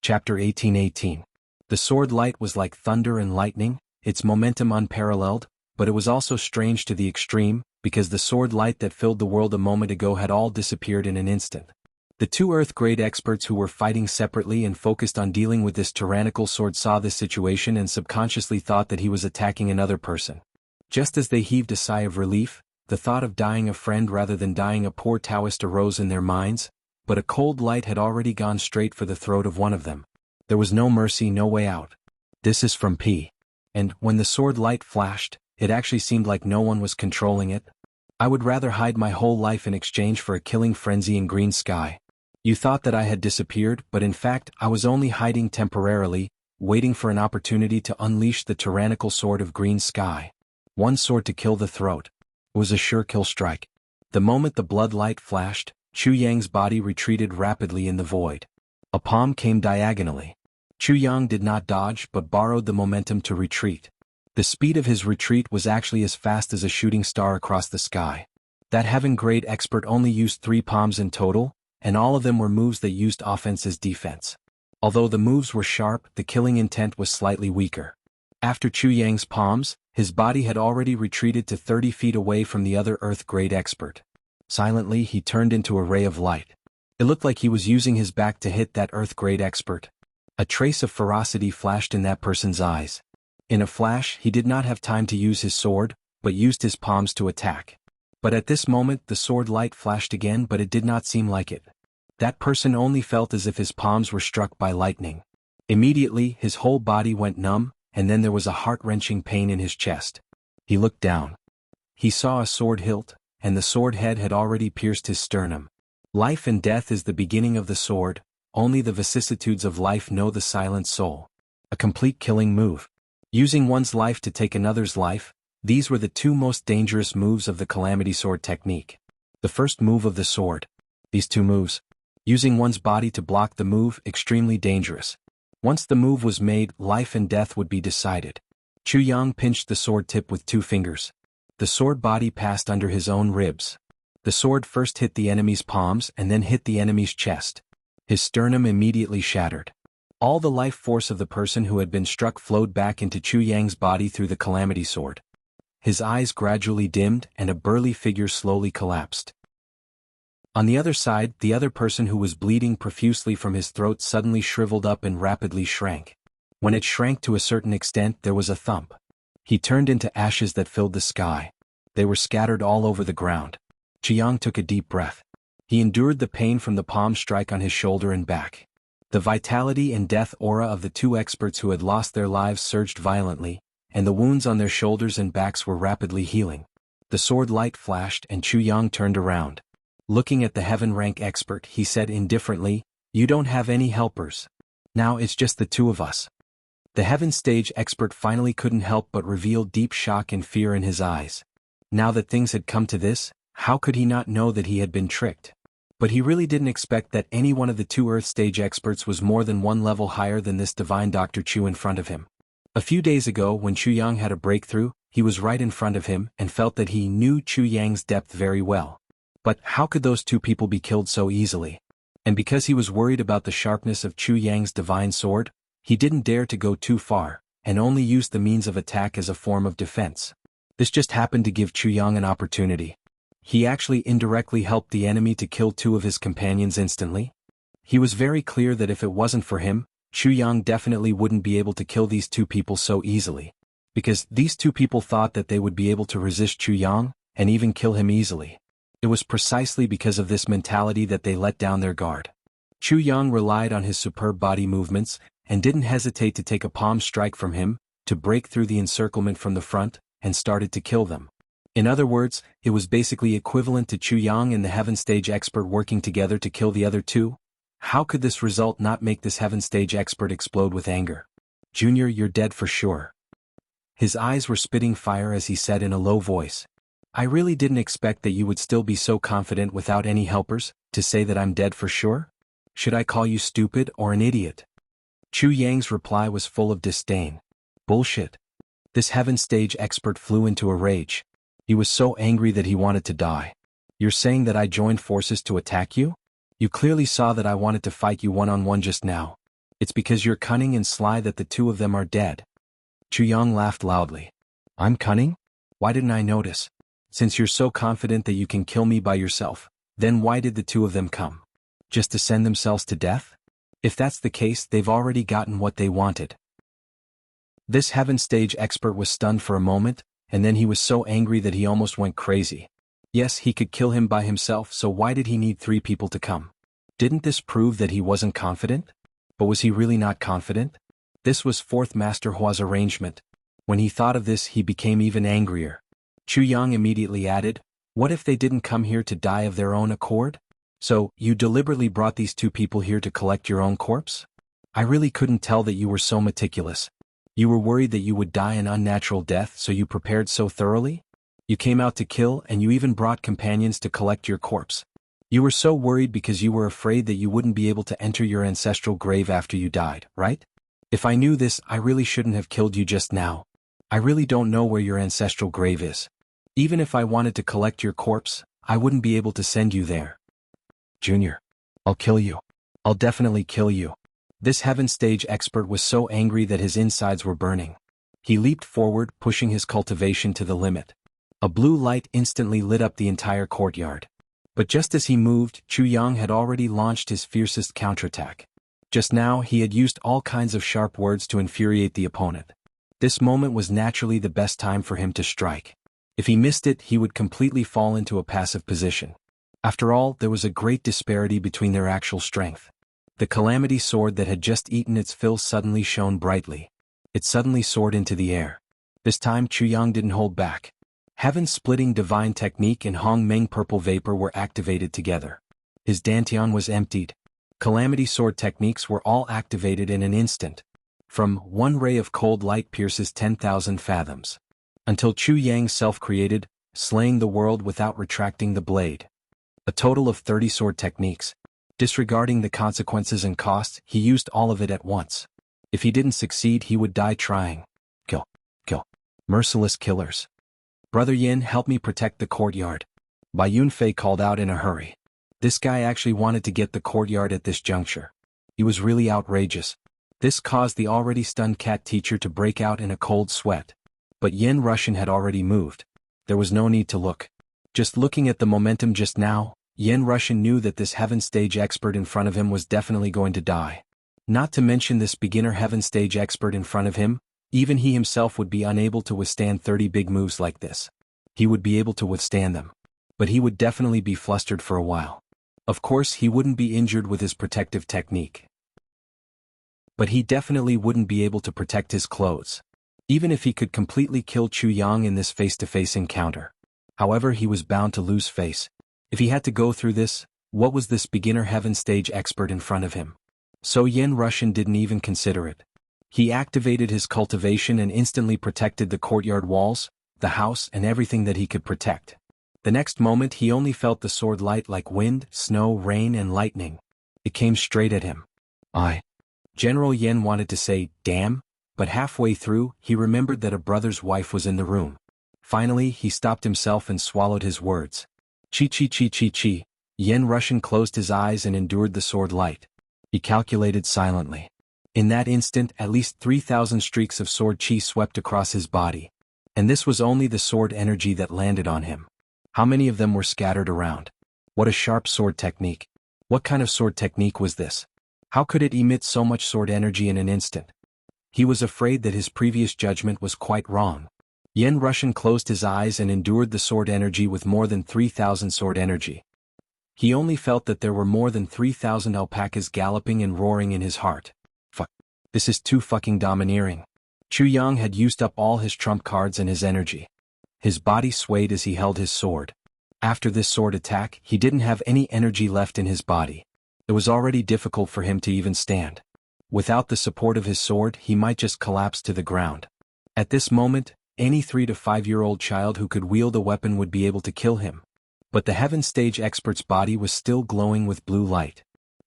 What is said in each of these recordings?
Chapter 1818. The sword light was like thunder and lightning, its momentum unparalleled, but it was also strange to the extreme, because the sword light that filled the world a moment ago had all disappeared in an instant. The two Earth-grade experts who were fighting separately and focused on dealing with this tyrannical sword saw this situation and subconsciously thought that he was attacking another person. Just as they heaved a sigh of relief, the thought of dying a friend rather than dying a poor Taoist arose in their minds, but a cold light had already gone straight for the throat of one of them. There was no mercy, no way out. This is from P. And, when the sword light flashed, it actually seemed like no one was controlling it. I would rather hide my whole life in exchange for a killing frenzy in green sky. You thought that I had disappeared, but in fact I was only hiding temporarily, waiting for an opportunity to unleash the tyrannical sword of green sky. One sword to kill the throat. It was a sure kill strike. The moment the blood light flashed, Chu Yang's body retreated rapidly in the void. A palm came diagonally. Chu Yang did not dodge but borrowed the momentum to retreat. The speed of his retreat was actually as fast as a shooting star across the sky. That heaven-grade expert only used 3 palms in total, and all of them were moves that used offense as defense. Although the moves were sharp, the killing intent was slightly weaker. After Chu Yang's palms, his body had already retreated to 30 feet away from the other Earth-grade expert. Silently, he turned into a ray of light. It looked like he was using his back to hit that Earth-grade expert. A trace of ferocity flashed in that person's eyes. In a flash, he did not have time to use his sword, but used his palms to attack. But at this moment the sword light flashed again, but it did not seem like it. That person only felt as if his palms were struck by lightning. Immediately, his whole body went numb, and then there was a heart-wrenching pain in his chest. He looked down. He saw a sword hilt, and the sword head had already pierced his sternum. Life and death is the beginning of the sword, only the vicissitudes of life know the silent soul. A complete killing move. Using one's life to take another's life, these were the two most dangerous moves of the Calamity Sword technique. The first move of the sword. These two moves. Using one's body to block the move, extremely dangerous. Once the move was made, life and death would be decided. Chu Yang pinched the sword tip with 2 fingers. The sword body passed under his own ribs. The sword first hit the enemy's palms and then hit the enemy's chest. His sternum immediately shattered. All the life force of the person who had been struck flowed back into Chu Yang's body through the Calamity Sword. His eyes gradually dimmed and a burly figure slowly collapsed. On the other side, the other person who was bleeding profusely from his throat suddenly shriveled up and rapidly shrank. When it shrank to a certain extent, there was a thump. He turned into ashes that filled the sky. They were scattered all over the ground. Chu Yang took a deep breath. He endured the pain from the palm strike on his shoulder and back. The vitality and death aura of the 2 experts who had lost their lives surged violently, and the wounds on their shoulders and backs were rapidly healing. The sword light flashed and Chu Yang turned around. Looking at the heaven rank expert, he said indifferently, "You don't have any helpers. Now it's just the 2 of us." The heaven stage expert finally couldn't help but reveal deep shock and fear in his eyes. Now that things had come to this, how could he not know that he had been tricked? But he really didn't expect that any one of the 2 Earth stage experts was more than 1 level higher than this divine Dr. Chu in front of him. A few days ago, when Chu Yang had a breakthrough, he was right in front of him and felt that he knew Chu Yang's depth very well. But how could those 2 people be killed so easily? And because he was worried about the sharpness of Chu Yang's divine sword, he didn't dare to go too far, and only used the means of attack as a form of defense. This just happened to give Chu Yang an opportunity. He actually indirectly helped the enemy to kill 2 of his companions instantly. He was very clear that if it wasn't for him, Chu Yang definitely wouldn't be able to kill these 2 people so easily. Because these 2 people thought that they would be able to resist Chu Yang, and even kill him easily. It was precisely because of this mentality that they let down their guard. Chu Yang relied on his superb body movements, and didn't hesitate to take a palm strike from him, to break through the encirclement from the front, and started to kill them. In other words, it was basically equivalent to Chu Yang and the heaven stage expert working together to kill the other 2. How could this result not make this heaven stage expert explode with anger? "Junior, you're dead for sure." His eyes were spitting fire as he said in a low voice. "I really didn't expect that you would still be so confident without any helpers, to say that I'm dead for sure? Should I call you stupid or an idiot?" Chu Yang's reply was full of disdain. "Bullshit." This heaven stage expert flew into a rage. He was so angry that he wanted to die. "You're saying that I joined forces to attack you? You clearly saw that I wanted to fight you one-on-one just now. It's because you're cunning and sly that the two of them are dead. Chu Yang laughed loudly. I'm cunning? Why didn't I notice? Since you're so confident that you can kill me by yourself, then why did the two of them come? Just to send themselves to death? If that's the case, they've already gotten what they wanted. This heaven stage expert was stunned for a moment, and then he was so angry that he almost went crazy. Yes, he could kill him by himself, so why did he need 3 people to come? Didn't this prove that he wasn't confident? But was he really not confident? This was Fourth Master Hua's arrangement. When he thought of this, he became even angrier. Chu Yang immediately added, what if they didn't come here to die of their own accord? So, you deliberately brought these 2 people here to collect your own corpse? I really couldn't tell that you were so meticulous. You were worried that you would die an unnatural death, so you prepared so thoroughly? You came out to kill, and you even brought companions to collect your corpse. You were so worried because you were afraid that you wouldn't be able to enter your ancestral grave after you died, right? If I knew this, I really shouldn't have killed you just now. I really don't know where your ancestral grave is. Even if I wanted to collect your corpse, I wouldn't be able to send you there. Junior, I'll kill you. I'll definitely kill you. This heaven stage expert was so angry that his insides were burning. He leaped forward, pushing his cultivation to the limit. A blue light instantly lit up the entire courtyard. But just as he moved, Chu Yang had already launched his fiercest counterattack. Just now, he had used all kinds of sharp words to infuriate the opponent. This moment was naturally the best time for him to strike. If he missed it, he would completely fall into a passive position. After all, there was a great disparity between their actual strength. The calamity sword that had just eaten its fill suddenly shone brightly. It suddenly soared into the air. This time Chu Yang didn't hold back. Heaven-splitting divine technique and Hong Meng purple vapor were activated together. His dantian was emptied. Calamity sword techniques were all activated in an instant. From one ray of cold light pierces 10,000 fathoms. Until Chu Yang self-created, slaying the world without retracting the blade. A total of 30 sword techniques. Disregarding the consequences and costs, he used all of it at once. If he didn't succeed, he would die trying. Kill. Kill. Merciless killers. Brother Yin, help me protect the courtyard. Bai Yunfei called out in a hurry. This guy actually wanted to get the courtyard at this juncture. He was really outrageous. This caused the already stunned cat teacher to break out in a cold sweat. But Yin Russian had already moved. There was no need to look. Just looking at the momentum just now, Yin Russian knew that this heaven stage expert in front of him was definitely going to die. Not to mention this beginner heaven stage expert in front of him, even he himself would be unable to withstand 30 big moves like this. He would be able to withstand them. But he would definitely be flustered for a while. Of course, he wouldn't be injured with his protective technique. But he definitely wouldn't be able to protect his clothes. Even if he could completely kill Chu Yang in this face-to-face encounter. However, he was bound to lose face. If he had to go through this, what was this beginner heaven stage expert in front of him? So Yin Russian didn't even consider it. He activated his cultivation and instantly protected the courtyard walls, the house, and everything that he could protect. The next moment he only felt the sword light like wind, snow, rain, and lightning. It came straight at him. General Yin wanted to say, damn, but halfway through, he remembered that a brother's wife was in the room. Finally, he stopped himself and swallowed his words. Chi chi chi chi chi. Yin Russian closed his eyes and endured the sword light. He calculated silently. In that instant, at least 3,000 streaks of sword chi swept across his body. And this was only the sword energy that landed on him. How many of them were scattered around? What a sharp sword technique. What kind of sword technique was this? How could it emit so much sword energy in an instant? He was afraid that his previous judgment was quite wrong. Yin Russian closed his eyes and endured the sword energy with more than 3,000 sword energy. He only felt that there were more than 3,000 alpacas galloping and roaring in his heart. Fuck. This is too fucking domineering. Chu Yang had used up all his trump cards and his energy. His body swayed as he held his sword. After this sword attack, he didn't have any energy left in his body. It was already difficult for him to even stand. Without the support of his sword, he might just collapse to the ground. At this moment, any 3 to 5-year-old child who could wield a weapon would be able to kill him. But the heaven stage expert's body was still glowing with blue light.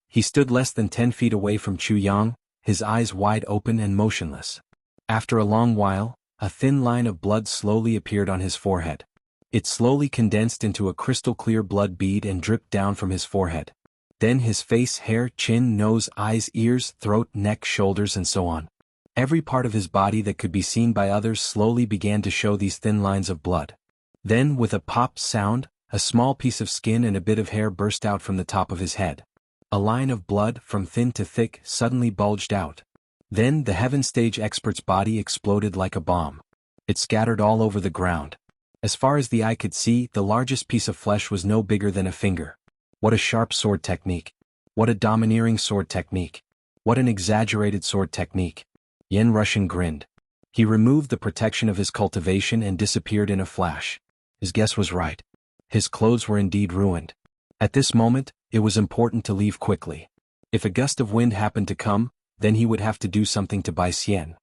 He stood less than 10 feet away from Chu Yang, his eyes wide open and motionless. After a long while, a thin line of blood slowly appeared on his forehead. It slowly condensed into a crystal-clear blood bead and dripped down from his forehead. Then his face, hair, chin, nose, eyes, ears, throat, neck, shoulders, and so on. Every part of his body that could be seen by others slowly began to show these thin lines of blood. Then, with a pop sound, a small piece of skin and a bit of hair burst out from the top of his head. A line of blood, from thin to thick, suddenly bulged out. Then the Heaven Stage expert's body exploded like a bomb. It scattered all over the ground. As far as the eye could see, the largest piece of flesh was no bigger than a finger. What a sharp sword technique. What a domineering sword technique. What an exaggerated sword technique. Yen Russian grinned. He removed the protection of his cultivation and disappeared in a flash. His guess was right. His clothes were indeed ruined. At this moment, it was important to leave quickly. If a gust of wind happened to come, then he would have to do something to Bai Xian.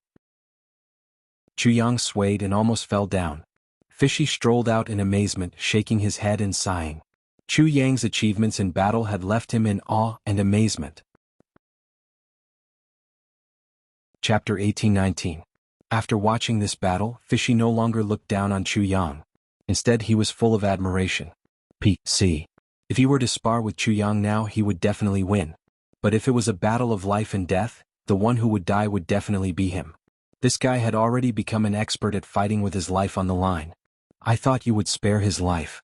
Chu Yang swayed and almost fell down. Fishy strolled out in amazement, shaking his head and sighing. Chu Yang's achievements in battle had left him in awe and amazement. Chapter 1819. After watching this battle, Fishy no longer looked down on Chu Yang. Instead, he was full of admiration. P.C. If he were to spar with Chu Yang now, he would definitely win. But if it was a battle of life and death, the one who would die would definitely be him. This guy had already become an expert at fighting with his life on the line. I thought you would spare his life.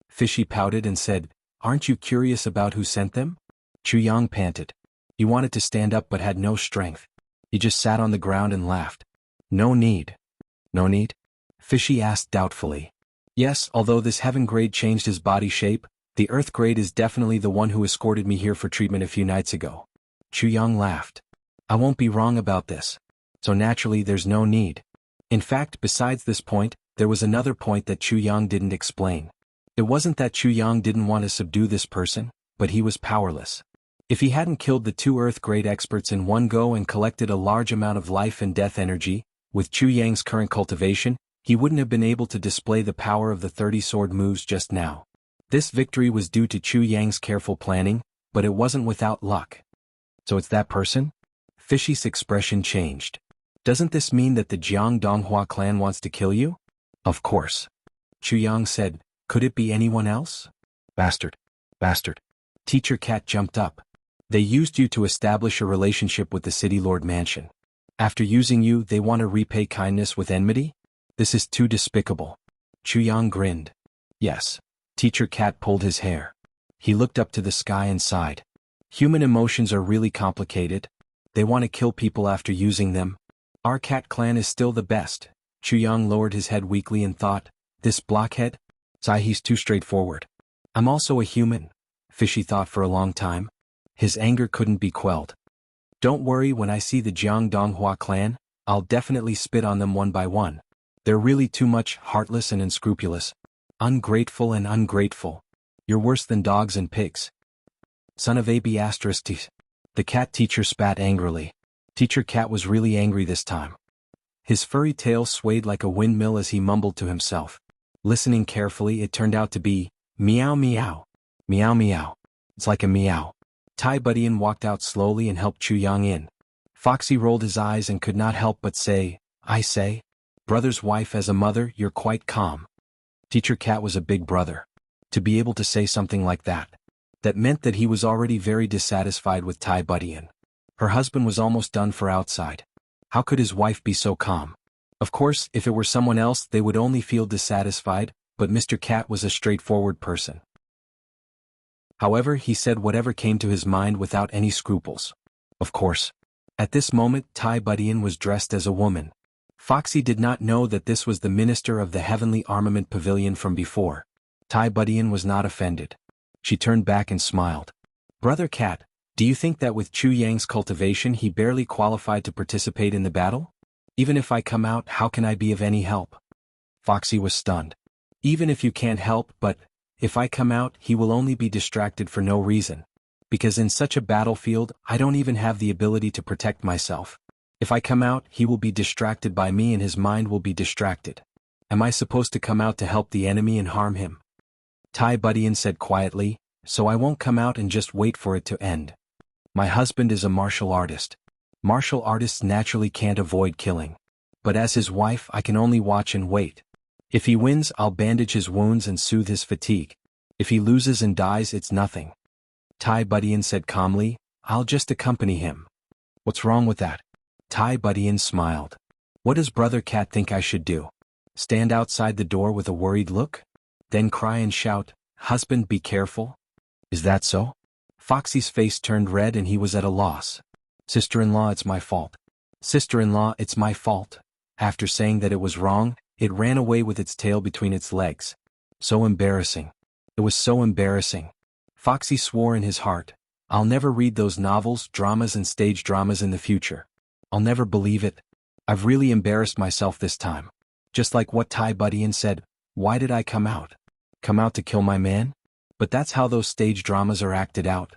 Fishy pouted and said, "Aren't you curious about who sent them?" Chu Yang panted. He wanted to stand up but had no strength. He just sat on the ground and laughed. No need. No need? Fishy asked doubtfully. Yes, although this heaven grade changed his body shape, the earth grade is definitely the one who escorted me here for treatment a few nights ago. Chu Yang laughed. I won't be wrong about this. So naturally there's no need. In fact, besides this point, there was another point that Chu Yang didn't explain. It wasn't that Chu Yang didn't want to subdue this person, but he was powerless. If he hadn't killed the two earth grade experts in one go and collected a large amount of life and death energy, with Chu Yang's current cultivation, he wouldn't have been able to display the power of the 30 sword moves just now. This victory was due to Chu Yang's careful planning, but it wasn't without luck. So it's that person? Fishy's expression changed. Doesn't this mean that the Jianghu clan wants to kill you? Of course. Chu Yang said, could it be anyone else? Bastard. Bastard. Teacher Cat jumped up. They used you to establish a relationship with the City Lord Mansion. After using you, they want to repay kindness with enmity? This is too despicable. Chu Yang grinned. Yes. Teacher Cat pulled his hair. He looked up to the sky and sighed. Human emotions are really complicated. They want to kill people after using them. Our cat clan is still the best. Chu Yang lowered his head weakly and thought, this blockhead? Sigh, he's too straightforward. I'm also a human. Fishy thought for a long time. His anger couldn't be quelled. Don't worry, when I see the Jianghu clan, I'll definitely spit on them one by one. They're really too much, heartless and unscrupulous. Ungrateful and ungrateful. You're worse than dogs and pigs. Son of a b****. The cat teacher spat angrily. Teacher Cat was really angry this time. His furry tail swayed like a windmill as he mumbled to himself. Listening carefully, it turned out to be, meow meow. Meow meow. It's like a meow. Tai Budian walked out slowly and helped Chu Yang in. Foxy rolled his eyes and could not help but say, I say? Brother's wife as a mother, you're quite calm. Teacher Cat was a big brother. To be able to say something like that. That meant that he was already very dissatisfied with Tai Budian. Her husband was almost done for outside. How could his wife be so calm? Of course, if it were someone else they would only feel dissatisfied, but Mr. Cat was a straightforward person. However, he said whatever came to his mind without any scruples. Of course. At this moment, Tai Budian was dressed as a woman. Foxy did not know that this was the minister of the Heavenly Armament Pavilion from before. Tai Budian was not offended. She turned back and smiled. Brother Cat, do you think that with Chu Yang's cultivation he barely qualified to participate in the battle? Even if I come out, how can I be of any help? Foxy was stunned. Even if you can't help, but if I come out, he will only be distracted for no reason. Because in such a battlefield, I don't even have the ability to protect myself. If I come out, he will be distracted by me and his mind will be distracted. Am I supposed to come out to help the enemy and harm him? Tai Budian said quietly, so I won't come out and just wait for it to end. My husband is a martial artist. Martial artists naturally can't avoid killing. But as his wife, I can only watch and wait. If he wins, I'll bandage his wounds and soothe his fatigue. If he loses and dies, it's nothing. Tai Budian said calmly, I'll just accompany him. What's wrong with that? Tai Budian smiled. What does Brother Cat think I should do? Stand outside the door with a worried look? Then cry and shout, husband, be careful? Is that so? Foxy's face turned red and he was at a loss. Sister-in-law, it's my fault. Sister-in-law, it's my fault. After saying that it was wrong, it ran away with its tail between its legs. So embarrassing. It was so embarrassing. Foxy swore in his heart, I'll never read those novels, dramas and stage dramas in the future. I'll never believe it. I've really embarrassed myself this time. Just like what Tai Budian said, why did I come out? Come out to kill my man? But that's how those stage dramas are acted out.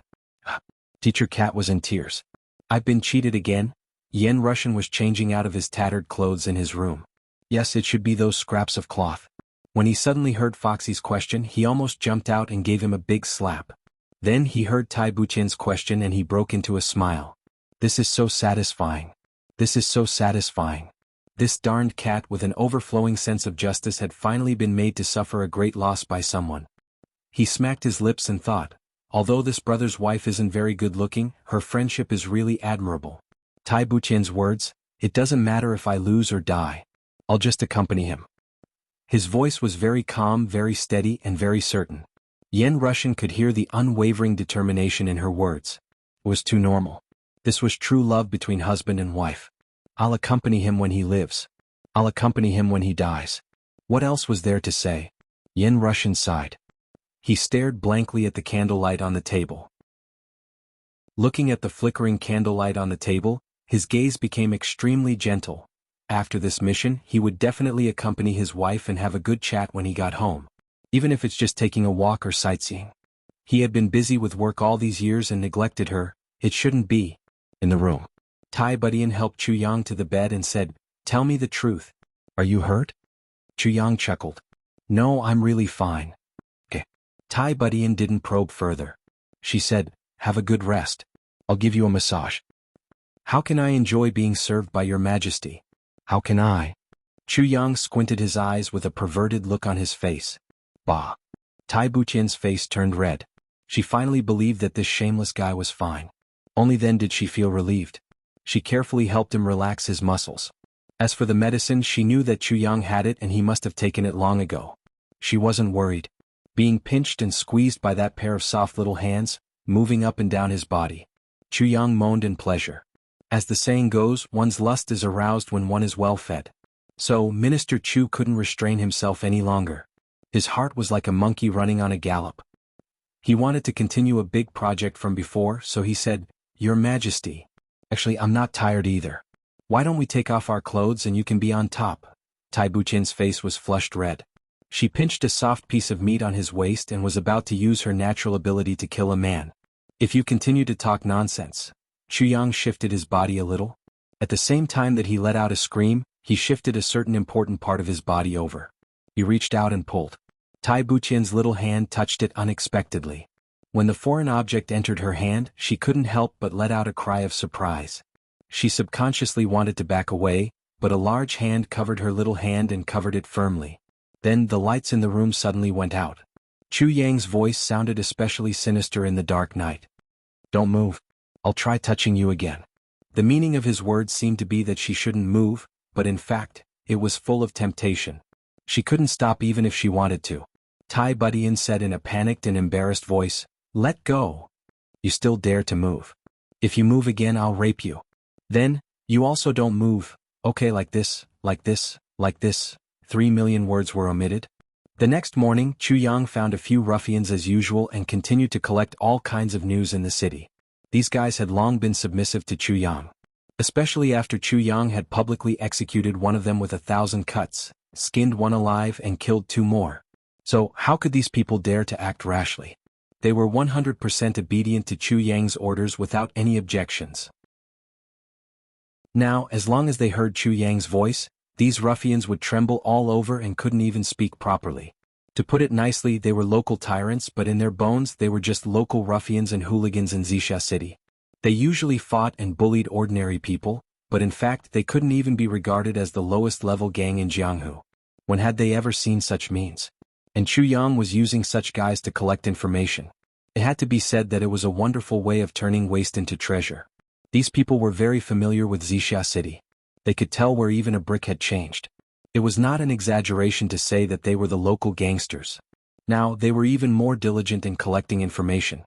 Teacher Cat was in tears. I've been cheated again? Yen Russian was changing out of his tattered clothes in his room. Yes, it should be those scraps of cloth. When he suddenly heard Foxy's question, he almost jumped out and gave him a big slap. Then he heard Tai Buchen's question and he broke into a smile. This is so satisfying. This is so satisfying. This darned cat with an overflowing sense of justice had finally been made to suffer a great loss by someone. He smacked his lips and thought, although this brother's wife isn't very good looking, her friendship is really admirable. Tai Buchen's words, it doesn't matter if I lose or die. I'll just accompany him. His voice was very calm, very steady, and very certain. Yen Russian could hear the unwavering determination in her words. It was too normal. This was true love between husband and wife. I'll accompany him when he lives. I'll accompany him when he dies. What else was there to say? Yen Russian sighed. He stared blankly at the candlelight on the table. Looking at the flickering candlelight on the table, his gaze became extremely gentle. After this mission, he would definitely accompany his wife and have a good chat when he got home. Even if it's just taking a walk or sightseeing. He had been busy with work all these years and neglected her. It shouldn't be. In the room, Tai Budian helped Chu Yang to the bed and said, tell me the truth. Are you hurt? Chu Yang chuckled. No, I'm really fine. Okay. Tai Budian didn't probe further. She said, have a good rest. I'll give you a massage. How can I enjoy being served by your majesty? How can I? Chu Yang squinted his eyes with a perverted look on his face. Bah. Tai Buchen's face turned red. She finally believed that this shameless guy was fine. Only then did she feel relieved. She carefully helped him relax his muscles. As for the medicine, she knew that Chu Yang had it and he must have taken it long ago. She wasn't worried. Being pinched and squeezed by that pair of soft little hands, moving up and down his body. Chu Yang moaned in pleasure. As the saying goes, one's lust is aroused when one is well fed. So, Minister Chu couldn't restrain himself any longer. His heart was like a monkey running on a gallop. He wanted to continue a big project from before, so he said, Your Majesty. Actually, I'm not tired either. Why don't we take off our clothes and you can be on top? Tai Buchen's face was flushed red. She pinched a soft piece of meat on his waist and was about to use her natural ability to kill a man. If you continue to talk nonsense. Chu Yang shifted his body a little. At the same time that he let out a scream, he shifted a certain important part of his body over. He reached out and pulled. Tai Buchen's little hand touched it unexpectedly. When the foreign object entered her hand, she couldn't help but let out a cry of surprise. She subconsciously wanted to back away, but a large hand covered her little hand and covered it firmly. Then the lights in the room suddenly went out. Chu Yang's voice sounded especially sinister in the dark night. Don't move. I'll try touching you again. The meaning of his words seemed to be that she shouldn't move, but in fact, it was full of temptation. She couldn't stop even if she wanted to. Tai Budian said in a panicked and embarrassed voice, Let go. You still dare to move. If you move again, I'll rape you. Then, you also don't move. Okay, like this, like this, like this. 3 million words were omitted. The next morning, Chu Yang found a few ruffians as usual and continued to collect all kinds of news in the city. These guys had long been submissive to Chu Yang. Especially after Chu Yang had publicly executed one of them with 1,000 cuts, skinned one alive and killed 2 more. So, how could these people dare to act rashly? They were 100% obedient to Chu Yang's orders without any objections. Now, as long as they heard Chu Yang's voice, these ruffians would tremble all over and couldn't even speak properly. To put it nicely, they were local tyrants, but in their bones they were just local ruffians and hooligans in Xisha City. They usually fought and bullied ordinary people, but in fact they couldn't even be regarded as the lowest level gang in Jianghu. When had they ever seen such means? And Chu Yang was using such guys to collect information. It had to be said that it was a wonderful way of turning waste into treasure. These people were very familiar with Wuxia city. They could tell where even a brick had changed. It was not an exaggeration to say that they were the local gangsters. Now, they were even more diligent in collecting information.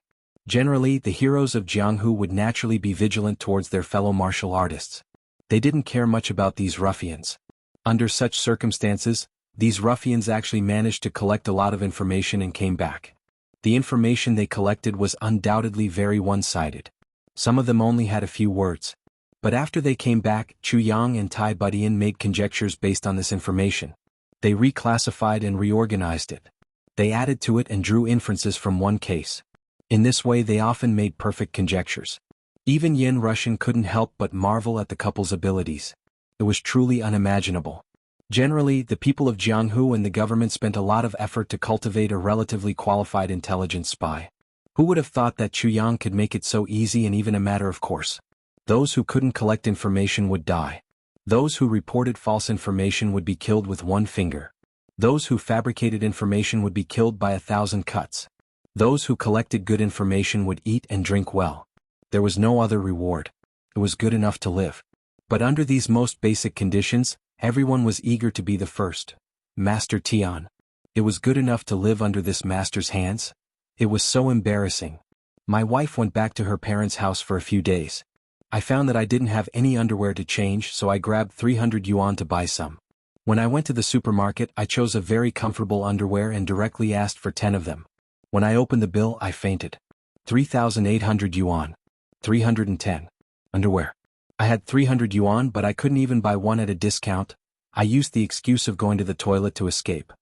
Generally, the heroes of Jianghu would naturally be vigilant towards their fellow martial artists. They didn't care much about these ruffians. Under such circumstances, these ruffians actually managed to collect a lot of information and came back. The information they collected was undoubtedly very one-sided. Some of them only had a few words. But after they came back, Chu Yang and Tai Budian made conjectures based on this information. They reclassified and reorganized it. They added to it and drew inferences from one case. In this way they often made perfect conjectures. Even Yin Russian couldn't help but marvel at the couple's abilities. It was truly unimaginable. Generally, the people of Jianghu and the government spent a lot of effort to cultivate a relatively qualified intelligence spy. Who would have thought that Chu Yang could make it so easy and even a matter of course? Those who couldn't collect information would die. Those who reported false information would be killed with one finger. Those who fabricated information would be killed by 1,000 cuts. Those who collected good information would eat and drink well. There was no other reward. It was good enough to live. But under these most basic conditions, everyone was eager to be the first. Master Tian. It was good enough to live under this master's hands? It was so embarrassing. My wife went back to her parents' house for a few days. I found that I didn't have any underwear to change, so I grabbed 300 yuan to buy some. When I went to the supermarket, I chose a very comfortable underwear and directly asked for 10 of them. When I opened the bill, I fainted. 3,800 yuan. 310. Underwear. I had 300 yuan, but I couldn't even buy one at a discount. I used the excuse of going to the toilet to escape.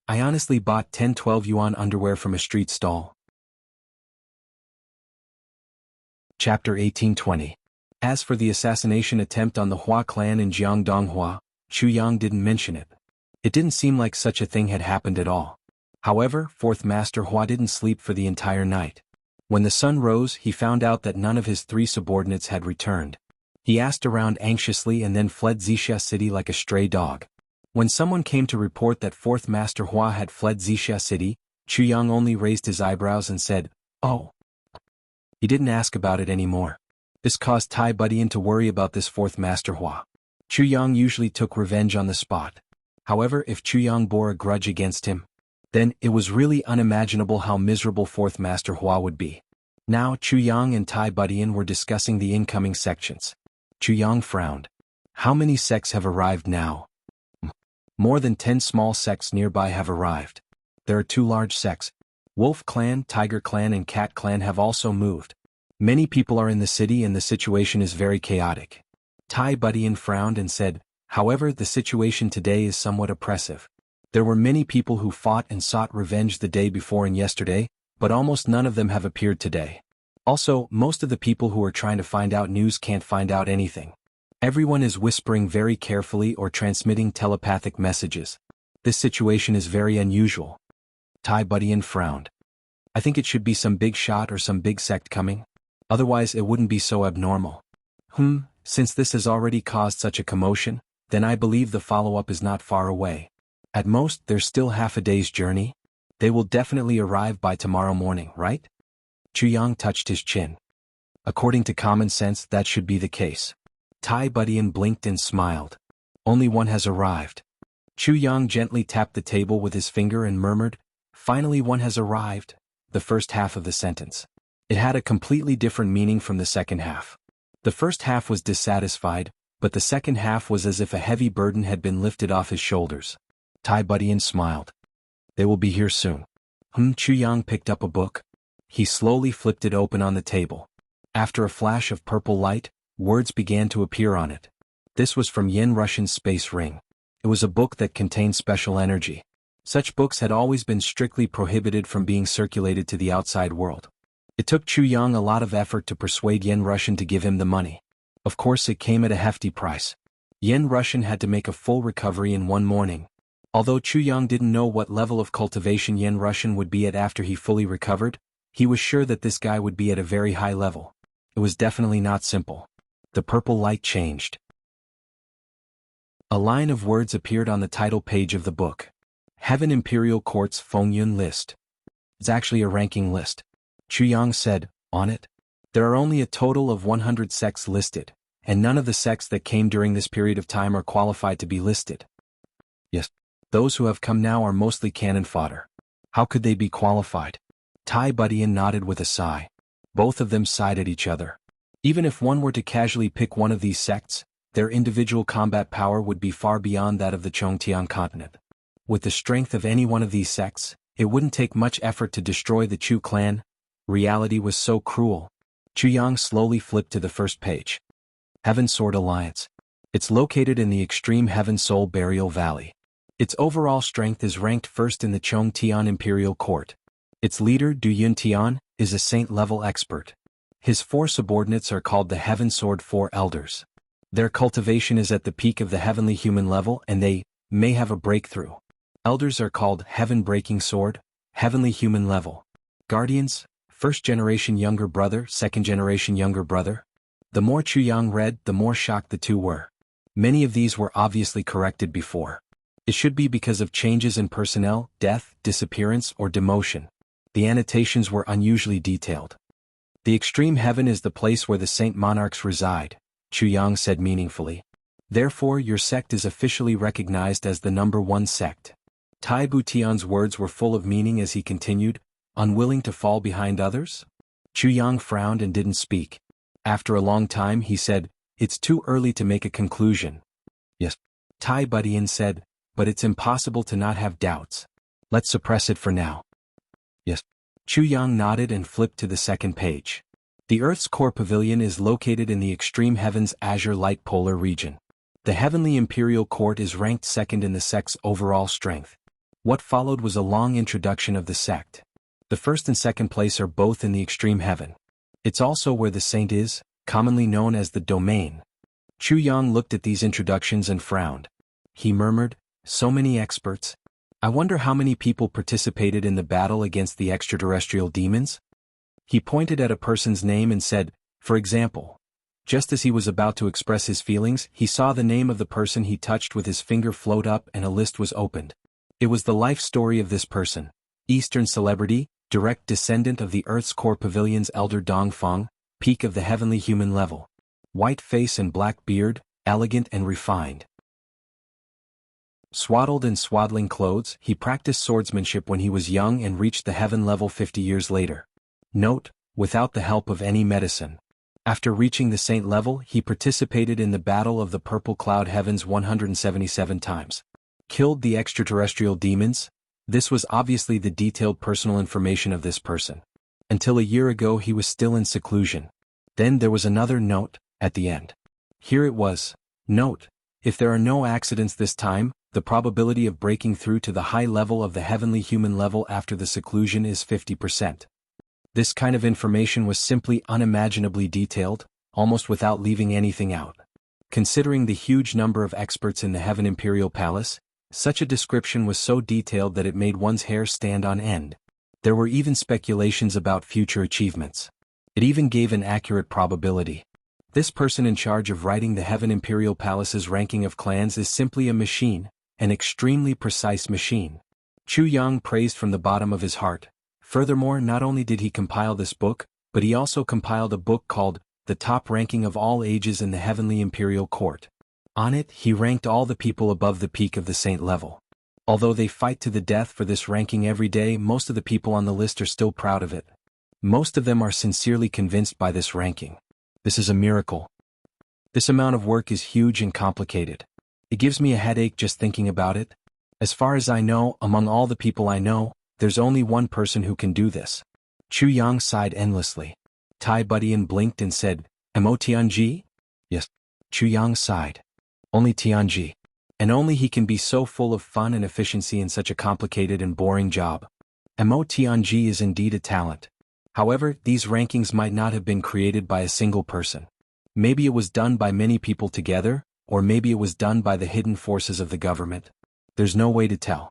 I honestly bought 10-12 yuan underwear from a street stall. Chapter 1820. As for the assassination attempt on the Hua clan in Jiangdonghua, Chu Yang didn't mention it. It didn't seem like such a thing had happened at all. However, Fourth Master Hua didn't sleep for the entire night. When the sun rose, he found out that none of his 3 subordinates had returned. He asked around anxiously and then fled Wuxia city like a stray dog. When someone came to report that Fourth Master Hua had fled Wuxia city, Chu Yang only raised his eyebrows and said, "Oh." He didn't ask about it anymore. This caused Tai Budian to worry about this Fourth Master Hua. Chu Yang usually took revenge on the spot. However, if Chu Yang bore a grudge against him, then it was really unimaginable how miserable Fourth Master Hua would be. Now Chu Yang and Tai Budian were discussing the incoming sections. Chu Yang frowned. How many sects have arrived now? More than 10 small sects nearby have arrived. There are 2 large sects. Wolf Clan, Tiger Clan and Cat Clan have also moved. Many people are in the city and the situation is very chaotic. Tai Budian frowned and said, however, the situation today is somewhat oppressive. There were many people who fought and sought revenge the day before and yesterday, but almost none of them have appeared today. Also, most of the people who are trying to find out news can't find out anything. Everyone is whispering very carefully or transmitting telepathic messages. This situation is very unusual. Tai Budian frowned. I think it should be some big shot or some big sect coming. Otherwise it wouldn't be so abnormal. Since this has already caused such a commotion, then I believe the follow-up is not far away. At most, there's still half a day's journey. They will definitely arrive by tomorrow morning, right? Chu Yang touched his chin. According to common sense, that should be the case. Tai Budian blinked and smiled. Only one has arrived. Chu Yang gently tapped the table with his finger and murmured, finally one has arrived, the first half of the sentence. It had a completely different meaning from the second half. The first half was dissatisfied, but the second half was as if a heavy burden had been lifted off his shoulders. Tai Budian smiled. They will be here soon. Chu Yang picked up a book. He slowly flipped it open on the table. After a flash of purple light, words began to appear on it. This was from Yin Russian's Space Ring. It was a book that contained special energy. Such books had always been strictly prohibited from being circulated to the outside world. It took Chu Yang a lot of effort to persuade Yin Russian to give him the money. Of course it came at a hefty price. Yin Russian had to make a full recovery in one morning. Although Chu Yang didn't know what level of cultivation Yin Russian would be at after he fully recovered, he was sure that this guy would be at a very high level. It was definitely not simple. The purple light changed. A line of words appeared on the title page of the book. Heaven Imperial Court's Fengyun list. It's actually a ranking list. Yang said, on it. There are only a total of 100 sects listed, and none of the sects that came during this period of time are qualified to be listed. Yes. Those who have come now are mostly cannon fodder. How could they be qualified? Tai Budian nodded with a sigh. Both of them sighed at each other. Even if one were to casually pick one of these sects, their individual combat power would be far beyond that of the Chongtian continent. With the strength of any one of these sects, it wouldn't take much effort to destroy the Chu clan. Reality was so cruel. Yang slowly flipped to the first page. Heaven Sword Alliance. It's located in the extreme Heaven Soul Burial Valley. Its overall strength is ranked first in the Chongtian Imperial Court. Its leader, Du Yuntian, is a saint-level expert. His 4 subordinates are called the Heaven Sword 4 Elders. Their cultivation is at the peak of the heavenly human level and they may have a breakthrough. Elders are called Heaven Breaking Sword, Heavenly Human Level. Guardians, first generation younger brother, second generation younger brother. The more Yang read, the more shocked the two were. Many of these were obviously corrected before. It should be because of changes in personnel, death, disappearance, or demotion. The annotations were unusually detailed. The extreme heaven is the place where the saint monarchs reside, Yang said meaningfully. Therefore your sect is officially recognized as the #1 sect. Tai Butian's words were full of meaning as he continued, unwilling to fall behind others? Yang frowned and didn't speak. After a long time he said, it's too early to make a conclusion. Yes. Tai Budian said, but it's impossible to not have doubts. Let's suppress it for now. Yes. Yang nodded and flipped to the second page. The Earth's core pavilion is located in the extreme heavens azure light polar region. The Heavenly Imperial Court is ranked second in the sect's overall strength. What followed was a long introduction of the sect. The first and second place are both in the extreme heaven. It's also where the saint is, commonly known as the domain. Yang looked at these introductions and frowned. He murmured, so many experts. I wonder how many people participated in the battle against the extraterrestrial demons? He pointed at a person's name and said, for example. Just as he was about to express his feelings, he saw the name of the person he touched with his finger float up and a list was opened. It was the life story of this person. Eastern celebrity, direct descendant of the Earth's core pavilion's elder Dongfeng, peak of the heavenly human level. White face and black beard, elegant and refined. Swaddled in swaddling clothes, he practiced swordsmanship when he was young and reached the heaven level 50 years later. Note, without the help of any medicine. After reaching the saint level, he participated in the Battle of the Purple Cloud Heavens 177 times. Killed the extraterrestrial demons. This was obviously the detailed personal information of this person. Until a year ago he was still in seclusion. Then there was another note, at the end. Here it was. Note, if there are no accidents this time, the probability of breaking through to the high level of the heavenly human level after the seclusion is 50%. This kind of information was simply unimaginably detailed, almost without leaving anything out. Considering the huge number of experts in the Heaven Imperial Palace, such a description was so detailed that it made one's hair stand on end. There were even speculations about future achievements. It even gave an accurate probability. This person in charge of writing the Heaven Imperial Palace's ranking of clans is simply a machine, an extremely precise machine. Yang praised from the bottom of his heart. Furthermore, not only did he compile this book, but he also compiled a book called The Top Ranking of All Ages in the Heavenly Imperial Court. On it, he ranked all the people above the peak of the saint level. Although they fight to the death for this ranking every day, most of the people on the list are still proud of it. Most of them are sincerely convinced by this ranking. This is a miracle. This amount of work is huge and complicated. It gives me a headache just thinking about it. As far as I know, among all the people I know, there's only one person who can do this. Yang sighed endlessly. Tai Budian blinked and said, Mo Tianji? Yes. Yang sighed. Only Tianji. And only he can be so full of fun and efficiency in such a complicated and boring job. Mo Tianji is indeed a talent. However, these rankings might not have been created by a single person. Maybe it was done by many people together, or maybe it was done by the hidden forces of the government. There's no way to tell.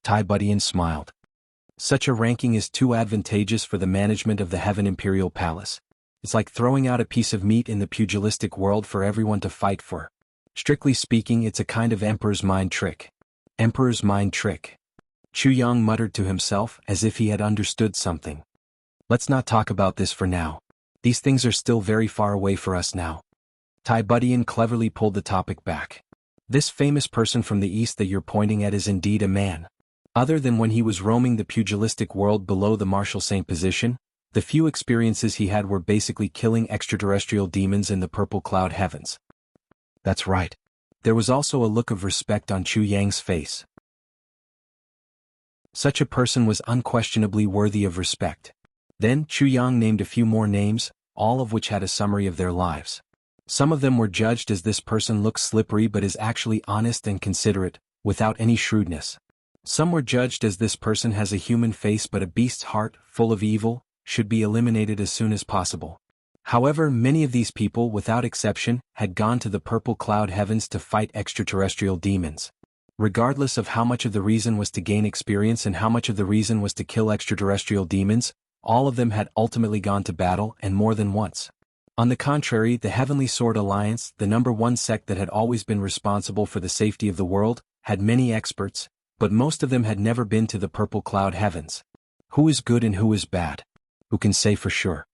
Tai Budian smiled. Such a ranking is too advantageous for the management of the Heaven Imperial Palace. It's like throwing out a piece of meat in the pugilistic world for everyone to fight for. Strictly speaking, it's a kind of emperor's mind trick. Emperor's mind trick. Yang muttered to himself as if he had understood something. Let's not talk about this for now. These things are still very far away for us now. Tai Budian cleverly pulled the topic back. This famous person from the east that you're pointing at is indeed a man. Other than when he was roaming the pugilistic world below the martial saint position, the few experiences he had were basically killing extraterrestrial demons in the purple cloud heavens. That's right. There was also a look of respect on Chu Yang's face. Such a person was unquestionably worthy of respect. Then Chu Yang named a few more names, all of which had a summary of their lives. Some of them were judged as this person looks slippery but is actually honest and considerate, without any shrewdness. Some were judged as this person has a human face but a beast's heart, full of evil, should be eliminated as soon as possible. However, many of these people, without exception, had gone to the purple cloud heavens to fight extraterrestrial demons. Regardless of how much of the reason was to gain experience and how much of the reason was to kill extraterrestrial demons, all of them had ultimately gone to battle, and more than once. On the contrary, the Heavenly Sword Alliance, the #1 sect that had always been responsible for the safety of the world, had many experts, but most of them had never been to the purple cloud heavens. Who is good and who is bad? Who can say for sure?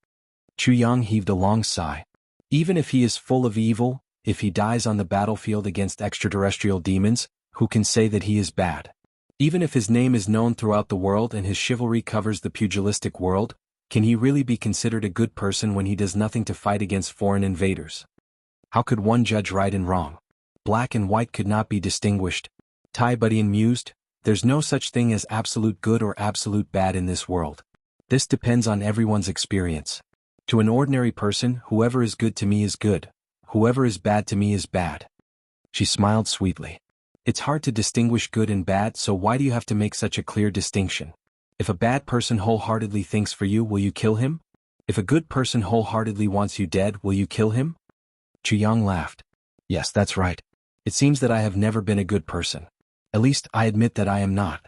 Chu Yang heaved a long sigh. Even if he is full of evil, if he dies on the battlefield against extraterrestrial demons, who can say that he is bad? Even if his name is known throughout the world and his chivalry covers the pugilistic world, can he really be considered a good person when he does nothing to fight against foreign invaders? How could one judge right and wrong? Black and white could not be distinguished. Tai Budian mused, there's no such thing as absolute good or absolute bad in this world. This depends on everyone's experience. To an ordinary person, whoever is good to me is good. Whoever is bad to me is bad. She smiled sweetly. It's hard to distinguish good and bad, so why do you have to make such a clear distinction? If a bad person wholeheartedly thinks for you, will you kill him? If a good person wholeheartedly wants you dead, will you kill him? Chu Yang laughed. Yes, that's right. It seems that I have never been a good person. At least, I admit that I am not.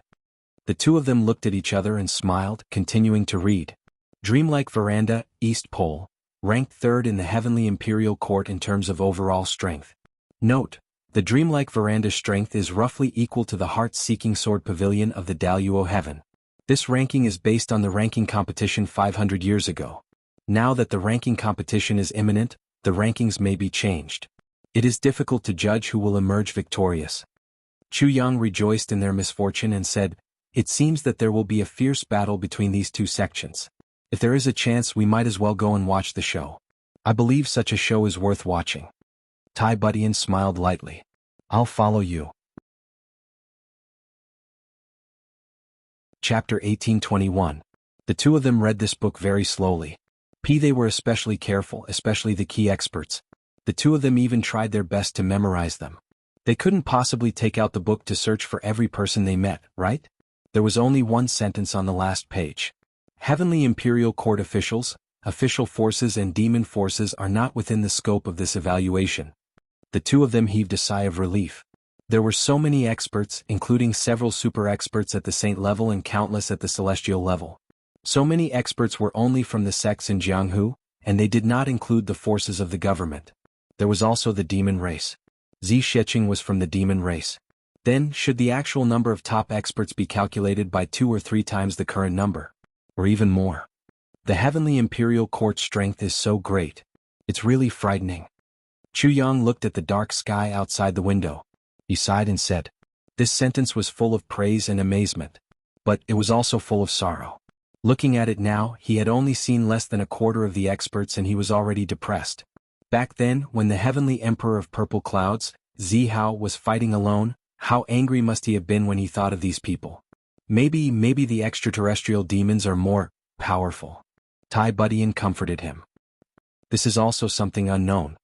The two of them looked at each other and smiled, continuing to read. Dreamlike Veranda, East Pole, ranked 3rd in the Heavenly Imperial Court in terms of overall strength. Note, the Dreamlike Veranda's strength is roughly equal to the Heart-Seeking Sword Pavilion of the Daluo Heaven. This ranking is based on the ranking competition 500 years ago. Now that the ranking competition is imminent, the rankings may be changed. It is difficult to judge who will emerge victorious. Chu Yang rejoiced in their misfortune and said, it seems that there will be a fierce battle between these two sections. If there is a chance, we might as well go and watch the show. I believe such a show is worth watching. Tai Budian smiled lightly. I'll follow you. Chapter 1821. The two of them read this book very slowly. They were especially careful, especially the key experts. The two of them even tried their best to memorize them. They couldn't possibly take out the book to search for every person they met, right? There was only one sentence on the last page. Heavenly Imperial Court officials, official forces and demon forces are not within the scope of this evaluation. The two of them heaved a sigh of relief. There were so many experts, including several super experts at the saint level and countless at the celestial level. So many experts were only from the sects in Jianghu, and they did not include the forces of the government. There was also the demon race. Zi Sheqing was from the demon race. Then, should the actual number of top experts be calculated by 2 or 3 times the current number? Or even more? The Heavenly Imperial Court's strength is so great. It's really frightening. Chu Yang looked at the dark sky outside the window. He sighed and said, this sentence was full of praise and amazement. But it was also full of sorrow. Looking at it now, he had only seen less than a quarter of the experts and he was already depressed. Back then, when the Heavenly Emperor of Purple Clouds, Zi Hao, was fighting alone, how angry must he have been when he thought of these people? Maybe the extraterrestrial demons are more powerful. Tai Budian comforted him. This is also something unknown.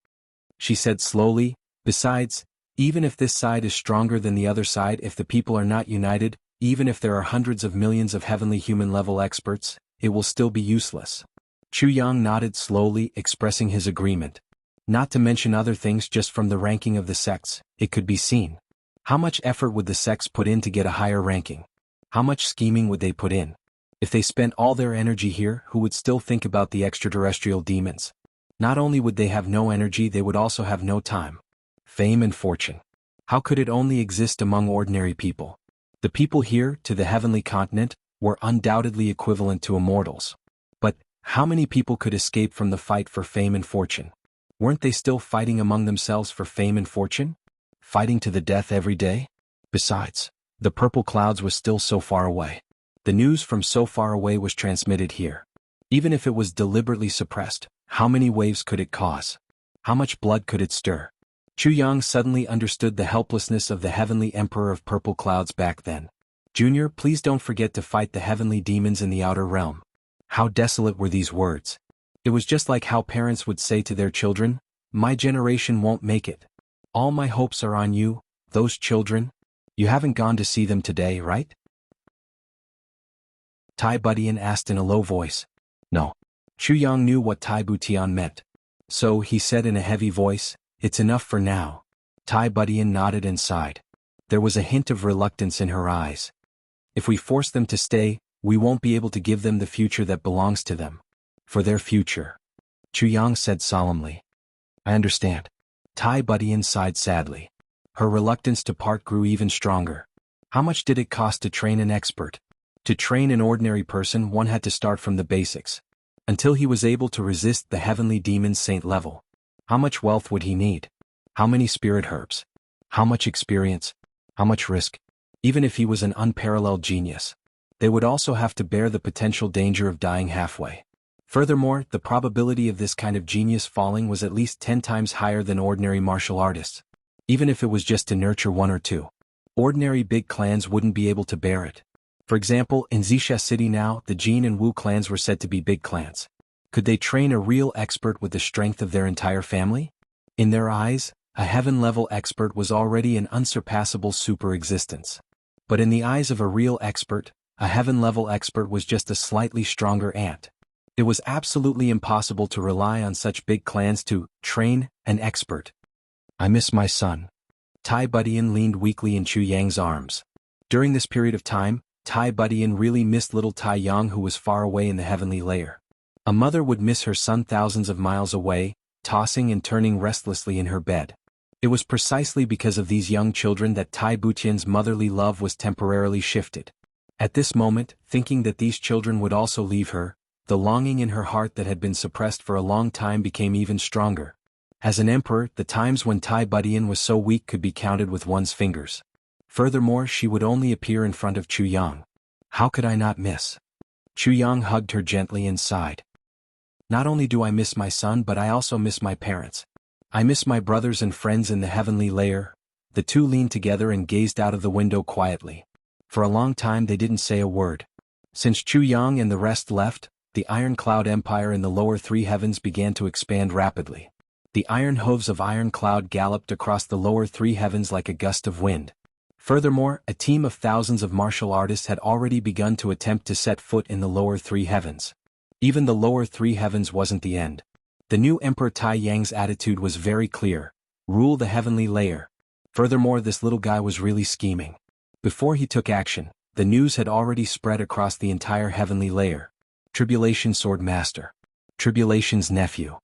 She said slowly, besides, even if this side is stronger than the other side, if the people are not united, even if there are hundreds of millions of heavenly human-level experts, it will still be useless. Chu Yang nodded slowly, expressing his agreement. Not to mention other things, just from the ranking of the sects, it could be seen. How much effort would the sects put in to get a higher ranking? How much scheming would they put in? If they spent all their energy here, who would still think about the extraterrestrial demons? Not only would they have no energy, they would also have no time. Fame and fortune. How could it only exist among ordinary people? The people here, to the heavenly continent, were undoubtedly equivalent to immortals. But, How many people could escape from the fight for fame and fortune? Weren't they still fighting among themselves for fame and fortune? Fighting to the death every day? Besides, the purple clouds was still so far away. The news from so far away was transmitted here. Even if it was deliberately suppressed, how many waves could it cause? How much blood could it stir? Chu Yang suddenly understood the helplessness of the heavenly emperor of purple clouds back then. Junior, please don't forget to fight the heavenly demons in the outer realm. How desolate were these words. It was just like how parents would say to their children, my generation won't make it. All my hopes are on you, those children. You haven't gone to see them today, right? Tai Budian asked in a low voice. No. Chu Yang knew what Tai Butian meant. So he said in a heavy voice, it's enough for now. Tai Budian nodded and sighed. There was a hint of reluctance in her eyes. If we force them to stay, we won't be able to give them the future that belongs to them. For their future. Chu Yang said solemnly. I understand. Tai Budian sighed sadly. Her reluctance to part grew even stronger. How much did it cost to train an expert? To train an ordinary person, one had to start from the basics. Until he was able to resist the heavenly demon's saint level. How much wealth would he need? How many spirit herbs? How much experience? How much risk? Even if he was an unparalleled genius. They would also have to bear the potential danger of dying halfway. Furthermore, the probability of this kind of genius falling was at least 10 times higher than ordinary martial artists. Even if it was just to nurture one or two. Ordinary big clans wouldn't be able to bear it. For example, in Xisha City now, the Jin and Wu clans were said to be big clans. Could they train a real expert with the strength of their entire family? In their eyes, a heaven-level expert was already an unsurpassable super-existence. But in the eyes of a real expert, a heaven-level expert was just a slightly stronger ant. It was absolutely impossible to rely on such big clans to train an expert. I miss my son. Tai Budian leaned weakly in Chu Yang's arms. During this period of time, Tai Budian really missed little Tai Yang, who was far away in the heavenly layer. A mother would miss her son thousands of miles away, tossing and turning restlessly in her bed. It was precisely because of these young children that Tai Butian's motherly love was temporarily shifted. At this moment, thinking that these children would also leave her, the longing in her heart that had been suppressed for a long time became even stronger. As an emperor, the times when Tai Budian was so weak could be counted with one's fingers. Furthermore, she would only appear in front of Chu Yang. How could I not miss? Chu Yang hugged her gently and sighed. Not only do I miss my son, but I also miss my parents. I miss my brothers and friends in the heavenly layer. The two leaned together and gazed out of the window quietly. For a long time they didn't say a word. Since Chu Yang and the rest left, the Iron Cloud Empire in the lower three heavens began to expand rapidly. The iron hooves of Iron Cloud galloped across the lower three heavens like a gust of wind. Furthermore, a team of thousands of martial artists had already begun to attempt to set foot in the lower three heavens. Even the lower three heavens wasn't the end. The new Emperor Tai Yang's attitude was very clear. Rule the heavenly layer. Furthermore, this little guy was really scheming. Before he took action, the news had already spread across the entire heavenly layer. Tribulation Sword Master. Tribulation's nephew.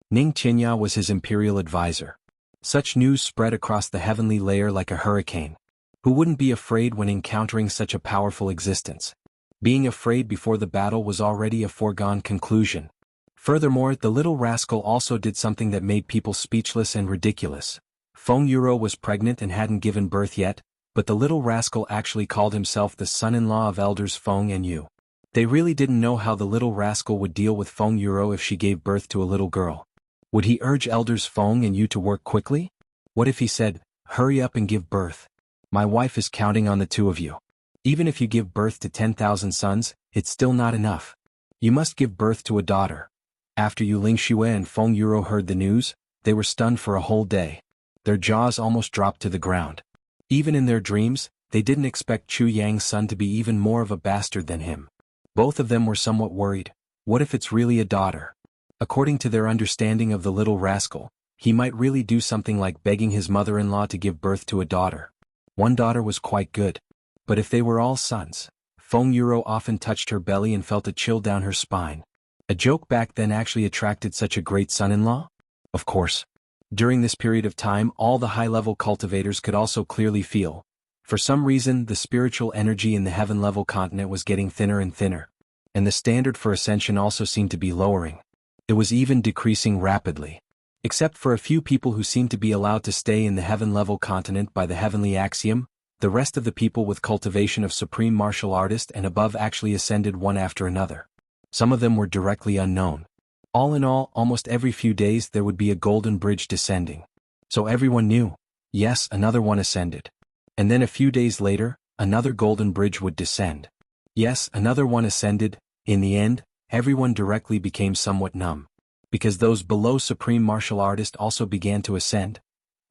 Ning Qinya was his imperial advisor. Such news spread across the heavenly layer like a hurricane. Who wouldn't be afraid when encountering such a powerful existence? Being afraid before the battle was already a foregone conclusion. Furthermore, the little rascal also did something that made people speechless and ridiculous. Feng Yuro was pregnant and hadn't given birth yet, but the little rascal actually called himself the son-in-law of elders Feng and Yu. They really didn't know how the little rascal would deal with Feng Yuro if she gave birth to a little girl. Would he urge elders Feng and Yu to work quickly? What if he said, hurry up and give birth? My wife is counting on the two of you. Even if you give birth to 10,000 sons, it's still not enough. You must give birth to a daughter. After Yu Lingxue and Feng Yuro heard the news, they were stunned for a whole day. Their jaws almost dropped to the ground. Even in their dreams, they didn't expect Chu Yang's son to be even more of a bastard than him. Both of them were somewhat worried. What if it's really a daughter? According to their understanding of the little rascal, he might really do something like begging his mother-in-law to give birth to a daughter. One daughter was quite good. But if they were all sons? Feng Yuro often touched her belly and felt a chill down her spine. A joke back then actually attracted such a great son-in-law? Of course. During this period of time, all the high-level cultivators could also clearly feel. For some reason, the spiritual energy in the heaven-level continent was getting thinner and thinner. and the standard for ascension also seemed to be lowering. It was even decreasing rapidly. Except for a few people who seemed to be allowed to stay in the heaven-level continent by the heavenly axiom, the rest of the people with cultivation of supreme martial artist and above actually ascended one after another. Some of them were directly unknown. All in all, almost every few days there would be a golden bridge descending. So everyone knew, yes, another one ascended. And then a few days later, another golden bridge would descend. Yes, another one ascended. In the end, everyone directly became somewhat numb. Because those below supreme martial artist also began to ascend.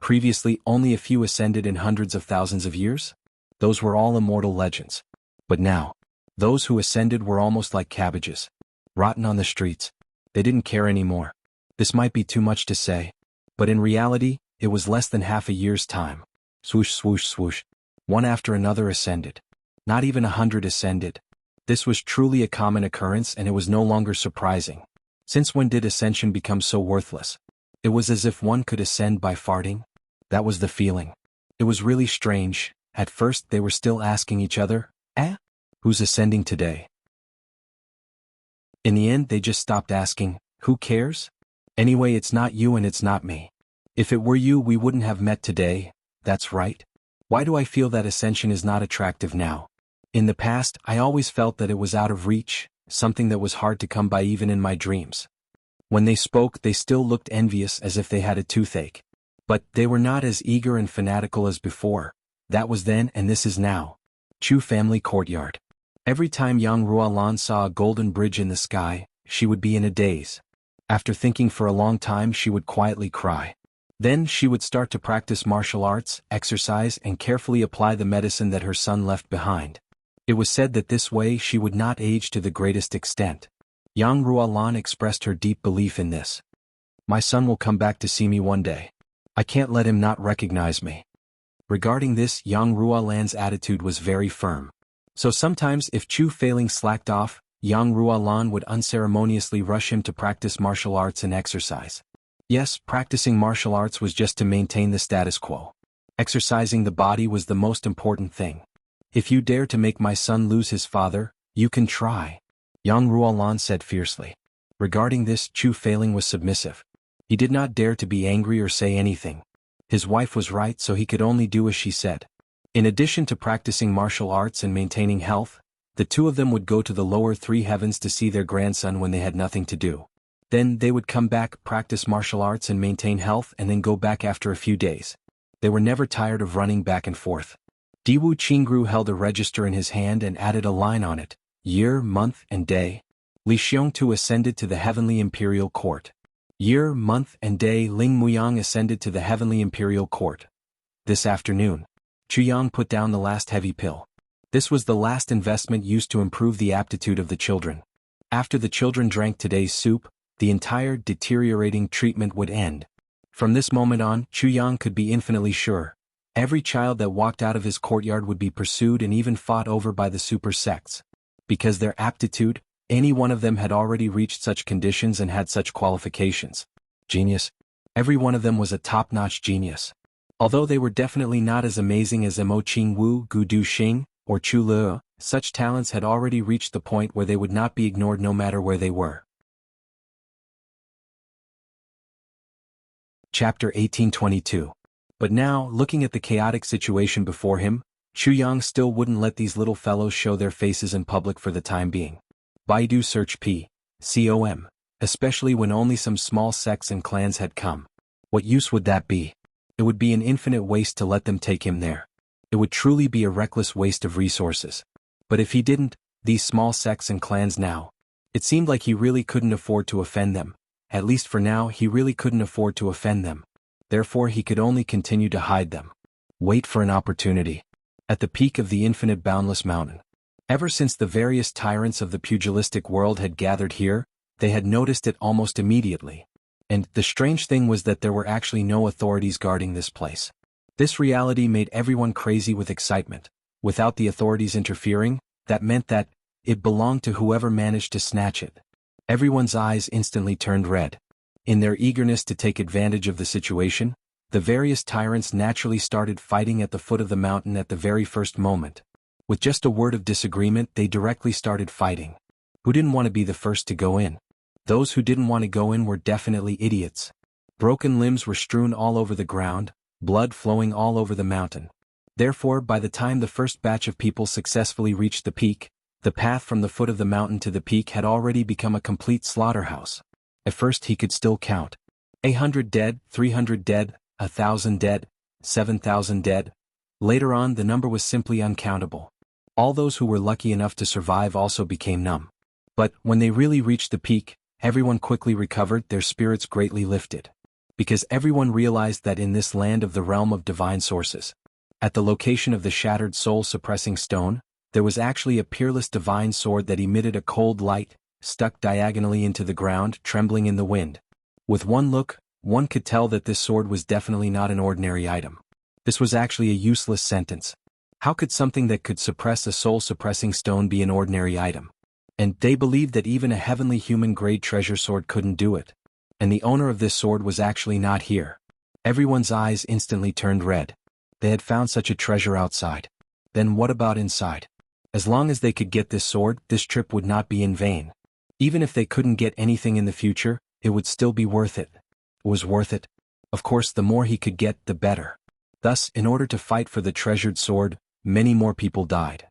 Previously only a few ascended in hundreds of thousands of years. Those were all immortal legends. But now, those who ascended were almost like cabbages. Rotten on the streets. They didn't care anymore. This might be too much to say. But in reality, it was less than half a year's time. Swoosh, swoosh, swoosh. One after another ascended. Not even 100 ascended. This was truly a common occurrence, and it was no longer surprising. Since when did ascension become so worthless? It was as if one could ascend by farting. That was the feeling. It was really strange. At first they were still asking each other, who's ascending today? In the end they just stopped asking, who cares? Anyway, it's not you and it's not me. If it were you, we wouldn't have met today. That's right. Why do I feel that ascension is not attractive now? In the past, I always felt that it was out of reach, something that was hard to come by even in my dreams. When they spoke, they still looked envious as if they had a toothache. But they were not as eager and fanatical as before. That was then and this is now. Chu family courtyard. Every time Yang Ruolan saw a golden bridge in the sky, she would be in a daze. After thinking for a long time, she would quietly cry. Then she would start to practice martial arts, exercise, and carefully apply the medicine that her son left behind. It was said that this way she would not age to the greatest extent. Yang Ruolan expressed her deep belief in this. My son will come back to see me one day. I can't let him not recognize me. Regarding this, Yang Ruolan's attitude was very firm. So sometimes if Chu Feiling slacked off, Yang Ruolan would unceremoniously rush him to practice martial arts and exercise. Yes, practicing martial arts was just to maintain the status quo. Exercising the body was the most important thing. If you dare to make my son lose his father, you can try. Yang Ruolan said fiercely. Regarding this, Chu Feiling was submissive. He did not dare to be angry or say anything. His wife was right, so he could only do as she said. In addition to practicing martial arts and maintaining health, the two of them would go to the lower three heavens to see their grandson when they had nothing to do. Then they would come back, practice martial arts and maintain health, and then go back after a few days. They were never tired of running back and forth. Diwu Qingru held a register in his hand and added a line on it, year, month, and day. Li Xiongtu ascended to the heavenly imperial court. Year, month, and day. Ling Muyang ascended to the heavenly imperial court. This afternoon, Chuyang put down the last heavy pill. This was the last investment used to improve the aptitude of the children. After the children drank today's soup, the entire deteriorating treatment would end. From this moment on, Chuyang could be infinitely sure. Every child that walked out of his courtyard would be pursued and even fought over by the super sects. Because their aptitude, any one of them had already reached such conditions and had such qualifications. Genius. Every one of them was a top-notch genius. Although they were definitely not as amazing as Mo Qingwu, Gu Duxing, or Chu Le, such talents had already reached the point where they would not be ignored no matter where they were. Chapter 1822. But now, looking at the chaotic situation before him, Chuyang still wouldn't let these little fellows show their faces in public for the time being. Baidu search p.com, especially when only some small sects and clans had come. What use would that be? It would be an infinite waste to let them take him there. It would truly be a reckless waste of resources. But if he didn't, these small sects and clans now, it seemed like he really couldn't afford to offend them. At least for now, he really couldn't afford to offend them. Therefore he could only continue to hide them. Wait for an opportunity. At the peak of the infinite boundless mountain. Ever since the various tyrants of the pugilistic world had gathered here, they had noticed it almost immediately. And the strange thing was that there were actually no authorities guarding this place. This reality made everyone crazy with excitement. Without the authorities interfering, that meant that it belonged to whoever managed to snatch it. Everyone's eyes instantly turned red. In their eagerness to take advantage of the situation, the various tyrants naturally started fighting at the foot of the mountain at the very first moment. With just a word of disagreement, they directly started fighting. Who didn't want to be the first to go in? Those who didn't want to go in were definitely idiots. Broken limbs were strewn all over the ground, blood flowing all over the mountain. Therefore, by the time the first batch of people successfully reached the peak, the path from the foot of the mountain to the peak had already become a complete slaughterhouse. At first he could still count. 800 dead, 300 dead, 1,000 dead, 7,000 dead. Later on the number was simply uncountable. All those who were lucky enough to survive also became numb. But, when they really reached the peak, everyone quickly recovered, their spirits greatly lifted. Because everyone realized that in this land of the realm of divine sources, at the location of the shattered soul-suppressing stone, there was actually a peerless divine sword that emitted a cold light, stuck diagonally into the ground, trembling in the wind. With one look, one could tell that this sword was definitely not an ordinary item. This was actually a useless sentence. How could something that could suppress a soul-suppressing stone be an ordinary item? And they believed that even a heavenly human-grade treasure sword couldn't do it. And the owner of this sword was actually not here. Everyone's eyes instantly turned red. They had found such a treasure outside. Then what about inside? As long as they could get this sword, this trip would not be in vain. Even if they couldn't get anything in the future, it would still be worth it. It was worth it. Of course, the more he could get, the better. Thus, in order to fight for the treasured sword, many more people died.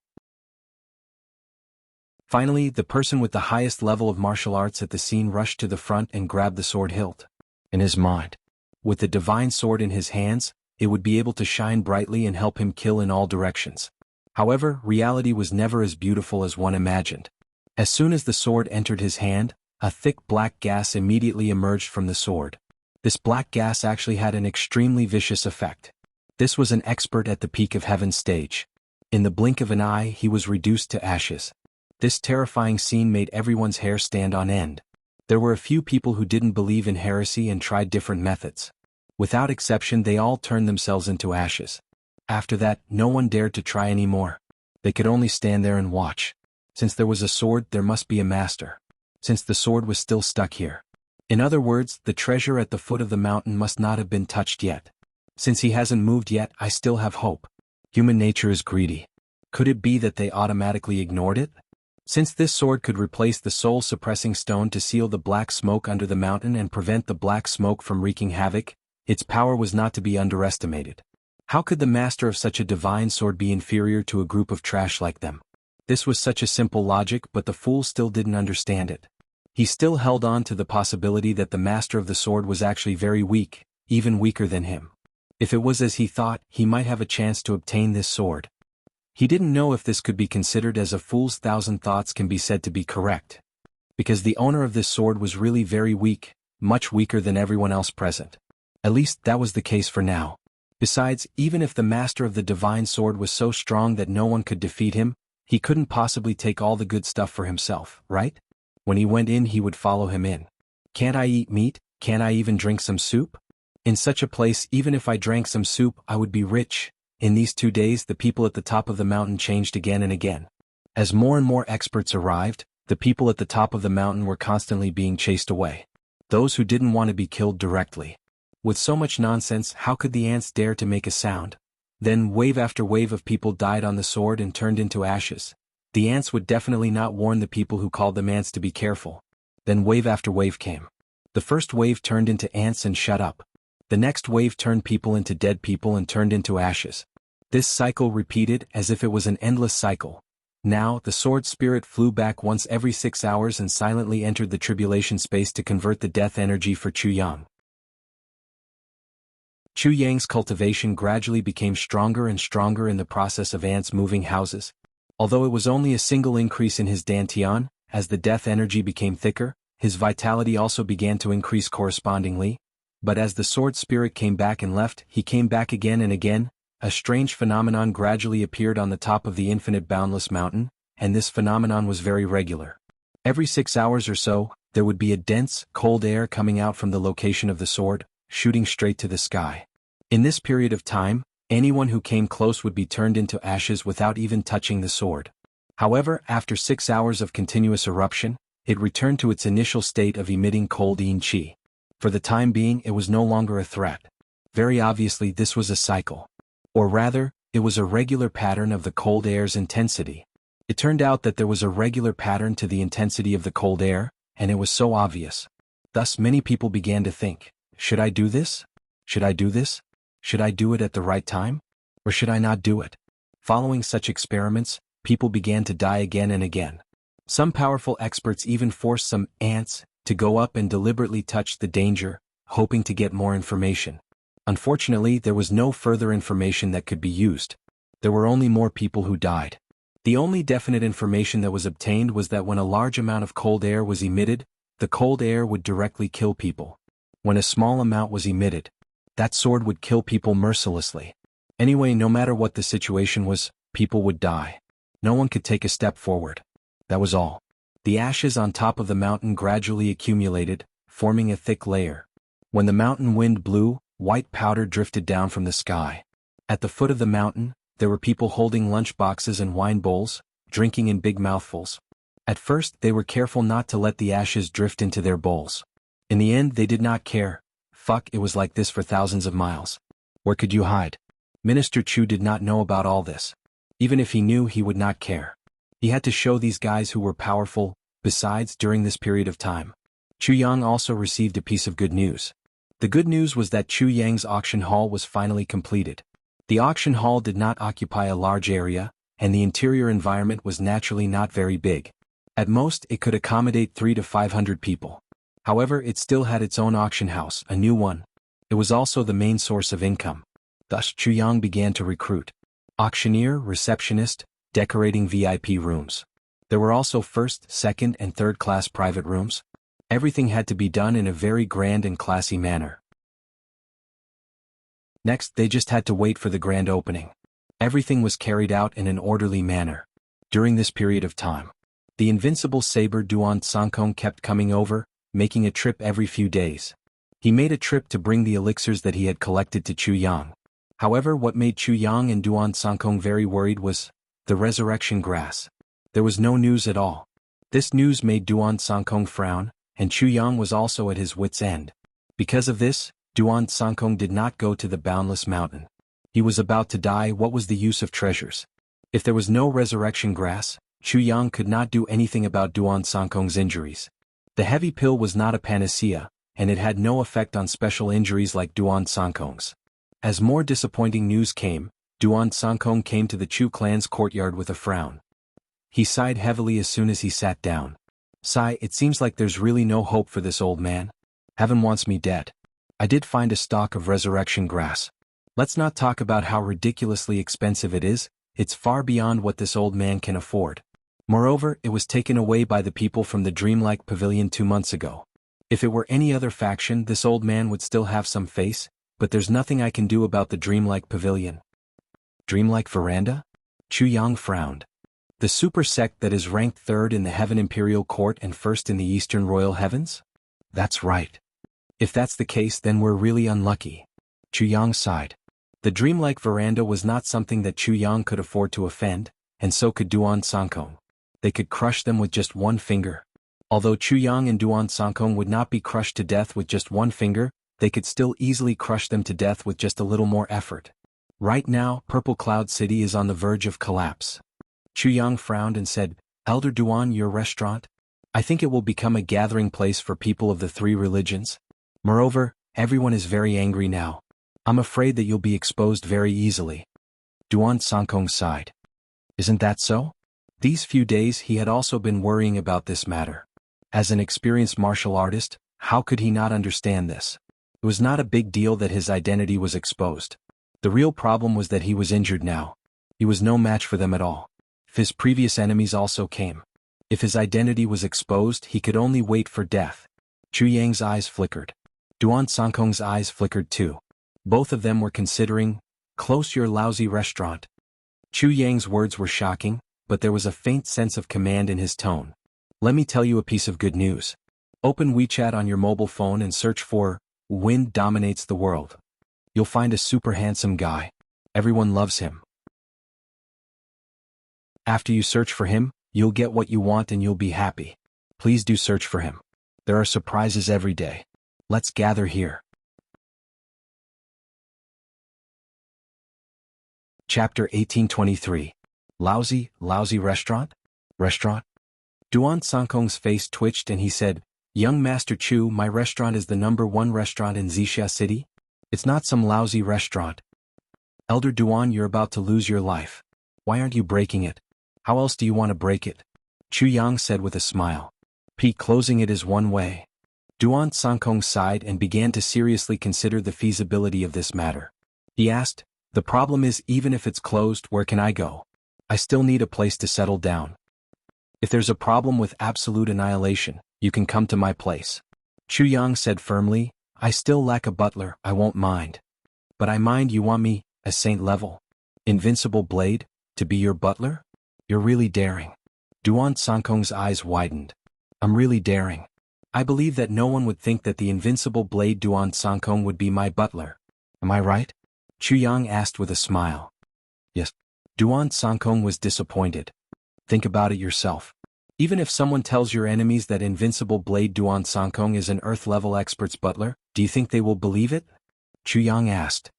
Finally, the person with the highest level of martial arts at the scene rushed to the front and grabbed the sword hilt. In his mind, with the divine sword in his hands, it would be able to shine brightly and help him kill in all directions. However, reality was never as beautiful as one imagined. As soon as the sword entered his hand, a thick black gas immediately emerged from the sword. This black gas actually had an extremely vicious effect. This was an expert at the peak of heaven stage. In the blink of an eye, he was reduced to ashes. This terrifying scene made everyone's hair stand on end. There were a few people who didn't believe in heresy and tried different methods. Without exception, they all turned themselves into ashes. After that, no one dared to try anymore. They could only stand there and watch. Since there was a sword, there must be a master. Since the sword was still stuck here. In other words, the treasure at the foot of the mountain must not have been touched yet. Since he hasn't moved yet, I still have hope. Human nature is greedy. Could it be that they automatically ignored it? Since this sword could replace the soul-suppressing stone to seal the black smoke under the mountain and prevent the black smoke from wreaking havoc, its power was not to be underestimated. How could the master of such a divine sword be inferior to a group of trash like them? This was such a simple logic, but the fool still didn't understand it. He still held on to the possibility that the master of the sword was actually very weak, even weaker than him. If it was as he thought, he might have a chance to obtain this sword. He didn't know if this could be considered as a fool's thousand thoughts can be said to be correct. Because the owner of this sword was really very weak, much weaker than everyone else present. At least that was the case for now. Besides, even if the master of the divine sword was so strong that no one could defeat him, he couldn't possibly take all the good stuff for himself, right? When he went in, he would follow him in. Can't I eat meat? Can't I even drink some soup? In such a place, even if I drank some soup, I would be rich. In these 2 days, the people at the top of the mountain changed again and again. As more and more experts arrived, the people at the top of the mountain were constantly being chased away. Those who didn't want to be killed directly. With so much nonsense, how could the ants dare to make a sound? Then wave after wave of people died on the sword and turned into ashes. The ants would definitely not warn the people who called them ants to be careful. Then wave after wave came. The first wave turned into ants and shut up. The next wave turned people into dead people and turned into ashes. This cycle repeated as if it was an endless cycle. Now, the sword spirit flew back once every 6 hours and silently entered the tribulation space to convert the death energy for Chu Yang. Chu Yang's cultivation gradually became stronger and stronger in the process of ants moving houses. Although it was only a single increase in his dantian, as the death energy became thicker, his vitality also began to increase correspondingly. But as the sword spirit came back and left, he came back again and again. A strange phenomenon gradually appeared on the top of the infinite boundless mountain, and this phenomenon was very regular. Every 6 hours or so, there would be a dense, cold air coming out from the location of the sword, shooting straight to the sky. In this period of time, anyone who came close would be turned into ashes without even touching the sword. However, after 6 hours of continuous eruption, it returned to its initial state of emitting cold yin qi. For the time being, it was no longer a threat. Very obviously, this was a cycle. Or rather, it was a regular pattern of the cold air's intensity. It turned out that there was a regular pattern to the intensity of the cold air, and it was so obvious. Thus many people began to think, should I do this? Should I do this? Should I do it at the right time? Or should I not do it? Following such experiments, people began to die again and again. Some powerful experts even forced some ants to go up and deliberately touch the danger, hoping to get more information. Unfortunately, there was no further information that could be used. There were only more people who died. The only definite information that was obtained was that when a large amount of cold air was emitted, the cold air would directly kill people. When a small amount was emitted, that sword would kill people mercilessly. Anyway, no matter what the situation was, people would die. No one could take a step forward. That was all. The ashes on top of the mountain gradually accumulated, forming a thick layer. When the mountain wind blew, white powder drifted down from the sky. At the foot of the mountain, there were people holding lunch boxes and wine bowls, drinking in big mouthfuls. At first, they were careful not to let the ashes drift into their bowls. In the end, they did not care. It was like this for thousands of miles. Where could you hide? Minister Chu did not know about all this. Even if he knew, he would not care. He had to show these guys who were powerful. Besides, during this period of time, Chu Yang also received a piece of good news. The good news was that Chu Yang's auction hall was finally completed. The auction hall did not occupy a large area, and the interior environment was naturally not very big. At most, it could accommodate 300 to 500 people. However, it still had its own auction house, a new one. It was also the main source of income. Thus, Chu Yang began to recruit auctioneer, receptionist, decorating VIP rooms. There were also first, second, and third-class private rooms. Everything had to be done in a very grand and classy manner. Next, they just had to wait for the grand opening. Everything was carried out in an orderly manner. During this period of time, the invincible saber Duan Sankong kept coming over, making a trip every few days. He made a trip to bring the elixirs that he had collected to Chu Yang. However, what made Chu Yang and Duan Sankong very worried was the resurrection grass. There was no news at all. This news made Duan Sankong frown, and Chu Yang was also at his wit's end. Because of this, Duan Sankong did not go to the boundless mountain. He was about to die. What was the use of treasures? If there was no resurrection grass, Chu Yang could not do anything about Duan Sankong's injuries. The heavy pill was not a panacea, and it had no effect on special injuries like Duan Sankong's. As more disappointing news came, Duan Sankong came to the Chu clan's courtyard with a frown. He sighed heavily as soon as he sat down. Sigh, it seems like there's really no hope for this old man. Heaven wants me dead. I did find a stalk of resurrection grass. Let's not talk about how ridiculously expensive it is. It's far beyond what this old man can afford. Moreover, it was taken away by the people from the dreamlike pavilion 2 months ago. If it were any other faction, this old man would still have some face, but there's nothing I can do about the dreamlike pavilion. Dreamlike veranda? Chu Yang frowned. The super sect that is ranked 3rd in the Heaven Imperial Court and 1st in the Eastern Royal Heavens? That's right. If that's the case, then we're really unlucky. Chu Yang sighed. The dreamlike veranda was not something that Chu Yang could afford to offend, and so could Duan Sankong. They could crush them with just one finger. Although Chu Yang and Duan Sankong would not be crushed to death with just one finger, they could still easily crush them to death with just a little more effort. Right now, Purple Cloud City is on the verge of collapse. Chu Yang frowned and said, Elder Duan, your restaurant? I think it will become a gathering place for people of the 3 religions. Moreover, everyone is very angry now. I'm afraid that you'll be exposed very easily. Duan Sankong sighed. Isn't that so? These few days he had also been worrying about this matter. As an experienced martial artist, how could he not understand this? It was not a big deal that his identity was exposed. The real problem was that he was injured now. He was no match for them at all. His previous enemies also came. If his identity was exposed, he could only wait for death. Chu Yang's eyes flickered. Duan Sankong's eyes flickered too. Both of them were considering, close your lousy restaurant. Chu Yang's words were shocking, but there was a faint sense of command in his tone. Let me tell you a piece of good news. Open WeChat on your mobile phone and search for Wind Dominates the World. You'll find a super handsome guy. Everyone loves him. After you search for him, you'll get what you want and you'll be happy. Please do search for him. There are surprises every day. Let's gather here. Chapter 1823. Lousy restaurant? Restaurant? Duan Sankong's face twitched and he said, Young Master Chu, my restaurant is the #1 restaurant in Wuxia City. It's not some lousy restaurant. Elder Duan, you're about to lose your life. Why aren't you breaking it? How else do you want to break it? Chu Yang said with a smile. Closing it is one way. Duan Sankong sighed and began to seriously consider the feasibility of this matter. He asked, the problem is, even if it's closed, where can I go? I still need a place to settle down. If there's a problem with absolute annihilation, you can come to my place. Chu Yang said firmly, I still lack a butler, I won't mind. But I mind you want me, a saint level. Invincible blade, to be your butler? You're really daring. Duan Sankong's eyes widened. I'm really daring. I believe that no one would think that the invincible blade Duan Sankong would be my butler. Am I right? Chu Yang asked with a smile. Yes. Duan Sankong was disappointed. Think about it yourself. Even if someone tells your enemies that invincible blade Duan Sankong is an earth-level expert's butler, do you think they will believe it? Chu Yang asked.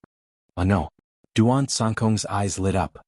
No. Duan Sankong's eyes lit up.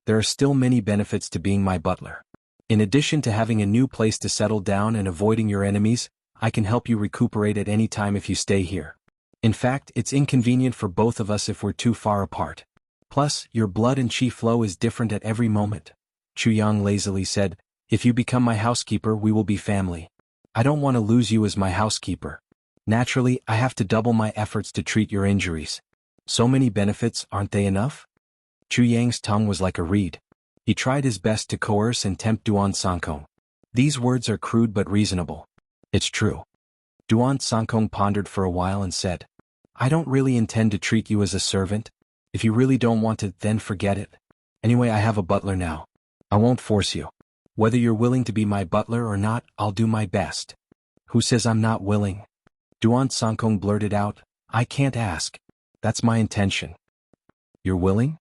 There are still many benefits to being my butler. In addition to having a new place to settle down and avoiding your enemies, I can help you recuperate at any time if you stay here. In fact, it's inconvenient for both of us if we're too far apart. Plus, your blood and chi flow is different at every moment. Chu Yang lazily said, if you become my housekeeper, we will be family. I don't want to lose you as my housekeeper. Naturally, I have to double my efforts to treat your injuries. So many benefits, aren't they enough? Chu Yang's tongue was like a reed. He tried his best to coerce and tempt Duan Sankong. These words are crude but reasonable. It's true. Duan Sankong pondered for a while and said, I don't really intend to treat you as a servant. If you really don't want to, then forget it. Anyway, I have a butler now. I won't force you. Whether you're willing to be my butler or not, I'll do my best. Who says I'm not willing? Duan Sankong blurted out, I can't ask. That's my intention. You're willing?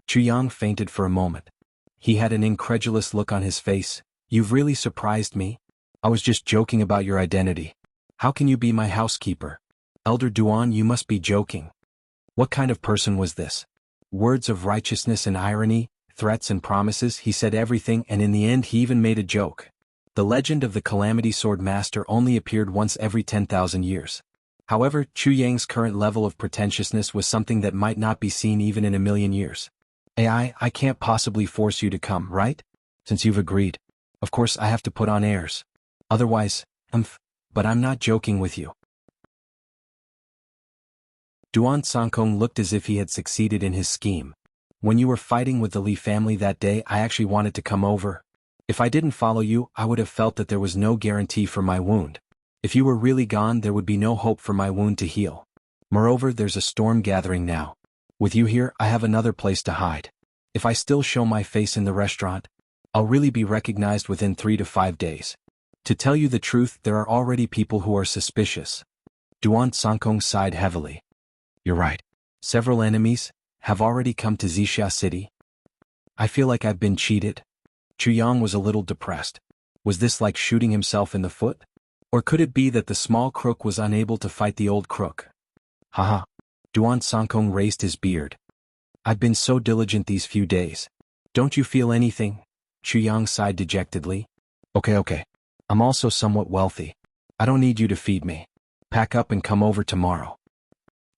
Chu Yang fainted for a moment. He had an incredulous look on his face. You've really surprised me. I was just joking about your identity. How can you be my housekeeper? Elder Duan, you must be joking. What kind of person was this? Words of righteousness and irony, threats and promises, he said everything, and in the end he even made a joke. The legend of the Calamity Sword Master only appeared once every 10,000 years. However, Chu Yang's current level of pretentiousness was something that might not be seen even in a million years. I can't possibly force you to come, right? Since you've agreed. Of course I have to put on airs. Otherwise, but I'm not joking with you. Duan Sankong looked as if he had succeeded in his scheme. When you were fighting with the Li family that day, I actually wanted to come over. If I didn't follow you, I would have felt that there was no guarantee for my wound. If you were really gone, there would be no hope for my wound to heal. Moreover, there's a storm gathering now. With you here, I have another place to hide. If I still show my face in the restaurant, I'll really be recognized within 3 to 5 days. To tell you the truth, there are already people who are suspicious. Duan Sankong sighed heavily. You're right. Several enemies have already come to Wuxia City. I feel like I've been cheated. Chu Yang was a little depressed. Was this like shooting himself in the foot? Or could it be that the small crook was unable to fight the old crook? Haha. Duan Sankong raised his beard. I've been so diligent these few days. Don't you feel anything? Chu Yang sighed dejectedly. Okay. I'm also somewhat wealthy. I don't need you to feed me. Pack up and come over tomorrow.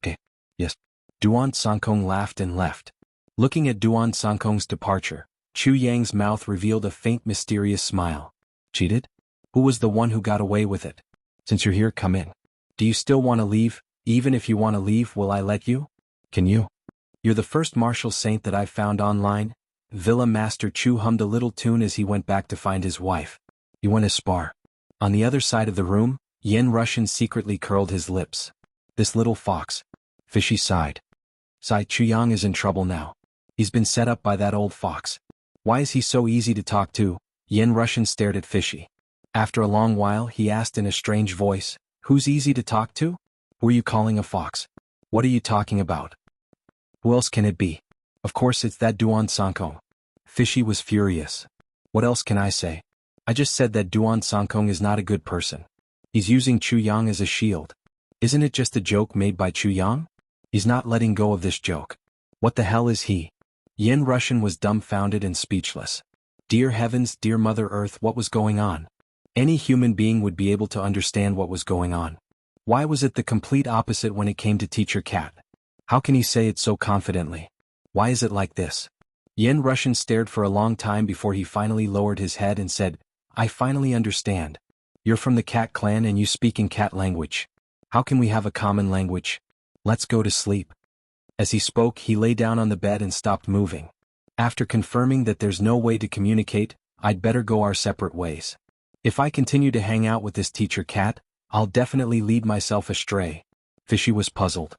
Okay. Yes. Duan Sankong laughed and left. Looking at Duan Sankong's departure, Chu Yang's mouth revealed a faint mysterious smile. Cheated? Who was the one who got away with it? Since you're here, come in. Do you still want to leave? Even if you want to leave, will I let you? Can you? You're the first martial saint that I've found online. Villa Master Chu hummed a little tune as he went back to find his wife. You want to spar? On the other side of the room, Yen Russian secretly curled his lips. This little fox. Fishy sighed. Chu Yang is in trouble now. He's been set up by that old fox. Why is he so easy to talk to? Yen Russian stared at Fishy. After a long while, he asked in a strange voice, who's easy to talk to? Who are you calling a fox? What are you talking about? Who else can it be? Of course it's that Duan Sankong. Fishy was furious. What else can I say? I just said that Duan Sankong is not a good person. He's using Chu Yang as a shield. Isn't it just a joke made by Chu Yang? He's not letting go of this joke. What the hell is he? Yen Russian was dumbfounded and speechless. Dear heavens, dear Mother Earth, what was going on? Any human being would be able to understand what was going on. Why was it the complete opposite when it came to Teacher Cat? How can he say it so confidently? Why is it like this? Yen Russian stared for a long time before he finally lowered his head and said, I finally understand. You're from the cat clan and you speak in cat language. How can we have a common language? Let's go to sleep. As he spoke, he lay down on the bed and stopped moving. After confirming that there's no way to communicate, I'd better go our separate ways. If I continue to hang out with this Teacher Cat, I'll definitely lead myself astray. Fishy was puzzled.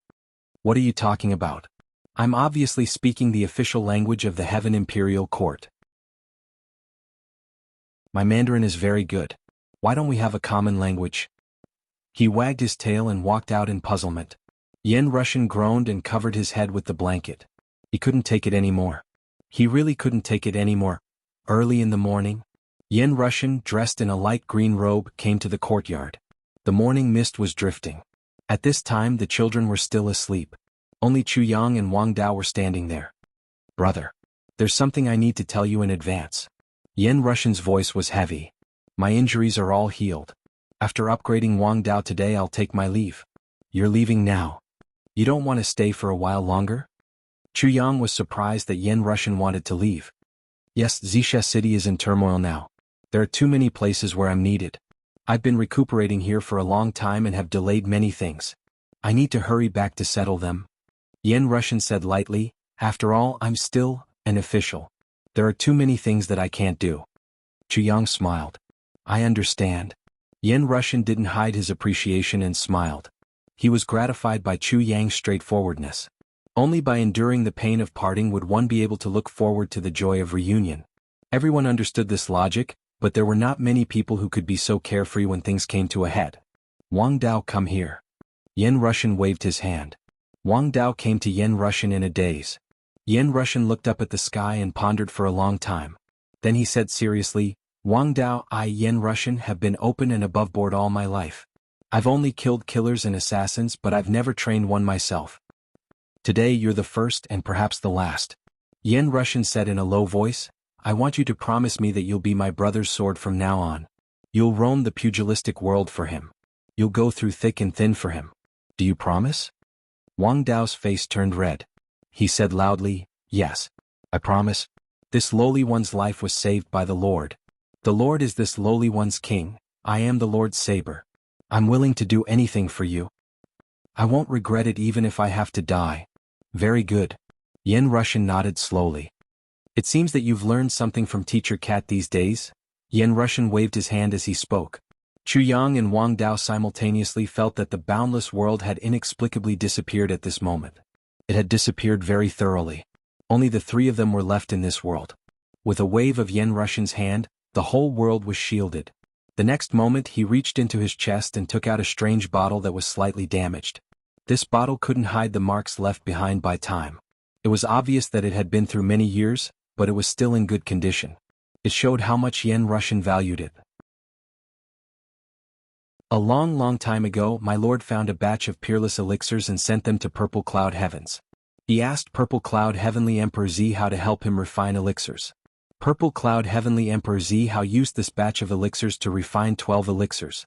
What are you talking about? I'm obviously speaking the official language of the Heaven Imperial Court. My Mandarin is very good. Why don't we have a common language? He wagged his tail and walked out in puzzlement. Yen Russian groaned and covered his head with the blanket. He couldn't take it anymore. He really couldn't take it anymore. Early in the morning, Yen Russian, dressed in a light green robe, came to the courtyard. The morning mist was drifting. At this time the children were still asleep. Only Chu Yang and Wang Dao were standing there. Brother, there's something I need to tell you in advance. Yen Russian's voice was heavy. My injuries are all healed. After upgrading Wang Dao today, I'll take my leave. You're leaving now. You don't want to stay for a while longer? Chu Yang was surprised that Yen Russian wanted to leave. Yes, Zisha City is in turmoil now. There are too many places where I'm needed. I've been recuperating here for a long time and have delayed many things. I need to hurry back to settle them. Yen Russian said lightly, after all, I'm still an official. There are too many things that I can't do. Chu Yang smiled. I understand. Yen Russian didn't hide his appreciation and smiled. He was gratified by Chu Yang's straightforwardness. Only by enduring the pain of parting would one be able to look forward to the joy of reunion. Everyone understood this logic, but there were not many people who could be so carefree when things came to a head. Wang Dao, come here. Yen Russian waved his hand. Wang Dao came to Yen Russian in a daze. Yen Russian looked up at the sky and pondered for a long time. Then he said seriously, Wang Dao, I, Yen Russian, have been open and above board all my life. I've only killed killers and assassins, but I've never trained one myself. Today you're the first and perhaps the last. Yen Russian said in a low voice, I want you to promise me that you'll be my brother's sword from now on. You'll roam the pugilistic world for him. You'll go through thick and thin for him. Do you promise? Wang Dao's face turned red. He said loudly, yes, I promise. This lowly one's life was saved by the Lord. The Lord is this lowly one's king. I am the Lord's saber. I'm willing to do anything for you. I won't regret it even if I have to die. Very good. Yen Russian nodded slowly. It seems that you've learned something from Teacher Cat these days. Yen Russian waved his hand as he spoke. Chu Yang and Wang Dao simultaneously felt that the boundless world had inexplicably disappeared at this moment. It had disappeared very thoroughly. Only the three of them were left in this world. With a wave of Yen Russian's hand, the whole world was shielded. The next moment he reached into his chest and took out a strange bottle that was slightly damaged. This bottle couldn't hide the marks left behind by time. It was obvious that it had been through many years, but it was still in good condition. It showed how much Yen Russian valued it. A long time ago, my lord found a batch of peerless elixirs and sent them to Purple Cloud Heavens. He asked Purple Cloud Heavenly Emperor Z how to help him refine elixirs. Purple Cloud Heavenly Emperor Z how used this batch of elixirs to refine 12 elixirs.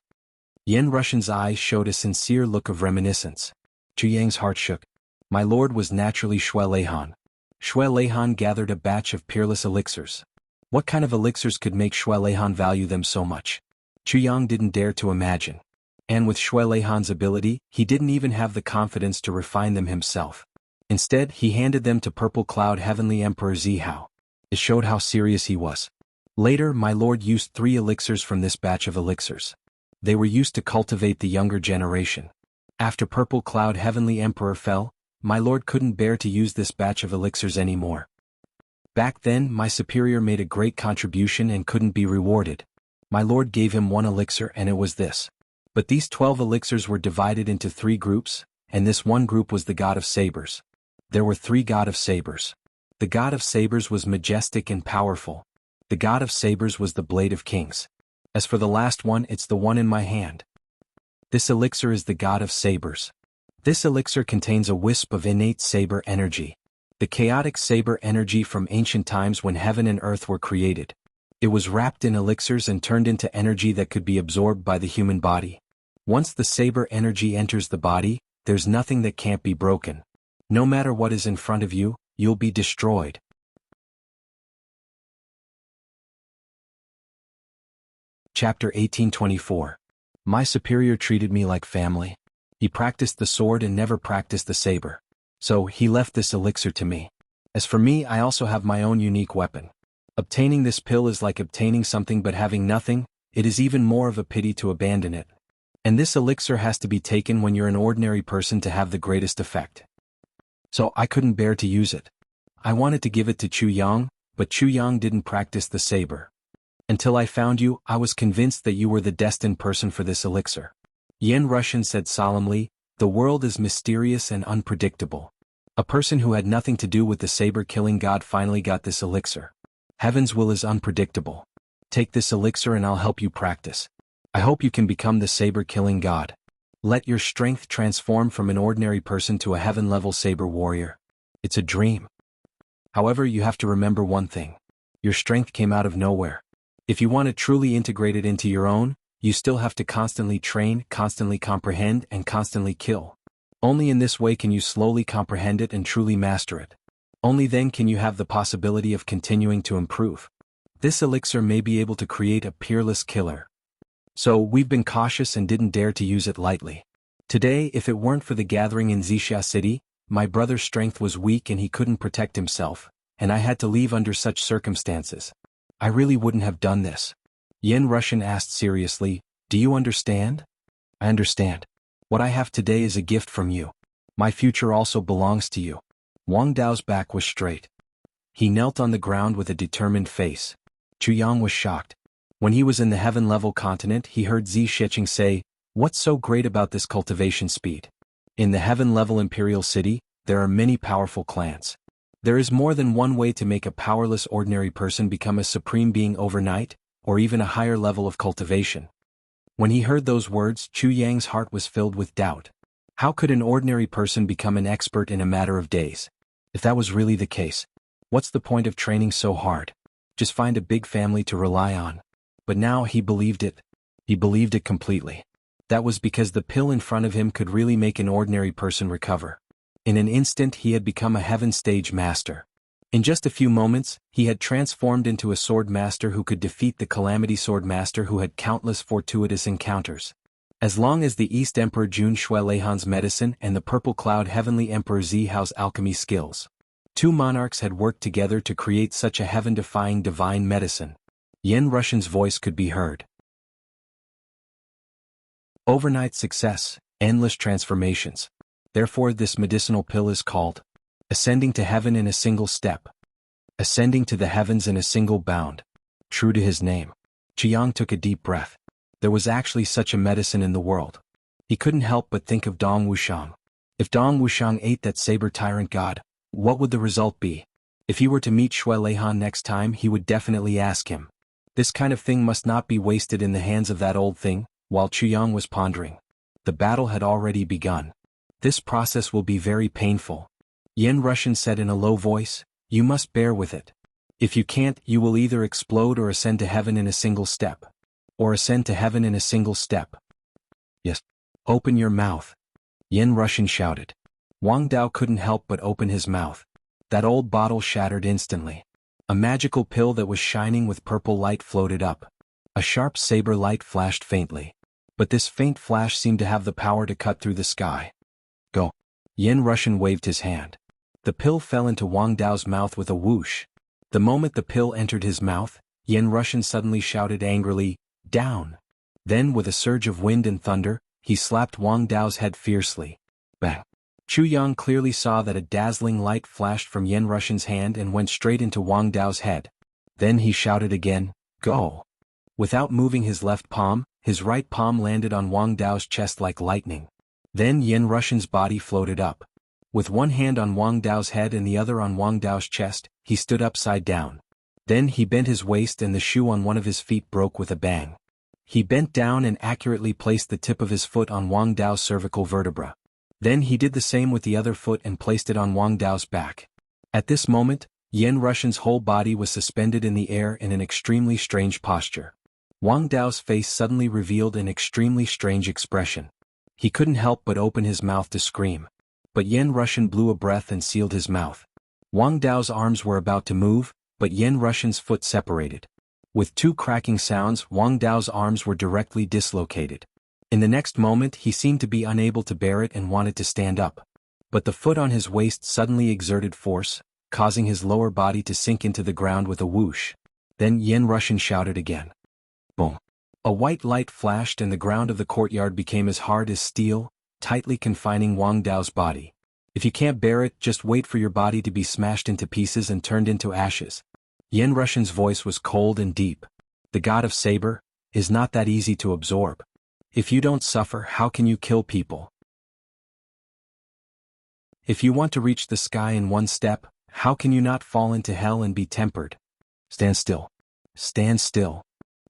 Yen Russian's eyes showed a sincere look of reminiscence. Chu Yang's heart shook. My lord was naturally Shui Leihan. Shui Leihan gathered a batch of peerless elixirs. What kind of elixirs could make Shui Leihan value them so much? Chu Yang didn't dare to imagine. And with Shui Leihan's ability, he didn't even have the confidence to refine them himself. Instead, he handed them to Purple Cloud Heavenly Emperor Zihao. It showed how serious he was. Later, my lord used 3 elixirs from this batch of elixirs. They were used to cultivate the younger generation. After Purple Cloud Heavenly Emperor fell, my lord couldn't bear to use this batch of elixirs anymore. Back then, my superior made a great contribution and couldn't be rewarded. My lord gave him 1 elixir and it was this. But these 12 elixirs were divided into 3 groups, and this one group was the God of Sabers. There were 3 God of Sabers. The God of Sabers was majestic and powerful. The God of Sabers was the Blade of Kings. As for the last one, it's the one in my hand. This elixir is the God of Sabers. This elixir contains a wisp of innate saber energy. The chaotic saber energy from ancient times when heaven and earth were created. It was wrapped in elixirs and turned into energy that could be absorbed by the human body. Once the saber energy enters the body, there's nothing that can't be broken. No matter what is in front of you, you'll be destroyed. Chapter 1824. My superior treated me like family. He practiced the sword and never practiced the saber. So, he left this elixir to me. As for me, I also have my own unique weapon. Obtaining this pill is like obtaining something but having nothing. It is even more of a pity to abandon it. And this elixir has to be taken when you're an ordinary person to have the greatest effect. So I couldn't bear to use it. I wanted to give it to Chu Yang, but Chu Yang didn't practice the saber. Until I found you, I was convinced that you were the destined person for this elixir. Yen Russian said solemnly, the world is mysterious and unpredictable. A person who had nothing to do with the saber-killing god finally got this elixir. Heaven's will is unpredictable. Take this elixir and I'll help you practice. I hope you can become the saber-killing god. Let your strength transform from an ordinary person to a heaven-level saber warrior. It's a dream. However, you have to remember one thing. Your strength came out of nowhere. If you want to truly integrate it into your own, you still have to constantly train, constantly comprehend, and constantly kill. Only in this way can you slowly comprehend it and truly master it. Only then can you have the possibility of continuing to improve. This elixir may be able to create a peerless killer. So, we've been cautious and didn't dare to use it lightly. Today, if it weren't for the gathering in Wuxia City, my brother's strength was weak and he couldn't protect himself, and I had to leave under such circumstances. I really wouldn't have done this. Yen Russian asked seriously, do you understand? I understand. What I have today is a gift from you. My future also belongs to you. Wang Dao's back was straight. He knelt on the ground with a determined face. Chu Yang was shocked. When he was in the heaven-level continent, he heard Zi Shiqing say, what's so great about this cultivation speed? In the heaven-level imperial city, there are many powerful clans. There is more than one way to make a powerless ordinary person become a supreme being overnight, or even a higher level of cultivation. When he heard those words, Chu Yang's heart was filled with doubt. How could an ordinary person become an expert in a matter of days? If that was really the case, what's the point of training so hard? Just find a big family to rely on. But now he believed it. He believed it completely. That was because the pill in front of him could really make an ordinary person recover. In an instant he had become a heaven stage master. In just a few moments, he had transformed into a sword master who could defeat the Calamity Sword Master who had countless fortuitous encounters. As long as the East Emperor Jun Shui Leihan's medicine and the Purple Cloud Heavenly Emperor Zi Hao's alchemy skills. Two monarchs had worked together to create such a heaven-defying divine medicine. Yen Russian's voice could be heard. Overnight success, endless transformations. Therefore this medicinal pill is called Ascending to Heaven in a Single Step. Ascending to the heavens in a single bound. True to his name. Chiang took a deep breath. There was actually such a medicine in the world. He couldn't help but think of Dong Wuxiang. If Dong Wuxiang ate that saber tyrant god, what would the result be? If he were to meet Shui Leihan next time, he would definitely ask him. This kind of thing must not be wasted in the hands of that old thing. While Chuyang was pondering, the battle had already begun. This process will be very painful. Yen Russian said in a low voice, you must bear with it. If you can't, you will either explode or ascend to heaven in a single step. Or ascend to heaven in a single step. Yes. Open your mouth. Yen Russian shouted. Wang Dao couldn't help but open his mouth. That old bottle shattered instantly. A magical pill that was shining with purple light floated up. A sharp saber light flashed faintly. But this faint flash seemed to have the power to cut through the sky. Go. Yen Russian waved his hand. The pill fell into Wang Dao's mouth with a whoosh. The moment the pill entered his mouth, Yen Russian suddenly shouted angrily, down. Then with a surge of wind and thunder, he slapped Wang Dao's head fiercely. Bang. Chu Yang clearly saw that a dazzling light flashed from Yen Russian's hand and went straight into Wang Dao's head. Then he shouted again, go. Without moving his left palm, his right palm landed on Wang Dao's chest like lightning. Then Yen Russian's body floated up. With one hand on Wang Dao's head and the other on Wang Dao's chest, he stood upside down. Then he bent his waist and the shoe on one of his feet broke with a bang. He bent down and accurately placed the tip of his foot on Wang Dao's cervical vertebra. Then he did the same with the other foot and placed it on Wang Dao's back. At this moment, Yen Russian's whole body was suspended in the air in an extremely strange posture. Wang Dao's face suddenly revealed an extremely strange expression. He couldn't help but open his mouth to scream. But Yen Russian blew a breath and sealed his mouth. Wang Dao's arms were about to move, but Yen Russian's foot separated. With two cracking sounds, Wang Dao's arms were directly dislocated. In the next moment he seemed to be unable to bear it and wanted to stand up. But the foot on his waist suddenly exerted force, causing his lower body to sink into the ground with a whoosh. Then Yen Russian shouted again. Boom! A white light flashed and the ground of the courtyard became as hard as steel, tightly confining Wang Dao's body. If you can't bear it, just wait for your body to be smashed into pieces and turned into ashes. Yen Russian's voice was cold and deep. The god of saber is not that easy to absorb. If you don't suffer, how can you kill people? If you want to reach the sky in one step, how can you not fall into hell and be tempered? Stand still. Stand still.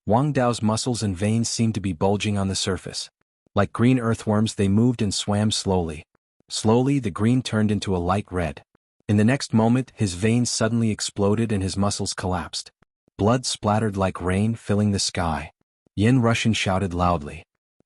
Wang Dao's muscles and veins seemed to be bulging on the surface. Like green earthworms they moved and swam slowly. Slowly the green turned into a light red. In the next moment his veins suddenly exploded and his muscles collapsed. Blood splattered like rain filling the sky. Yen Russian shouted loudly.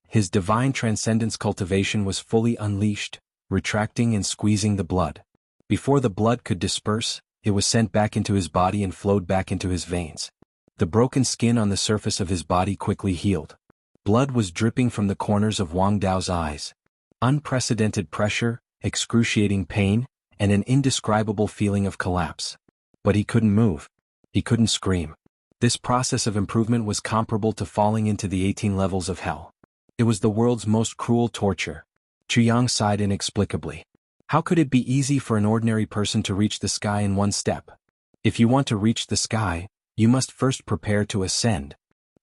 His divine transcendence cultivation was fully unleashed, retracting and squeezing the blood. Before the blood could disperse, it was sent back into his body and flowed back into his veins. The broken skin on the surface of his body quickly healed. Blood was dripping from the corners of Wang Dao's eyes. Unprecedented pressure, excruciating pain, and an indescribable feeling of collapse. But he couldn't move. He couldn't scream. This process of improvement was comparable to falling into the 18 levels of hell. It was the world's most cruel torture. Chuyang sighed inexplicably. How could it be easy for an ordinary person to reach the sky in one step? If you want to reach the sky, you must first prepare to ascend.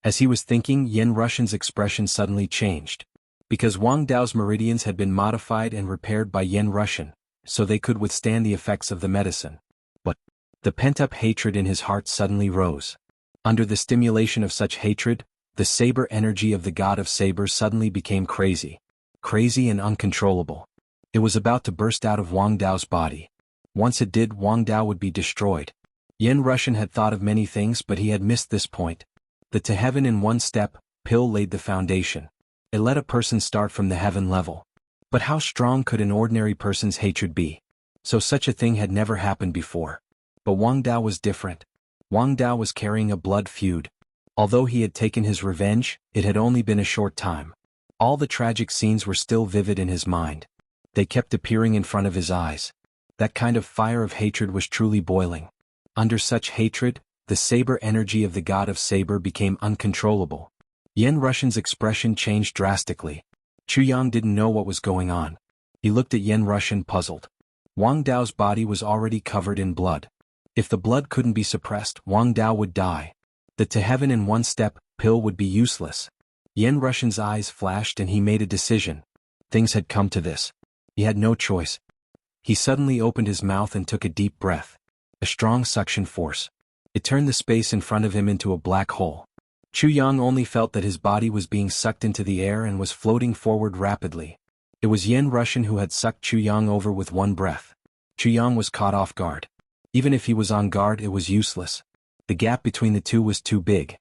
As he was thinking, Yen Russian's expression suddenly changed. Because Wang Dao's meridians had been modified and repaired by Yen Russian, so they could withstand the effects of the medicine. But the pent-up hatred in his heart suddenly rose. Under the stimulation of such hatred, the saber energy of the god of saber suddenly became crazy. Crazy and uncontrollable. It was about to burst out of Wang Dao's body. Once it did, Wang Dao would be destroyed. Yen Russian had thought of many things, but he had missed this point. The to heaven in one step pill laid the foundation. It let a person start from the heaven level. But how strong could an ordinary person's hatred be? So such a thing had never happened before. But Wang Dao was different. Wang Dao was carrying a blood feud. Although he had taken his revenge, it had only been a short time. All the tragic scenes were still vivid in his mind. They kept appearing in front of his eyes. That kind of fire of hatred was truly boiling. Under such hatred, the saber energy of the god of saber became uncontrollable. Yen Russian's expression changed drastically. Chuyang didn't know what was going on. He looked at Yen Russian puzzled. Wang Dao's body was already covered in blood. If the blood couldn't be suppressed, Wang Dao would die. The to heaven in one step pill would be useless. Yen Russian's eyes flashed and he made a decision. Things had come to this. He had no choice. He suddenly opened his mouth and took a deep breath. A strong suction force. It turned the space in front of him into a black hole. Chuyang only felt that his body was being sucked into the air and was floating forward rapidly. It was Yen Russian who had sucked Chuyang over with one breath. Chuyang was caught off guard. Even if he was on guard, it was useless. The gap between the two was too big.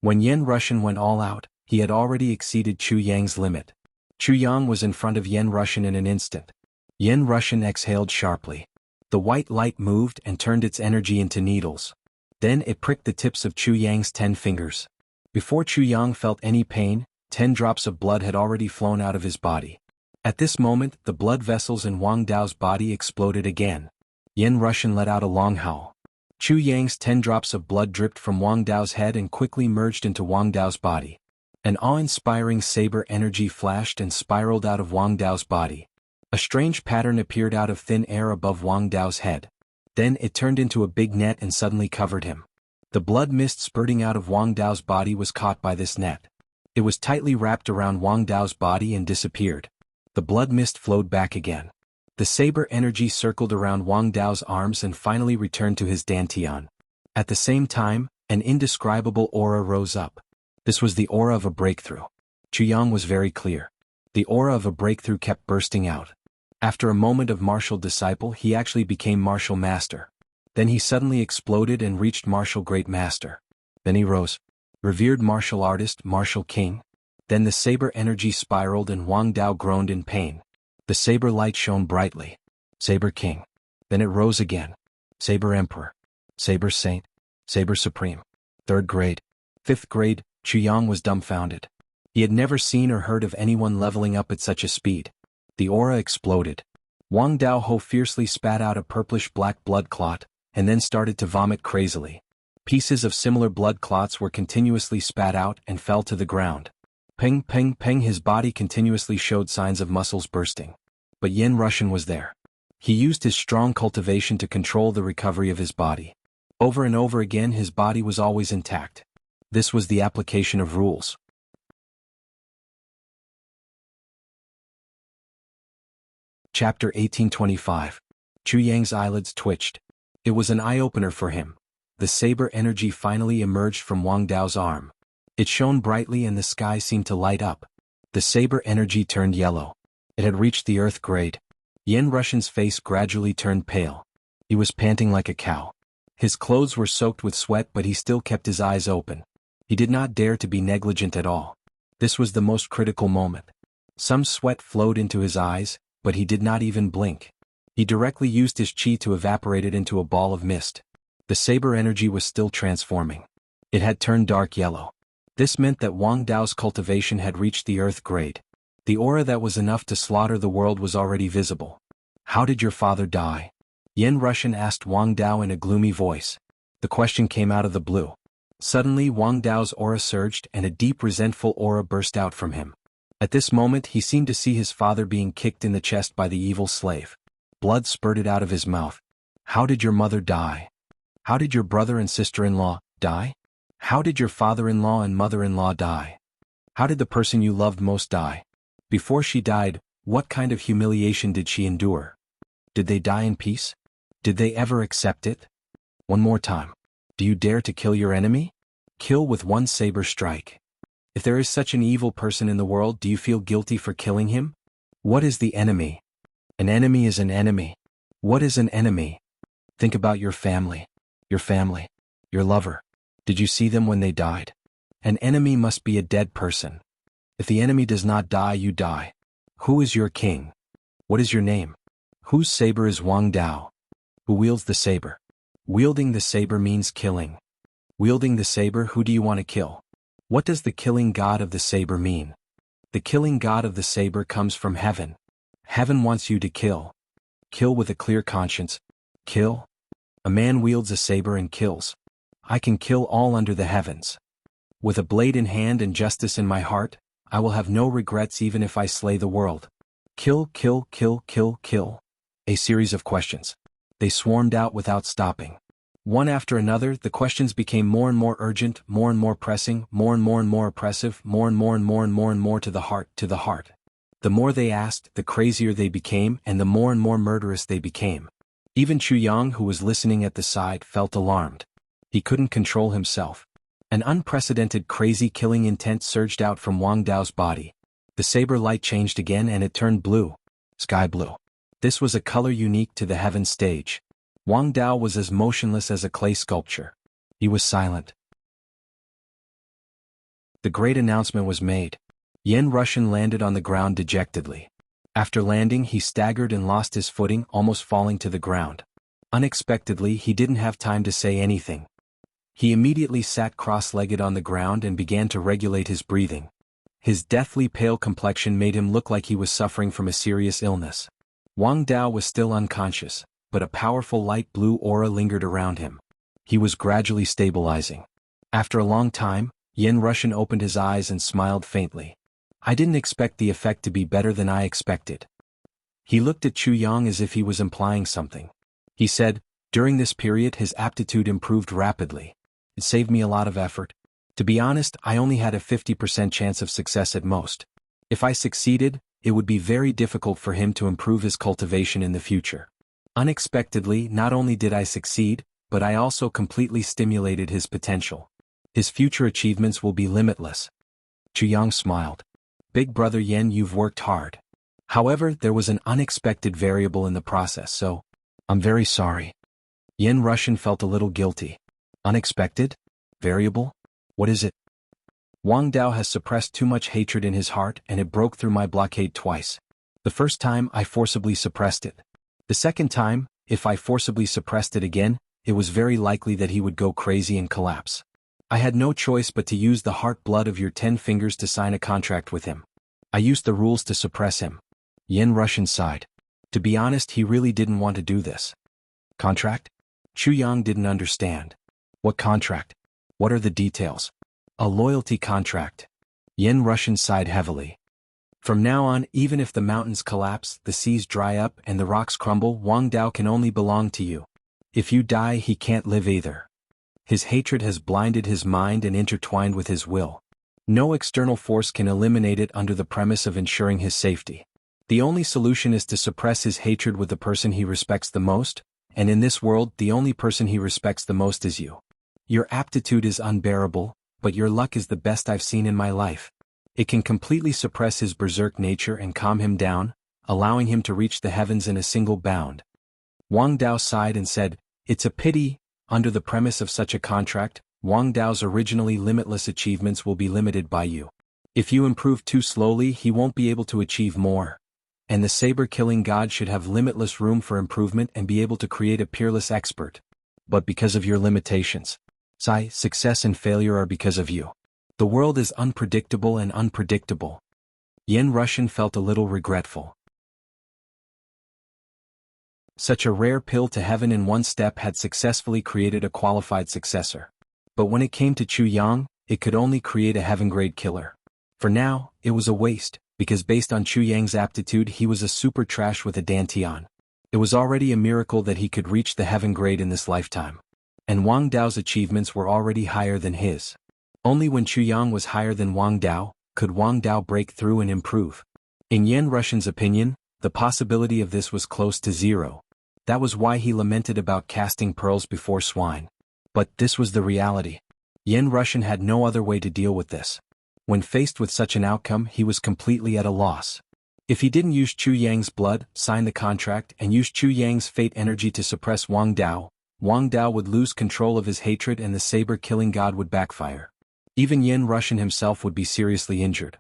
When Yen Russian went all out, he had already exceeded Chuyang's limit. Chuyang was in front of Yen Russian in an instant. Yen Russian exhaled sharply. The white light moved and turned its energy into needles. Then it pricked the tips of Chuyang's 10 fingers. Before Chuyang felt any pain, 10 drops of blood had already flown out of his body. At this moment, the blood vessels in Wang Dao's body exploded again. Yen Russian let out a long howl. Chuyang's 10 drops of blood dripped from Wang Dao's head and quickly merged into Wang Dao's body. An awe-inspiring saber energy flashed and spiraled out of Wang Dao's body. A strange pattern appeared out of thin air above Wang Dao's head. Then it turned into a big net and suddenly covered him. The blood mist spurting out of Wang Dao's body was caught by this net. It was tightly wrapped around Wang Dao's body and disappeared. The blood mist flowed back again. The saber energy circled around Wang Dao's arms and finally returned to his dantian. At the same time, an indescribable aura rose up. This was the aura of a breakthrough. Chuyang was very clear. The aura of a breakthrough kept bursting out. After a moment of martial disciple he actually became martial master. Then he suddenly exploded and reached martial great master. Then he rose. Revered martial artist, martial king. Then the saber energy spiraled and Wang Dao groaned in pain. The saber light shone brightly. Saber king. Then it rose again. Saber emperor. Saber saint. Saber supreme. 3rd grade. 5th grade, Chu Yang was dumbfounded. He had never seen or heard of anyone leveling up at such a speed. The aura exploded. Wang Dao Ho fiercely spat out a purplish-black blood clot, and then started to vomit crazily. Pieces of similar blood clots were continuously spat out and fell to the ground. Peng, peng, peng, his body continuously showed signs of muscles bursting. But Yen Russian was there. He used his strong cultivation to control the recovery of his body. Over and over again his body was always intact. This was the application of rules. Chapter 1825. Chu Yang's eyelids twitched. It was an eye-opener for him. The saber energy finally emerged from Wang Dao's arm. It shone brightly and the sky seemed to light up. The saber energy turned yellow. It had reached the earth grade. Yen Russian's face gradually turned pale. He was panting like a cow. His clothes were soaked with sweat but he still kept his eyes open. He did not dare to be negligent at all. This was the most critical moment. Some sweat flowed into his eyes, but he did not even blink. He directly used his chi to evaporate it into a ball of mist. The saber energy was still transforming. It had turned dark yellow. This meant that Wang Dao's cultivation had reached the earth grade. The aura that was enough to slaughter the world was already visible. How did your father die? Yen Russian asked Wang Dao in a gloomy voice. The question came out of the blue. Suddenly Wang Dao's aura surged and a deep resentful aura burst out from him. At this moment he seemed to see his father being kicked in the chest by the evil slave. Blood spurted out of his mouth. How did your mother die? How did your brother and sister-in-law die? How did your father-in-law and mother-in-law die? How did the person you loved most die? Before she died, what kind of humiliation did she endure? Did they die in peace? Did they ever accept it? One more time. Do you dare to kill your enemy? Kill with one saber strike. If there is such an evil person in the world, do you feel guilty for killing him? What is the enemy? An enemy is an enemy. What is an enemy? Think about your family, your lover. Did you see them when they died? An enemy must be a dead person. If the enemy does not die, you die. Who is your king? What is your name? Whose saber is Wang Dao? Who wields the saber? Wielding the saber means killing. Wielding the saber, who do you want to kill? What does the killing god of the saber mean? The killing god of the saber comes from heaven. Heaven wants you to kill. Kill with a clear conscience. Kill. A man wields a saber and kills. I can kill all under the heavens. With a blade in hand and justice in my heart, I will have no regrets even if I slay the world. Kill, kill, kill, kill, kill. A series of questions. They swarmed out without stopping. One after another, the questions became more and more urgent, more and more pressing, more and more oppressive, more and more to the heart. The more they asked, the crazier they became, and the more and more murderous they became. Even Chu Yang, who was listening at the side, felt alarmed. He couldn't control himself. An unprecedented crazy killing intent surged out from Wang Dao's body. The saber light changed again and it turned blue. Sky blue. This was a color unique to the heaven stage. Wang Dao was as motionless as a clay sculpture. He was silent. The great announcement was made. Yen Russian landed on the ground dejectedly. After landing, he staggered and lost his footing, almost falling to the ground. Unexpectedly, he didn't have time to say anything. He immediately sat cross-legged on the ground and began to regulate his breathing. His deathly pale complexion made him look like he was suffering from a serious illness. Wang Dao was still unconscious, but a powerful light blue aura lingered around him. He was gradually stabilizing. After a long time, Yen Russian opened his eyes and smiled faintly. I didn't expect the effect to be better than I expected. He looked at Chu Yang as if he was implying something. He said, during this period his aptitude improved rapidly. It saved me a lot of effort. To be honest, I only had a 50% chance of success at most. If I succeeded, it would be very difficult for him to improve his cultivation in the future. Unexpectedly, not only did I succeed, but I also completely stimulated his potential. His future achievements will be limitless. Chu Yang smiled. Big brother Yen, you've worked hard. However, there was an unexpected variable in the process, so I'm very sorry. Yin Russian felt a little guilty. Unexpected? Variable? What is it? Wang Dao has suppressed too much hatred in his heart and it broke through my blockade twice. The first time I forcibly suppressed it. The second time, if I forcibly suppressed it again, it was very likely that he would go crazy and collapse. I had no choice but to use the heart blood of your 10 fingers to sign a contract with him. I used the rules to suppress him. Yin Russian sighed. To be honest, he really didn't want to do this. Contract? Chu Yang didn't understand. What contract? What are the details? A loyalty contract. Yin Russian sighed heavily. From now on, even if the mountains collapse, the seas dry up, and the rocks crumble, Wang Dao can only belong to you. If you die, he can't live either. His hatred has blinded his mind and intertwined with his will. No external force can eliminate it under the premise of ensuring his safety. The only solution is to suppress his hatred with the person he respects the most, and in this world, the only person he respects the most is you. Your aptitude is unbearable, but your luck is the best I've seen in my life. It can completely suppress his berserk nature and calm him down, allowing him to reach the heavens in a single bound. Wang Dao sighed and said, "It's a pity, under the premise of such a contract, Wang Dao's originally limitless achievements will be limited by you. If you improve too slowly, he won't be able to achieve more. And the saber-killing god should have limitless room for improvement and be able to create a peerless expert. But because of your limitations, success and failure are because of you. The world is unpredictable and unpredictable." Yin Russian felt a little regretful. Such a rare pill to heaven in one step had successfully created a qualified successor. But when it came to Chu Yang, it could only create a heaven-grade killer. For now, it was a waste, because based on Chu Yang's aptitude he was a super trash with a dantian. It was already a miracle that he could reach the heaven grade in this lifetime. And Wang Dao's achievements were already higher than his. Only when Chu Yang was higher than Wang Dao, could Wang Dao break through and improve. In Yin Russian's opinion, the possibility of this was close to zero. That was why he lamented about casting pearls before swine. But this was the reality. Yin Russian had no other way to deal with this. When faced with such an outcome, he was completely at a loss. If he didn't use Chu Yang's blood, sign the contract, and use Chu Yang's fate energy to suppress Wang Dao would lose control of his hatred and the saber-killing god would backfire. Even Yin Russian himself would be seriously injured.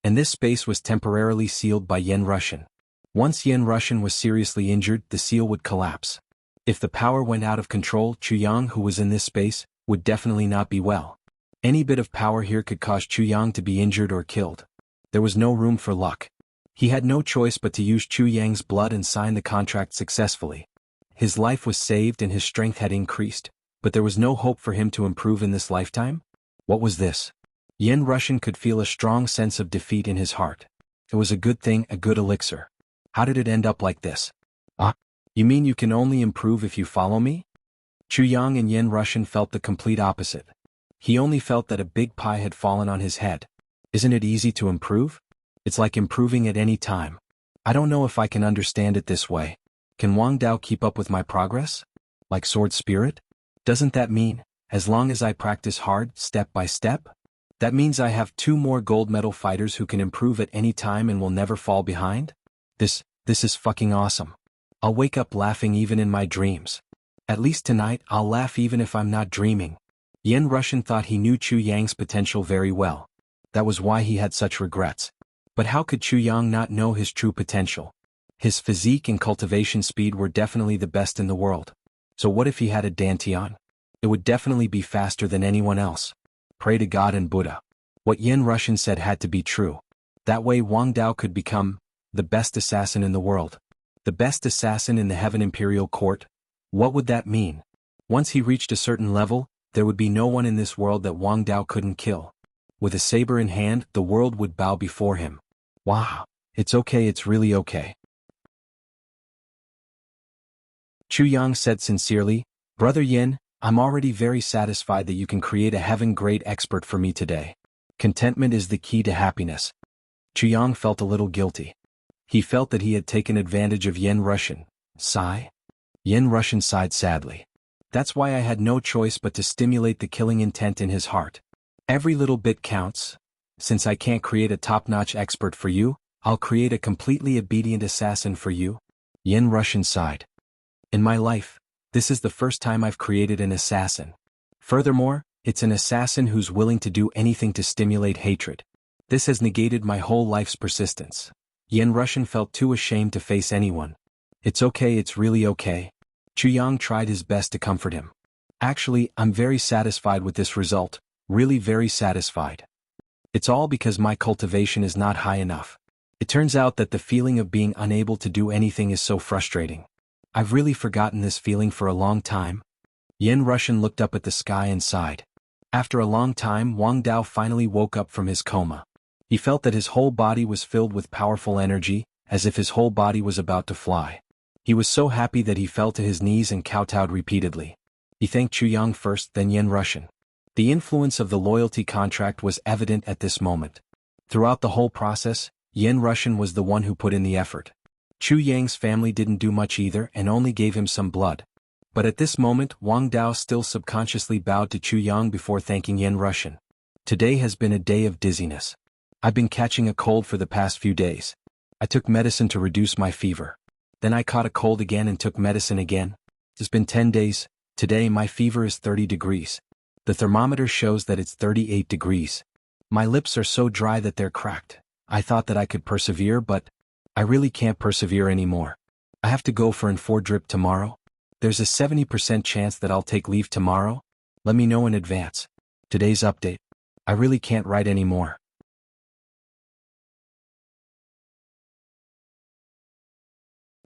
And this space was temporarily sealed by Yin Russian. Once Yin Russian was seriously injured, the seal would collapse. If the power went out of control, Chu Yang, who was in this space, would definitely not be well. Any bit of power here could cause Chu Yang to be injured or killed. There was no room for luck. He had no choice but to use Chu Yang's blood and sign the contract successfully. His life was saved and his strength had increased, but there was no hope for him to improve in this lifetime? What was this? Yin Russian could feel a strong sense of defeat in his heart. It was a good thing, a good elixir. How did it end up like this? You mean you can only improve if you follow me? Chu Yang and Yin Russian felt the complete opposite. He only felt that a big pie had fallen on his head. Isn't it easy to improve? It's like improving at any time. I don't know if I can understand it this way. Can Wang Dao keep up with my progress? Like sword spirit? Doesn't that mean, as long as I practice hard, step by step? That means I have 2 more gold medal fighters who can improve at any time and will never fall behind? This is fucking awesome. I'll wake up laughing even in my dreams. At least tonight, I'll laugh even if I'm not dreaming. Yin Russian thought he knew Chu Yang's potential very well. That was why he had such regrets. But how could Chu Yang not know his true potential? His physique and cultivation speed were definitely the best in the world. So what if he had a dantian? It would definitely be faster than anyone else. Pray to God and Buddha. What Yin Russian said had to be true. That way Wang Dao could become the best assassin in the world. The best assassin in the Heaven Imperial Court? What would that mean? Once he reached a certain level, there would be no one in this world that Wang Dao couldn't kill. With a saber in hand, the world would bow before him. Wow, it's okay, it's really okay. Chu Yang said sincerely, Brother Yin, I'm already very satisfied that you can create a heaven-grade expert for me today. Contentment is the key to happiness. Chu Yang felt a little guilty. He felt that he had taken advantage of Yin Russian. Sigh? Yin Russian sighed sadly. That's why I had no choice but to stimulate the killing intent in his heart. Every little bit counts. Since I can't create a top-notch expert for you, I'll create a completely obedient assassin for you. Yin Russian sighed. In my life, this is the first time I've created an assassin. Furthermore, it's an assassin who's willing to do anything to stimulate hatred. This has negated my whole life's persistence. Yin Russian felt too ashamed to face anyone. It's okay, it's really okay. Chuyang tried his best to comfort him. Actually, I'm very satisfied with this result, really very satisfied. It's all because my cultivation is not high enough. It turns out that the feeling of being unable to do anything is so frustrating. I've really forgotten this feeling for a long time. Yin Russian looked up at the sky and sighed. After a long time, Wang Dao finally woke up from his coma. He felt that his whole body was filled with powerful energy, as if his whole body was about to fly. He was so happy that he fell to his knees and kowtowed repeatedly. He thanked Chuyang first, then Yin Russian. The influence of the loyalty contract was evident at this moment. Throughout the whole process, Yin Russian was the one who put in the effort. Chu Yang's family didn't do much either and only gave him some blood. But at this moment, Wang Dao still subconsciously bowed to Chu Yang before thanking Yin Russian. Today has been a day of dizziness. I've been catching a cold for the past few days. I took medicine to reduce my fever. Then I caught a cold again and took medicine again. It's been 10 days. Today my fever is 30 degrees. The thermometer shows that it's 38 degrees. My lips are so dry that they're cracked. I thought that I could persevere, but I really can't persevere anymore. I have to go for an 4 drip tomorrow. There's a 70% chance that I'll take leave tomorrow. Let me know in advance. Today's update. I really can't write anymore.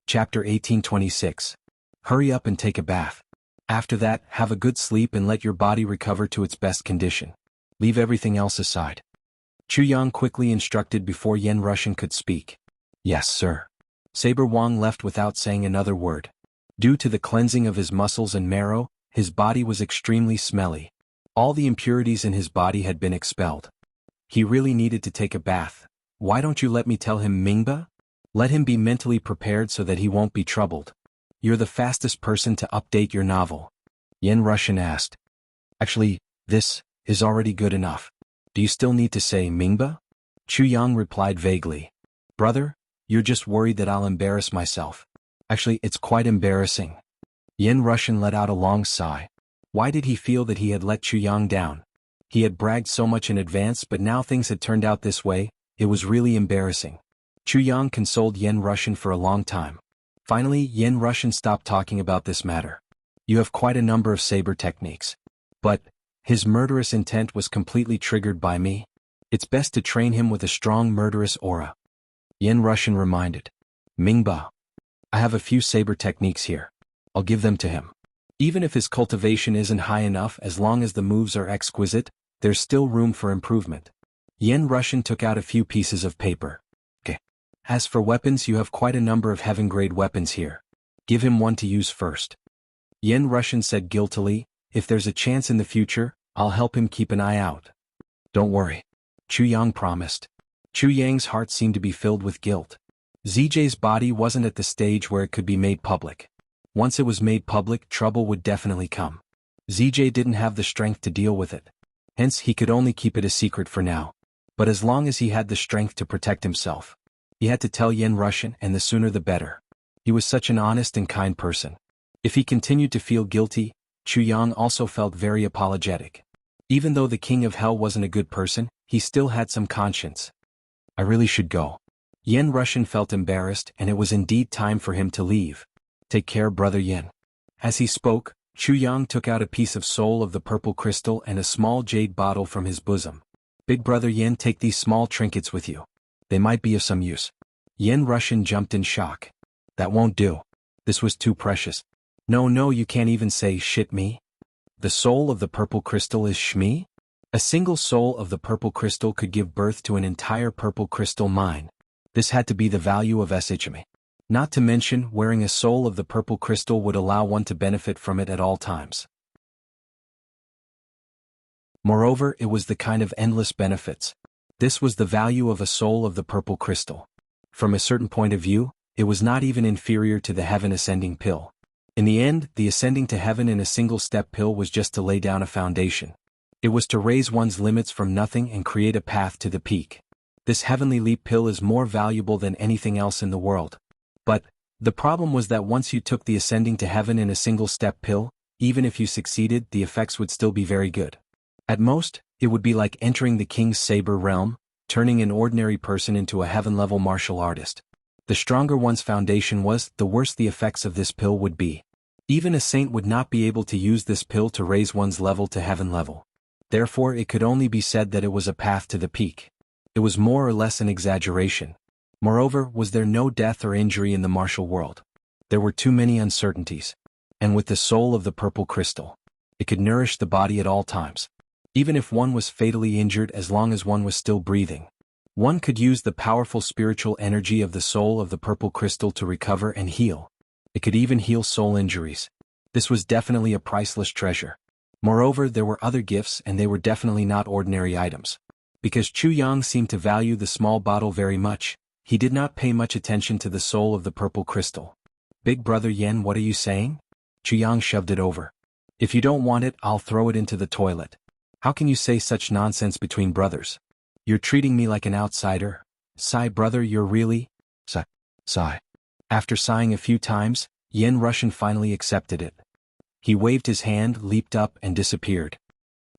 Chapter 1826. Hurry up and take a bath. After that, have a good sleep and let your body recover to its best condition. Leave everything else aside. Chu Yang quickly instructed before Yin Russian could speak. Yes, sir. Saber Wang left without saying another word. Due to the cleansing of his muscles and marrow, his body was extremely smelly. All the impurities in his body had been expelled. He really needed to take a bath. Why don't you let me tell him Mingba? Let him be mentally prepared so that he won't be troubled. You're the fastest person to update your novel. Yin Russian asked. Actually, this is already good enough. Do you still need to say Mingba? Chu Yang replied vaguely. Brother, you're just worried that I'll embarrass myself. Actually, it's quite embarrassing. Yin Russian let out a long sigh. Why did he feel that he had let Chu Yang down? He had bragged so much in advance, but now things had turned out this way. It was really embarrassing. Chu Yang consoled Yin Russian for a long time. Finally, Yin Russian stopped talking about this matter. You have quite a number of saber techniques. But his murderous intent was completely triggered by me. It's best to train him with a strong murderous aura. Yin Russian reminded. Mingba. I have a few saber techniques here. I'll give them to him. Even if his cultivation isn't high enough, as long as the moves are exquisite, there's still room for improvement. Yin Russian took out a few pieces of paper. Okay. As for weapons, you have quite a number of heaven-grade weapons here. Give him one to use first. Yin Russian said guiltily, if there's a chance in the future, I'll help him keep an eye out. Don't worry. Chu Yang promised. Chu Yang's heart seemed to be filled with guilt. ZJ's body wasn't at the stage where it could be made public. Once it was made public, trouble would definitely come. ZJ didn't have the strength to deal with it. Hence, he could only keep it a secret for now. But as long as he had the strength to protect himself, he had to tell Yin Russian, and the sooner the better. He was such an honest and kind person. If he continued to feel guilty, Chu Yang also felt very apologetic. Even though the King of Hell wasn't a good person, he still had some conscience. I really should go. Yin Russian felt embarrassed, and it was indeed time for him to leave. Take care, brother Yin. As he spoke, Chu Yang took out a piece of soul of the purple crystal and a small jade bottle from his bosom. Big brother Yin, take these small trinkets with you. They might be of some use. Yin Russian jumped in shock. That won't do. This was too precious. No, you can't even say shit me. The soul of the purple crystal is shmi? A single soul of the purple crystal could give birth to an entire purple crystal mine. This had to be the value of SHME. Not to mention, wearing a soul of the purple crystal would allow one to benefit from it at all times. Moreover, it was the kind of endless benefits. This was the value of a soul of the purple crystal. From a certain point of view, it was not even inferior to the heaven ascending pill. In the end, the ascending to heaven in a single-step pill was just to lay down a foundation. It was to raise one's limits from nothing and create a path to the peak. This heavenly leap pill is more valuable than anything else in the world. But, the problem was that once you took the ascending to heaven in a single-step pill, even if you succeeded, the effects would still be very good. At most, it would be like entering the king's saber realm, turning an ordinary person into a heaven-level martial artist. The stronger one's foundation was, the worse the effects of this pill would be. Even a saint would not be able to use this pill to raise one's level to heaven level. Therefore it could only be said that it was a path to the peak. It was more or less an exaggeration. Moreover, was there no death or injury in the martial world? There were too many uncertainties. And with the soul of the purple crystal, it could nourish the body at all times. Even if one was fatally injured, as long as one was still breathing, one could use the powerful spiritual energy of the soul of the purple crystal to recover and heal. It could even heal soul injuries. This was definitely a priceless treasure. Moreover, there were other gifts, and they were definitely not ordinary items. Because Chu Yang seemed to value the small bottle very much, he did not pay much attention to the soul of the purple crystal. "Big brother Yen, what are you saying?" Chu Yang shoved it over. "If you don't want it, I'll throw it into the toilet." "How can you say such nonsense between brothers? You're treating me like an outsider." "Sigh, brother, you're really..." Sigh. After sighing a few times, Yen Russian finally accepted it. He waved his hand, leaped up, and disappeared.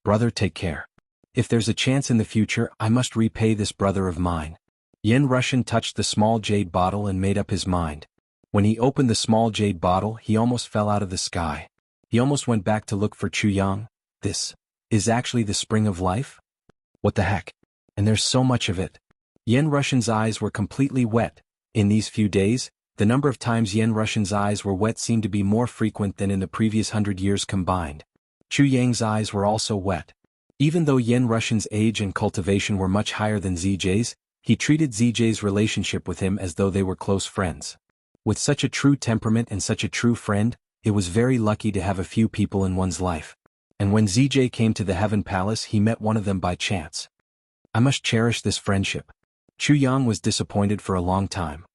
"Brother, take care. If there's a chance in the future, I must repay this brother of mine." Yen Russian touched the small jade bottle and made up his mind. When he opened the small jade bottle, he almost fell out of the sky. He almost went back to look for Chu Yang. This is actually the spring of life? What the heck? And there's so much of it. Yen Russian's eyes were completely wet. In these few days, the number of times Yen Russian's eyes were wet seemed to be more frequent than in the previous 100 years combined. Chu Yang's eyes were also wet. Even though Yen Russian's age and cultivation were much higher than ZJ's, he treated ZJ's relationship with him as though they were close friends. With such a true temperament and such a true friend, it was very lucky to have a few people in one's life. And when ZJ came to the Heaven Palace, he met one of them by chance. I must cherish this friendship. Chu Yang was disappointed for a long time.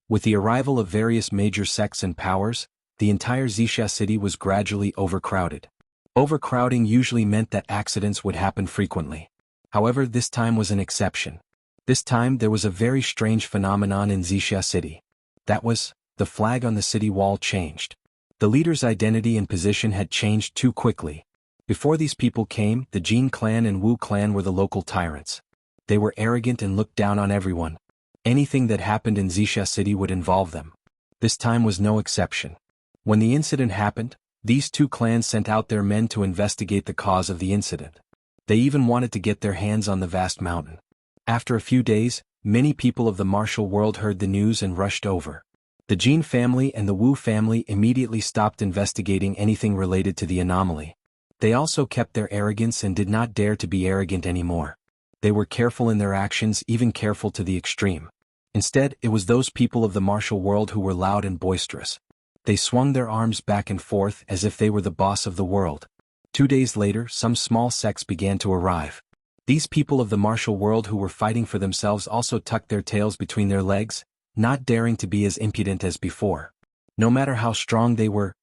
With the arrival of various major sects and powers, the entire Wuxia city was gradually overcrowded. Overcrowding usually meant that accidents would happen frequently. However, this time was an exception. This time there was a very strange phenomenon in Wuxia city. That was, the flag on the city wall changed. The leader's identity and position had changed too quickly. Before these people came, the Jin clan and Wu clan were the local tyrants. They were arrogant and looked down on everyone. Anything that happened in Wuxia city would involve them. This time was no exception. When the incident happened, these two clans sent out their men to investigate the cause of the incident. They even wanted to get their hands on the vast mountain. After a few days, many people of the martial world heard the news and rushed over. The Jin family and the Wu family immediately stopped investigating anything related to the anomaly. They also kept their arrogance and did not dare to be arrogant anymore. They were careful in their actions, even careful to the extreme. Instead, it was those people of the martial world who were loud and boisterous. They swung their arms back and forth as if they were the boss of the world. 2 days later, some small sects began to arrive. These people of the martial world who were fighting for themselves also tucked their tails between their legs, not daring to be as impudent as before. No matter how strong they were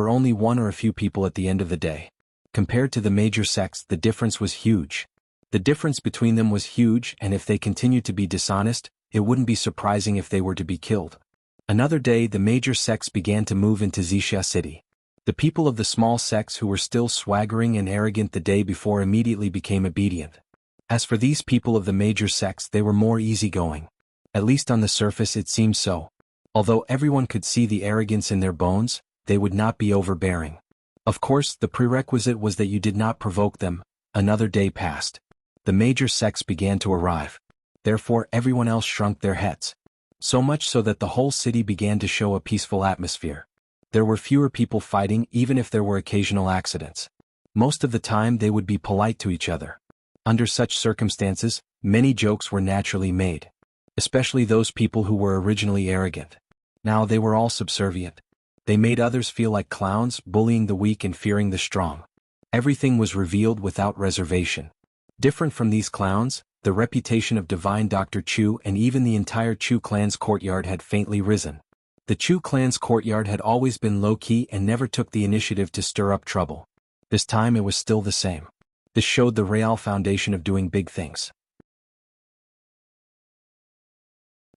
only one or a few people at the end of the day. Compared to the major sects, the difference was huge. The difference between them was huge, and if they continued to be dishonest, it wouldn't be surprising if they were to be killed. Another day, the major sects began to move into Wuxia city. The people of the small sects who were still swaggering and arrogant the day before immediately became obedient. As for these people of the major sects, they were more easygoing. At least on the surface it seemed so. Although everyone could see the arrogance in their bones, they would not be overbearing. Of course, the prerequisite was that you did not provoke them. Another day passed. The major sects began to arrive. Therefore everyone else shrunk their heads. So much so that the whole city began to show a peaceful atmosphere. There were fewer people fighting, even if there were occasional accidents. Most of the time they would be polite to each other. Under such circumstances, many jokes were naturally made. Especially those people who were originally arrogant. Now they were all subservient. They made others feel like clowns, bullying the weak and fearing the strong. Everything was revealed without reservation. Different from these clowns, the reputation of divine Dr. Chu and even the entire Chu clan's courtyard had faintly risen. The Chu clan's courtyard had always been low-key and never took the initiative to stir up trouble. This time it was still the same. This showed the real foundation of doing big things.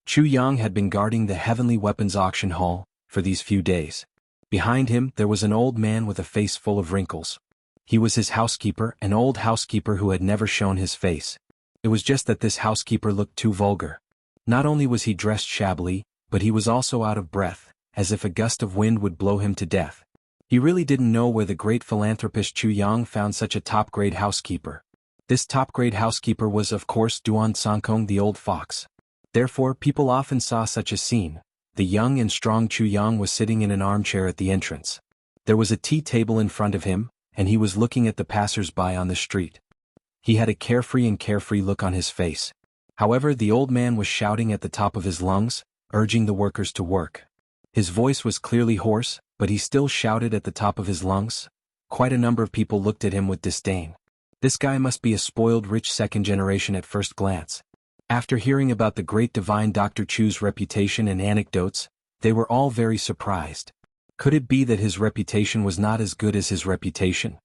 Chu Yang had been guarding the heavenly weapons auction hall for these few days. Behind him there was an old man with a face full of wrinkles. He was his housekeeper, an old housekeeper who had never shown his face. It was just that this housekeeper looked too vulgar. Not only was he dressed shabbily, but he was also out of breath, as if a gust of wind would blow him to death. He really didn't know where the great philanthropist Chu Yang found such a top-grade housekeeper. This top-grade housekeeper was of course Duan Sankong the old fox. Therefore people often saw such a scene. The young and strong Chu Yang was sitting in an armchair at the entrance. There was a tea table in front of him, and he was looking at the passers-by on the street. He had a carefree look on his face. However, the old man was shouting at the top of his lungs, urging the workers to work. His voice was clearly hoarse, but he still shouted at the top of his lungs. Quite a number of people looked at him with disdain. This guy must be a spoiled rich second generation at first glance. After hearing about the great divine Dr. Chu's reputation and anecdotes, they were all very surprised. Could it be that his reputation was not as good as his reputation?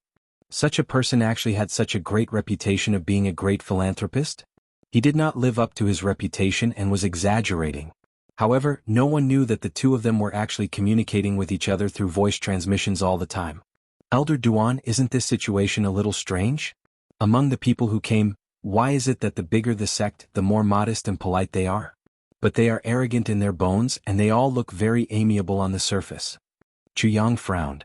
Such a person actually had such a great reputation of being a great philanthropist? He did not live up to his reputation and was exaggerating. However, no one knew that the two of them were actually communicating with each other through voice transmissions all the time. Elder Duan, isn't this situation a little strange? Among the people who came, why is it that the bigger the sect, the more modest and polite they are? But they are arrogant in their bones and they all look very amiable on the surface. Chu Yang frowned.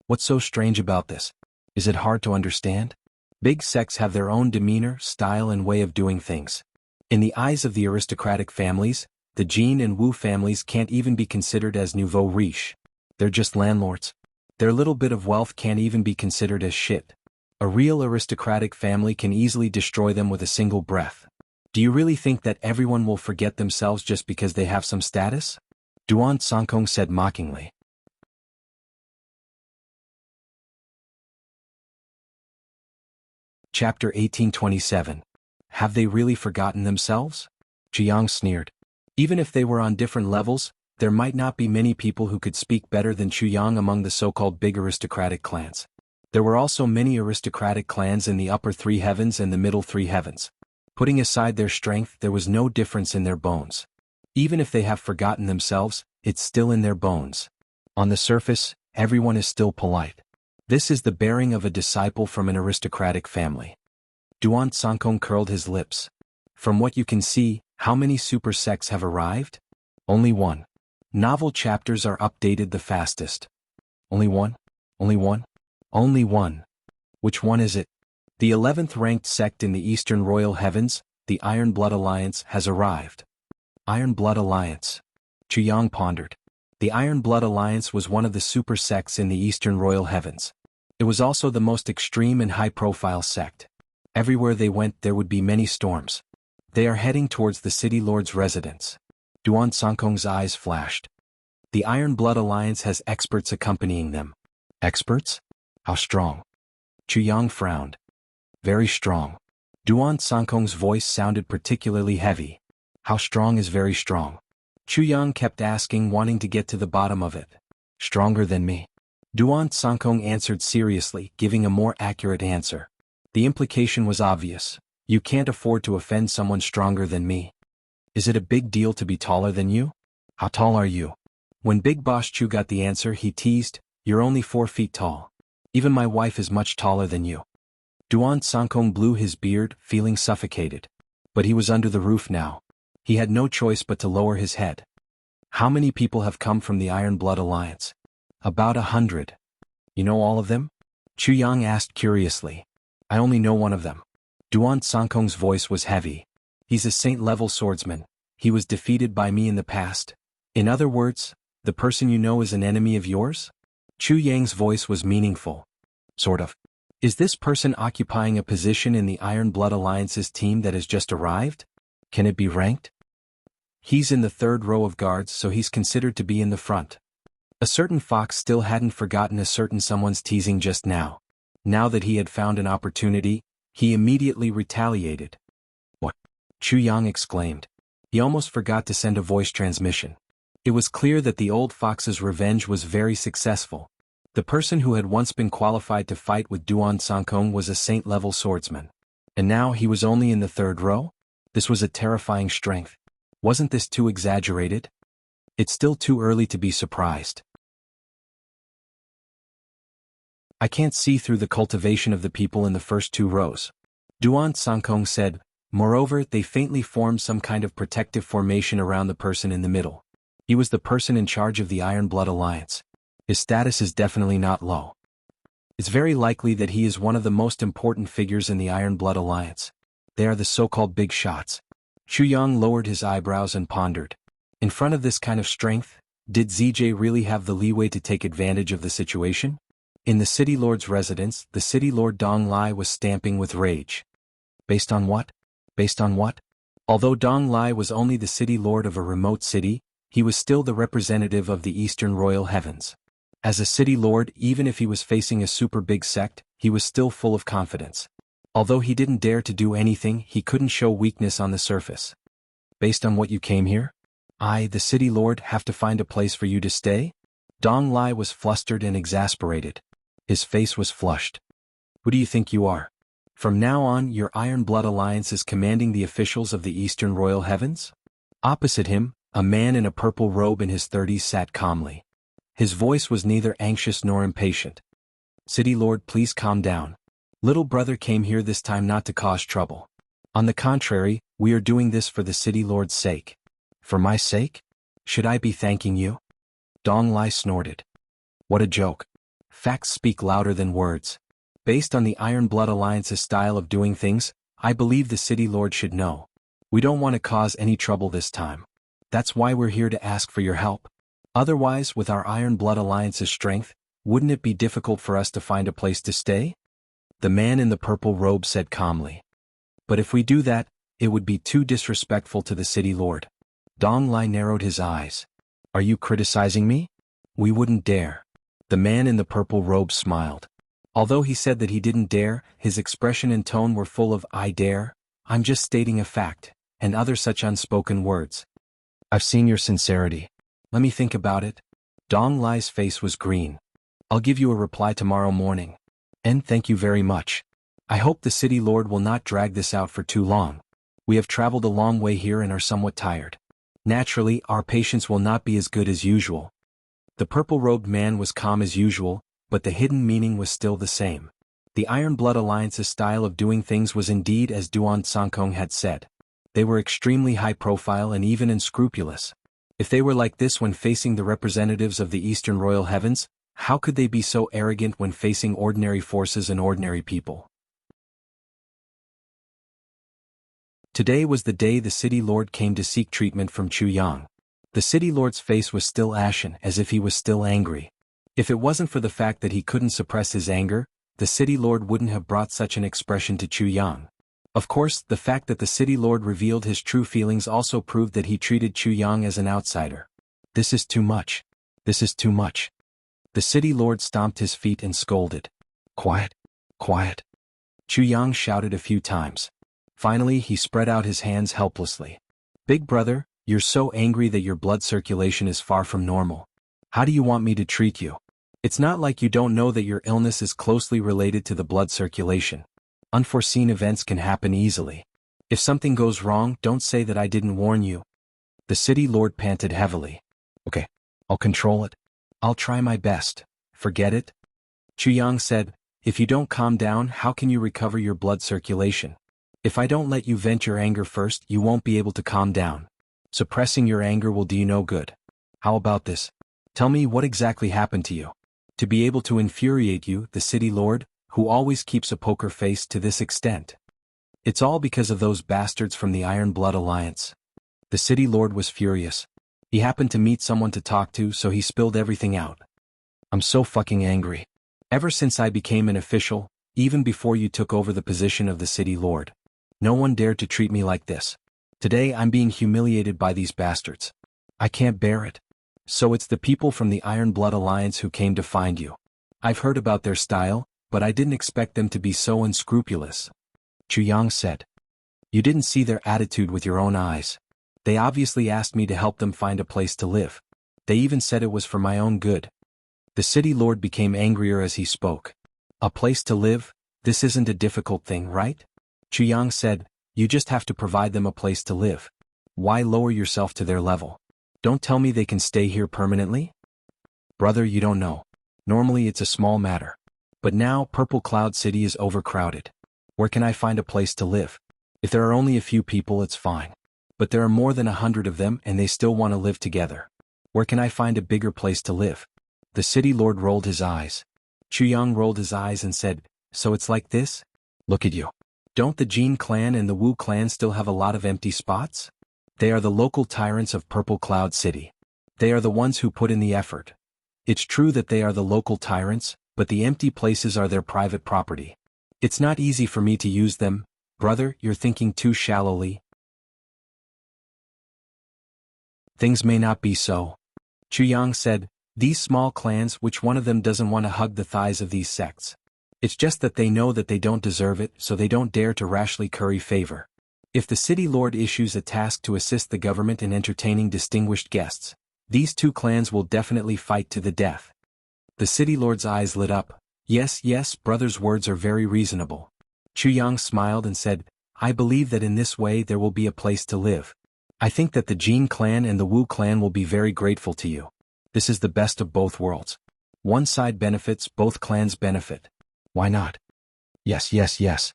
What's so strange about this? Is it hard to understand? Big sects have their own demeanor, style and way of doing things. In the eyes of the aristocratic families, the Jin and Wu families can't even be considered as nouveau riche. They're just landlords. Their little bit of wealth can't even be considered as shit. A real aristocratic family can easily destroy them with a single breath. Do you really think that everyone will forget themselves just because they have some status? Duan Sankong said mockingly. Chapter 1827. Have they really forgotten themselves? Jiang sneered. Even if they were on different levels, there might not be many people who could speak better than Chu Yang among the so-called big aristocratic clans. There were also many aristocratic clans in the upper three heavens and the middle three heavens. Putting aside their strength, there was no difference in their bones. Even if they have forgotten themselves, it's still in their bones. On the surface, everyone is still polite. This is the bearing of a disciple from an aristocratic family. Duan Sankong curled his lips. From what you can see, how many super sects have arrived? Only one. Novel chapters are updated the fastest. Only one? Only one? Only one. Which one is it? The 11th ranked sect in the Eastern Royal Heavens, the Iron Blood Alliance, has arrived. Iron Blood Alliance. Chu Yang pondered. The Iron Blood Alliance was one of the super sects in the Eastern Royal Heavens. It was also the most extreme and high-profile sect. Everywhere they went there would be many storms. They are heading towards the city lord's residence. Duan Sankong's eyes flashed. The Iron Blood Alliance has experts accompanying them. Experts? How strong? Chu Yang frowned. Very strong. Duan Sankong's voice sounded particularly heavy. How strong is very strong? Chu Yang kept asking, wanting to get to the bottom of it. Stronger than me? Duan Sankong answered seriously, giving a more accurate answer. The implication was obvious. You can't afford to offend someone stronger than me. Is it a big deal to be taller than you? How tall are you? When Big Boss Chu got the answer, he teased, you're only 4 feet tall. Even my wife is much taller than you. Duan Sankong blew his beard, feeling suffocated. But he was under the roof now. He had no choice but to lower his head. How many people have come from the Iron Blood Alliance? About 100. You know all of them? Chu Yang asked curiously. I only know one of them. Duan Sankong's voice was heavy. He's a saint-level swordsman. He was defeated by me in the past. In other words, the person you know is an enemy of yours? Chu Yang's voice was meaningful. Sort of. Is this person occupying a position in the Iron Blood Alliance's team that has just arrived? Can it be ranked? He's in the 3rd row of guards, so he's considered to be in the front. A certain fox still hadn't forgotten a certain someone's teasing just now. Now that he had found an opportunity, he immediately retaliated. What? Chu Yang exclaimed. He almost forgot to send a voice transmission. It was clear that the old fox's revenge was very successful. The person who had once been qualified to fight with Duan Sankong was a saint-level swordsman. And now he was only in the third row? This was a terrifying strength. Wasn't this too exaggerated? It's still too early to be surprised. I can't see through the cultivation of the people in the first 2 rows. Duan Sankong said. Moreover, they faintly formed some kind of protective formation around the person in the middle. He was the person in charge of the Iron Blood Alliance. His status is definitely not low. It's very likely that he is one of the most important figures in the Iron Blood Alliance. They are the so-called big shots. Chu Yang lowered his eyebrows and pondered. In front of this kind of strength, did ZJ really have the leeway to take advantage of the situation? In the City Lord's residence, the City Lord Dong Lai was stamping with rage. Based on what? Based on what? Although Dong Lai was only the City Lord of a remote city, he was still the representative of the Eastern Royal Heavens. As a City Lord, even if he was facing a super big sect, he was still full of confidence. Although he didn't dare to do anything, he couldn't show weakness on the surface. Based on what you came here? I, the City Lord, have to find a place for you to stay? Dong Lai was flustered and exasperated. His face was flushed. Who do you think you are? From now on, your Iron Blood Alliance is commanding the officials of the Eastern Royal Heavens? Opposite him, a man in a purple robe in his 30s sat calmly. His voice was neither anxious nor impatient. City Lord, please calm down. Little brother came here this time not to cause trouble. On the contrary, we are doing this for the City Lord's sake. For my sake? Should I be thanking you? Dong Lai snorted. What a joke. Facts speak louder than words. Based on the Iron Blood Alliance's style of doing things, I believe the City Lord should know. We don't want to cause any trouble this time. That's why we're here to ask for your help. Otherwise, with our Iron Blood Alliance's strength, wouldn't it be difficult for us to find a place to stay? The man in the purple robe said calmly. But if we do that, it would be too disrespectful to the City Lord. Dong Lai narrowed his eyes. Are you criticizing me? We wouldn't dare. The man in the purple robe smiled. Although he said that he didn't dare, his expression and tone were full of I dare, I'm just stating a fact, and other such unspoken words. I've seen your sincerity. Let me think about it. Dong Lai's face was green. I'll give you a reply tomorrow morning. And thank you very much. I hope the City Lord will not drag this out for too long. We have traveled a long way here and are somewhat tired. Naturally, our patience will not be as good as usual. The purple-robed man was calm as usual, but the hidden meaning was still the same. The Iron Blood Alliance's style of doing things was indeed as Duan Sankong had said. They were extremely high-profile and even unscrupulous. If they were like this when facing the representatives of the Eastern Royal Heavens, how could they be so arrogant when facing ordinary forces and ordinary people? Today was the day the City Lord came to seek treatment from Chu Yang. The City Lord's face was still ashen, as if he was still angry. If it wasn't for the fact that he couldn't suppress his anger, the City Lord wouldn't have brought such an expression to Chu Yang. Of course, the fact that the City Lord revealed his true feelings also proved that he treated Chu Yang as an outsider. This is too much. This is too much. The City Lord stomped his feet and scolded. Quiet, quiet. Chu Yang shouted a few times. Finally, he spread out his hands helplessly. Big brother, you're so angry that your blood circulation is far from normal. How do you want me to treat you? It's not like you don't know that your illness is closely related to the blood circulation. Unforeseen events can happen easily. If something goes wrong, don't say that I didn't warn you. The City Lord panted heavily. Okay, I'll control it. I'll try my best. Forget it. Chu Yang said, if you don't calm down, how can you recover your blood circulation? If I don't let you vent your anger first, you won't be able to calm down. Suppressing your anger will do you no good. How about this? Tell me what exactly happened to you. To be able to infuriate you, the City Lord, who always keeps a poker face to this extent. It's all because of those bastards from the Iron Blood Alliance. The City Lord was furious. He happened to meet someone to talk to, so he spilled everything out. I'm so fucking angry. Ever since I became an official, even before you took over the position of the City Lord, no one dared to treat me like this. Today I'm being humiliated by these bastards. I can't bear it. So it's the people from the Iron Blood Alliance who came to find you. I've heard about their style, but I didn't expect them to be so unscrupulous. Chu Yang said. You didn't see their attitude with your own eyes. They obviously asked me to help them find a place to live. They even said it was for my own good. The city lord became angrier as he spoke. A place to live? This isn't a difficult thing, right? Jianghu said, you just have to provide them a place to live. Why lower yourself to their level? Don't tell me they can stay here permanently? Brother, you don't know. Normally it's a small matter. But now Purple Cloud City is overcrowded. Where can I find a place to live? If there are only a few people, it's fine. But there are more than 100 of them and they still want to live together. Where can I find a bigger place to live? The city lord rolled his eyes. Jianghu rolled his eyes and said, so it's like this? Look at you. Don't the Jin clan and the Wu clan still have a lot of empty spots? They are the local tyrants of Purple Cloud City. They are the ones who put in the effort. It's true that they are the local tyrants, but the empty places are their private property. It's not easy for me to use them. Brother, you're thinking too shallowly. Things may not be so. Jianghu said, these small clans, which one of them doesn't want to hug the thighs of these sects? It's just that they know that they don't deserve it, so they don't dare to rashly curry favor. If the city lord issues a task to assist the government in entertaining distinguished guests, these two clans will definitely fight to the death. The city lord's eyes lit up. Yes, yes, brother's words are very reasonable. Jianghu smiled and said, I believe that in this way there will be a place to live. I think that the Jin clan and the Wu clan will be very grateful to you. This is the best of both worlds. One side benefits, both clans benefit. Why not? Yes, yes, yes.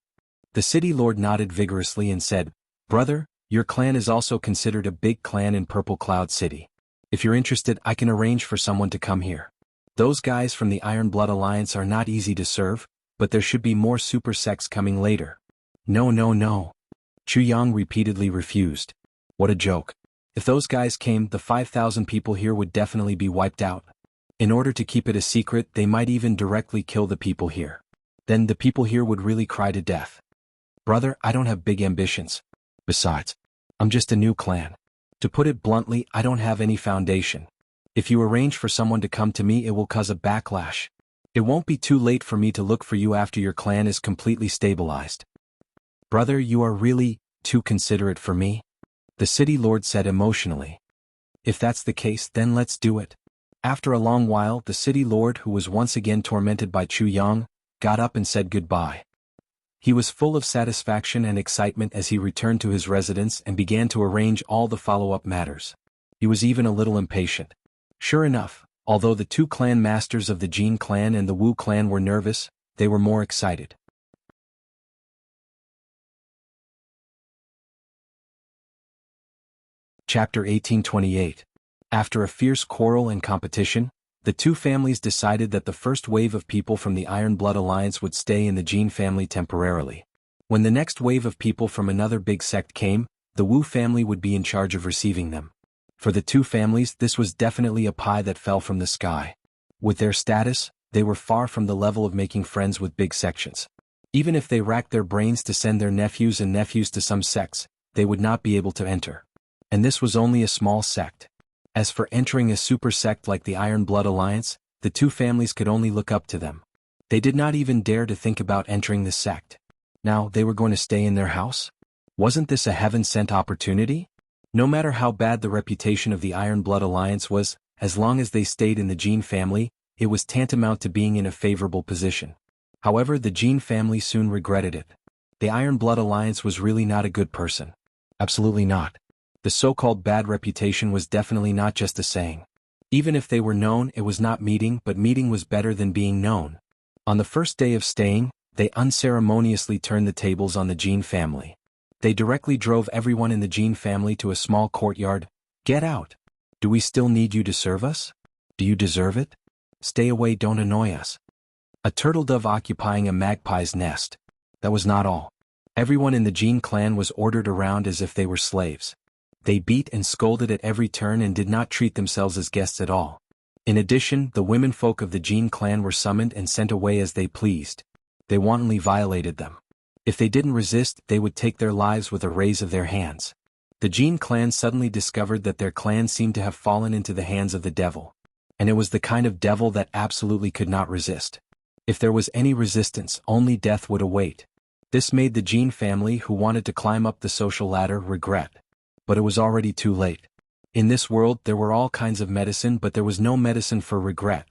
The city lord nodded vigorously and said, brother, your clan is also considered a big clan in Purple Cloud City. If you're interested, I can arrange for someone to come here. Those guys from the Iron Blood Alliance are not easy to serve, but there should be more super sects coming later. No, no, no. Jianghu repeatedly refused. What a joke. If those guys came, the 5,000 people here would definitely be wiped out. In order to keep it a secret, they might even directly kill the people here. Then the people here would really cry to death. Brother, I don't have big ambitions. Besides, I'm just a new clan. To put it bluntly, I don't have any foundation. If you arrange for someone to come to me, it will cause a backlash. It won't be too late for me to look for you after your clan is completely stabilized. Brother, you are really too considerate for me, the city lord said emotionally. If that's the case, then let's do it. After a long while, the city lord, who was once again tormented by Jianghu, got up and said goodbye. He was full of satisfaction and excitement as he returned to his residence and began to arrange all the follow-up matters. He was even a little impatient. Sure enough, although the two clan masters of the Jin clan and the Wu clan were nervous, they were more excited. Chapter 1828. After a fierce quarrel and competition, the two families decided that the first wave of people from the Iron Blood Alliance would stay in the Jin family temporarily. When the next wave of people from another big sect came, the Wu family would be in charge of receiving them. For the two families, this was definitely a pie that fell from the sky. With their status, they were far from the level of making friends with big sections. Even if they racked their brains to send their nephews and nephews to some sects, they would not be able to enter. And this was only a small sect. As for entering a super sect like the Iron Blood Alliance, the two families could only look up to them. They did not even dare to think about entering the sect. Now, they were going to stay in their house? Wasn't this a heaven-sent opportunity? No matter how bad the reputation of the Iron Blood Alliance was, as long as they stayed in the Jin family, it was tantamount to being in a favorable position. However, the Jin family soon regretted it. The Iron Blood Alliance was really not a good person. Absolutely not. The so-called bad reputation was definitely not just a saying. Even if they were known, it was not meeting, but meeting was better than being known. On the first day of staying, they unceremoniously turned the tables on the Jin family. They directly drove everyone in the Jin family to a small courtyard. Get out! Do we still need you to serve us? Do you deserve it? Stay away, don't annoy us. A turtle dove occupying a magpie's nest. That was not all. Everyone in the Jin clan was ordered around as if they were slaves. They beat and scolded at every turn and did not treat themselves as guests at all. In addition, the womenfolk of the Jin clan were summoned and sent away as they pleased. They wantonly violated them. If they didn't resist, they would take their lives with a raise of their hands. The Jin clan suddenly discovered that their clan seemed to have fallen into the hands of the devil. And it was the kind of devil that absolutely could not resist. If there was any resistance, only death would await. This made the Jin family, who wanted to climb up the social ladder, regret. But it was already too late. In this world there were all kinds of medicine, but there was no medicine for regret.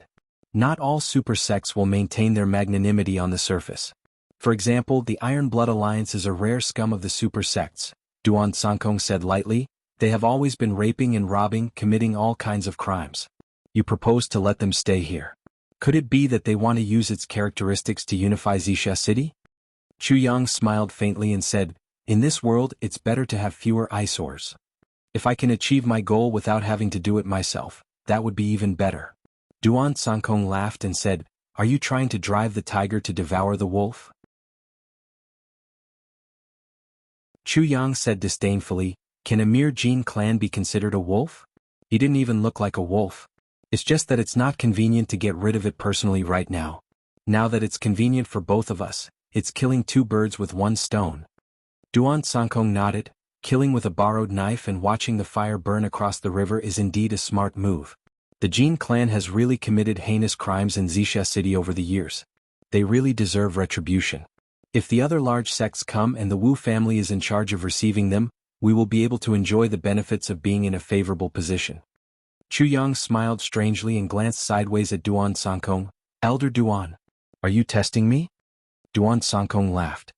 Not all super sects will maintain their magnanimity on the surface. For example, the Iron Blood Alliance is a rare scum of the super sects, Duan Sankong said lightly. They have always been raping and robbing, committing all kinds of crimes. You propose to let them stay here. Could it be that they want to use its characteristics to unify Wuxia City? Chu Yang smiled faintly and said, in this world it's better to have fewer eyesores. If I can achieve my goal without having to do it myself, that would be even better. Duan Sankong laughed and said, are you trying to drive the tiger to devour the wolf? Chu Yang said disdainfully, can a mere Jin clan be considered a wolf? He didn't even look like a wolf. It's just that it's not convenient to get rid of it personally right now. Now that it's convenient for both of us, it's killing two birds with one stone. Duan Sankong nodded. Killing with a borrowed knife and watching the fire burn across the river is indeed a smart move. The Jin clan has really committed heinous crimes in Wuxia City over the years. They really deserve retribution. If the other large sects come and the Wu family is in charge of receiving them, we will be able to enjoy the benefits of being in a favorable position. Chu Yang smiled strangely and glanced sideways at Duan Sankong. Elder Duan, are you testing me? Duan Sankong laughed.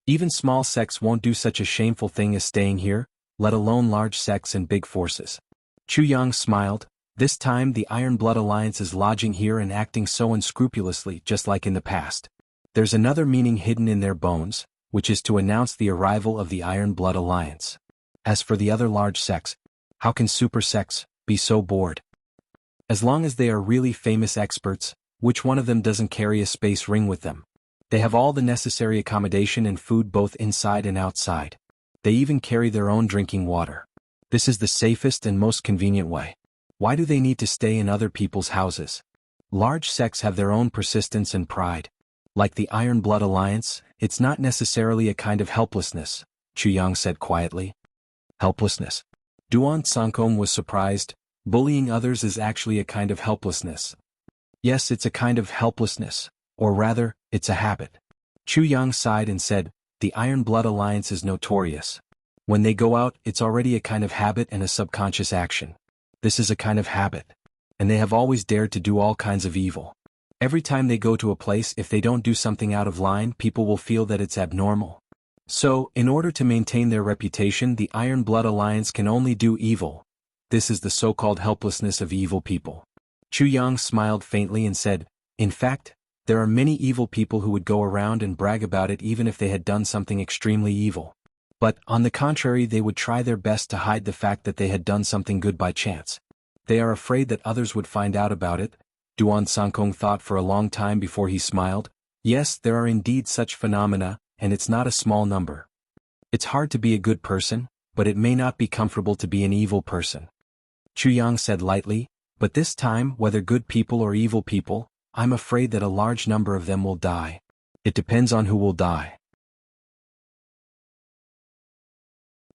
Even small sects won't do such a shameful thing as staying here, let alone large sects and big forces. Chu Yang smiled. This time the Iron Blood Alliance is lodging here and acting so unscrupulously just like in the past. There's another meaning hidden in their bones, which is to announce the arrival of the Iron Blood Alliance. As for the other large sects, how can super sects be so bored? As long as they are really famous experts, which one of them doesn't carry a space ring with them? They have all the necessary accommodation and food both inside and outside. They even carry their own drinking water. This is the safest and most convenient way. Why do they need to stay in other people's houses? Large sects have their own persistence and pride. Like the Iron Blood Alliance, it's not necessarily a kind of helplessness, Chu Yang said quietly. Helplessness? Duan Sankong was surprised. Bullying others is actually a kind of helplessness. Yes, it's a kind of helplessness. Or rather, it's a habit. Chu Yang sighed and said, the Iron Blood Alliance is notorious. When they go out, it's already a kind of habit and a subconscious action. This is a kind of habit. And they have always dared to do all kinds of evil. Every time they go to a place, if they don't do something out of line, people will feel that it's abnormal. So, in order to maintain their reputation, the Iron Blood Alliance can only do evil. This is the so-called helplessness of evil people. Chu Yang smiled faintly and said, in fact, there are many evil people who would go around and brag about it even if they had done something extremely evil. But, on the contrary, they would try their best to hide the fact that they had done something good by chance. They are afraid that others would find out about it. Duan Sankong thought for a long time before he smiled. Yes, there are indeed such phenomena, and it's not a small number. It's hard to be a good person, but it may not be comfortable to be an evil person. Chu Yang said lightly, but this time, whether good people or evil people, I'm afraid that a large number of them will die. It depends on who will die.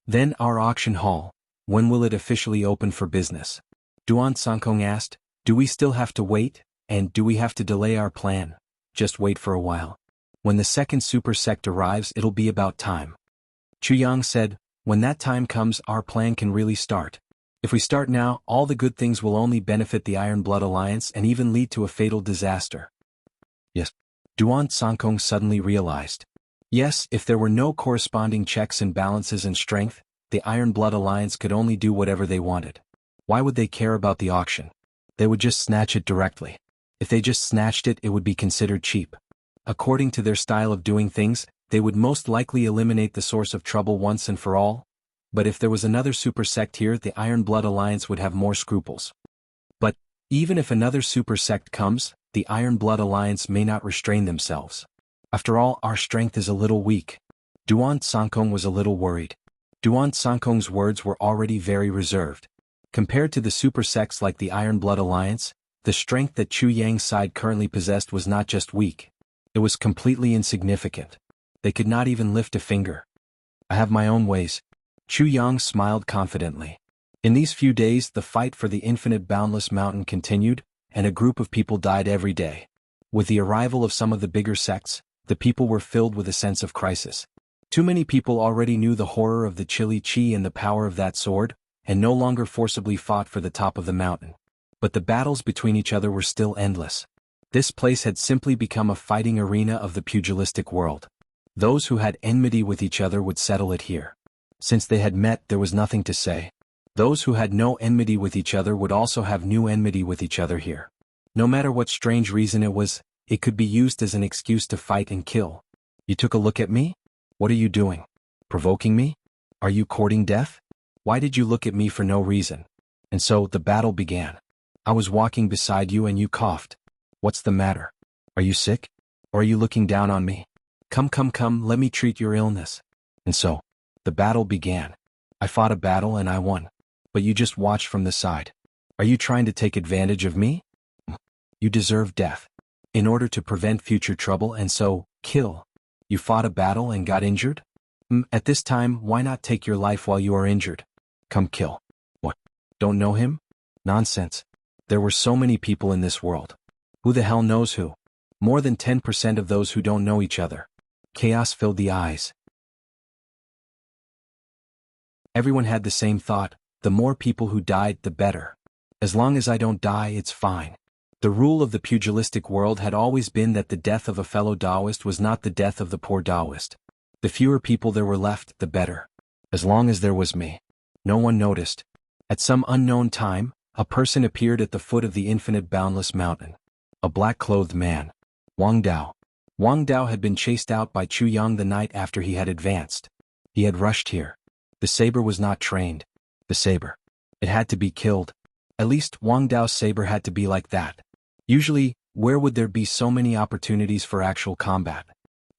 Then our auction hall, when will it officially open for business? Duan Sankong asked, do we still have to wait, and do we have to delay our plan? Just wait for a while. When the second super sect arrives, it'll be about time. Chu Yang said, when that time comes, our plan can really start. If we start now, all the good things will only benefit the Iron Blood Alliance and even lead to a fatal disaster. Yes. Duan Sankong suddenly realized. Yes, if there were no corresponding checks and balances and strength, the Iron Blood Alliance could only do whatever they wanted. Why would they care about the auction? They would just snatch it directly. If they just snatched it, it would be considered cheap. According to their style of doing things, they would most likely eliminate the source of trouble once and for all. But if there was another super sect here, the Iron Blood Alliance would have more scruples. But, even if another super sect comes, the Iron Blood Alliance may not restrain themselves. After all, our strength is a little weak. Duan Sankong was a little worried. Duan Sankong's words were already very reserved. Compared to the super sects like the Iron Blood Alliance, the strength that Chu Yang's side currently possessed was not just weak. It was completely insignificant. They could not even lift a finger. I have my own ways. Chu Yang smiled confidently. In these few days, the fight for the infinite boundless mountain continued, and a group of people died every day. With the arrival of some of the bigger sects, the people were filled with a sense of crisis. Too many people already knew the horror of the chili chi and the power of that sword, and no longer forcibly fought for the top of the mountain. But the battles between each other were still endless. This place had simply become a fighting arena of the pugilistic world. Those who had enmity with each other would settle it here. Since they had met, there was nothing to say. Those who had no enmity with each other would also have new enmity with each other here. No matter what strange reason it was, it could be used as an excuse to fight and kill. You took a look at me? What are you doing? Provoking me? Are you courting death? Why did you look at me for no reason? And so the battle began. I was walking beside you and you coughed. What's the matter? Are you sick? Or are you looking down on me? Come, let me treat your illness. And so, the battle began. I fought a battle and I won. But you just watched from the side. Are you trying to take advantage of me? You deserve death. In order to prevent future trouble and so, kill. You fought a battle and got injured? At this time, why not take your life while you are injured? Come kill. What? Don't know him? Nonsense. There were so many people in this world. Who the hell knows who? More than 10% of those who don't know each other. Chaos filled the eyes. Everyone had the same thought, the more people who died, the better. As long as I don't die, it's fine. The rule of the pugilistic world had always been that the death of a fellow Taoist was not the death of the poor Taoist. The fewer people there were left, the better. As long as there was me. No one noticed. At some unknown time, a person appeared at the foot of the infinite boundless mountain. A black-clothed man. Wang Dao. Wang Dao had been chased out by Chu Yang the night after he had advanced. He had rushed here. The saber was not trained. The saber. It had to be killed. At least Wang Dao's saber had to be like that. Usually, where would there be so many opportunities for actual combat?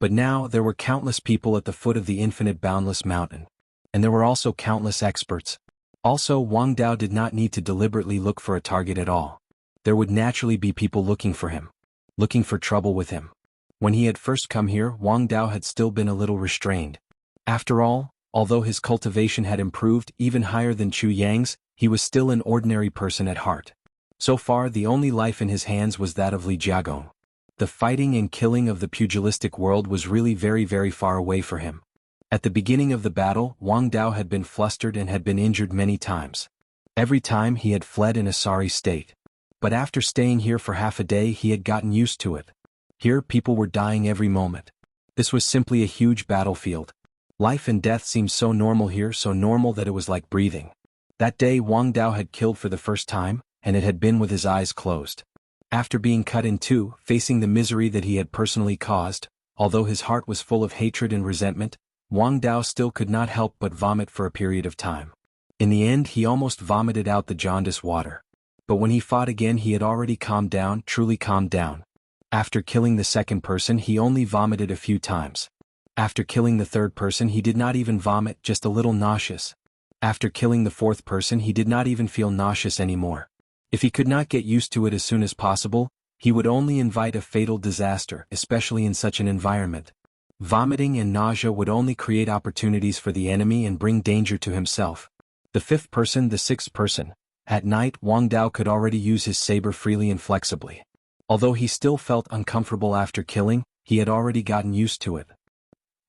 But now there were countless people at the foot of the infinite boundless mountain. And there were also countless experts. Also, Wang Dao did not need to deliberately look for a target at all. There would naturally be people looking for him. Looking for trouble with him. When he had first come here, Wang Dao had still been a little restrained. After all, although his cultivation had improved even higher than Chu Yang's, he was still an ordinary person at heart. So far, the only life in his hands was that of Li Jiagong. The fighting and killing of the pugilistic world was really very far away for him. At the beginning of the battle, Wang Dao had been flustered and had been injured many times. Every time he had fled in a sorry state. But after staying here for half a day, he had gotten used to it. Here, people were dying every moment. This was simply a huge battlefield. Life and death seemed so normal here, so normal that it was like breathing. That day, Wang Dao had killed for the first time, and it had been with his eyes closed. After being cut in two, facing the misery that he had personally caused, although his heart was full of hatred and resentment, Wang Dao still could not help but vomit for a period of time. In the end, he almost vomited out the jaundice water. But when he fought again, he had already calmed down, truly calmed down. After killing the second person, he only vomited a few times. After killing the third person, he did not even vomit, just a little nauseous. After killing the fourth person, he did not even feel nauseous anymore. If he could not get used to it as soon as possible, he would only invite a fatal disaster, especially in such an environment. Vomiting and nausea would only create opportunities for the enemy and bring danger to himself. The fifth person, the sixth person. At night, Wang Dao could already use his saber freely and flexibly. Although he still felt uncomfortable after killing, he had already gotten used to it.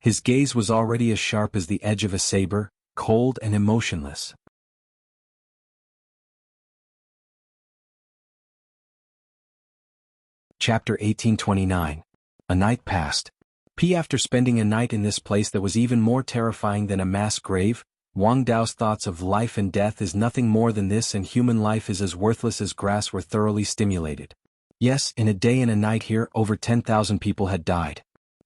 His gaze was already as sharp as the edge of a saber, cold and emotionless. Chapter 1829. A night passed. After spending a night in this place that was even more terrifying than a mass grave, Wang Dao's thoughts of life and death is nothing more than this, and human life is as worthless as grass were thoroughly stimulated. Yes, in a day and a night here, over 10,000 people had died.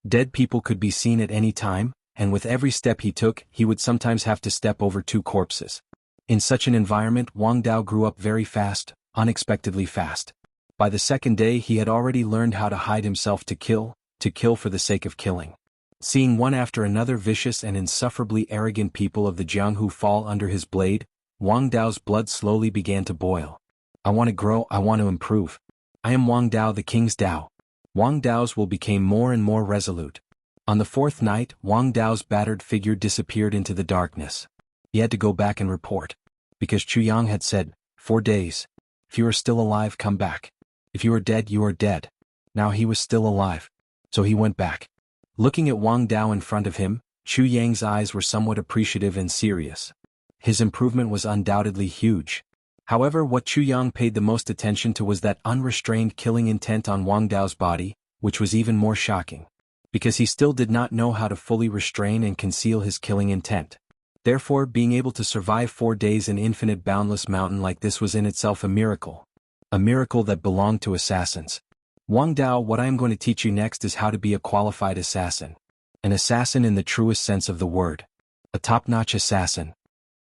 Dead people could be seen at any time, and with every step he took, he would sometimes have to step over 2 corpses. In such an environment, Wang Dao grew up very fast, unexpectedly fast. By the second day, he had already learned how to hide himself to kill for the sake of killing. Seeing one after another vicious and insufferably arrogant people of the Jianghu fall under his blade, Wang Dao's blood slowly began to boil. I want to grow, I want to improve. I am Wang Dao, the King's Dao. Wang Dao's will became more and more resolute. On the 4th night, Wang Dao's battered figure disappeared into the darkness. He had to go back and report. Because Chu Yang had said, 4 days. If you are still alive, come back. If you are dead, you are dead. Now he was still alive. So he went back. Looking at Wang Dao in front of him, Chu Yang's eyes were somewhat appreciative and serious. His improvement was undoubtedly huge. However, what Chu Yang paid the most attention to was that unrestrained killing intent on Wang Dao's body, which was even more shocking. Because he still did not know how to fully restrain and conceal his killing intent. Therefore, being able to survive 4 days in infinite boundless mountain like this was in itself a miracle. A miracle that belonged to assassins. Wang Dao, what I am going to teach you next is how to be a qualified assassin. An assassin in the truest sense of the word. A top-notch assassin.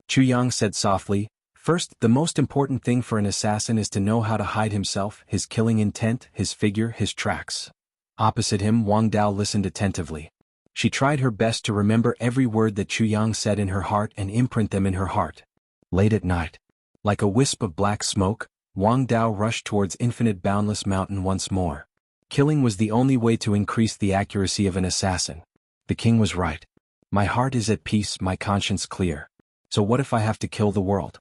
Chu Yang said softly, first, the most important thing for an assassin is to know how to hide himself, his killing intent, his figure, his tracks. Opposite him, Wang Dao listened attentively. She tried her best to remember every word that Chu Yang said in her heart and imprint them in her heart. Late at night, like a wisp of black smoke, Wang Dao rushed towards infinite boundless mountain once more. Killing was the only way to increase the accuracy of an assassin. The king was right. My heart is at peace, my conscience clear. So what if I have to kill the world?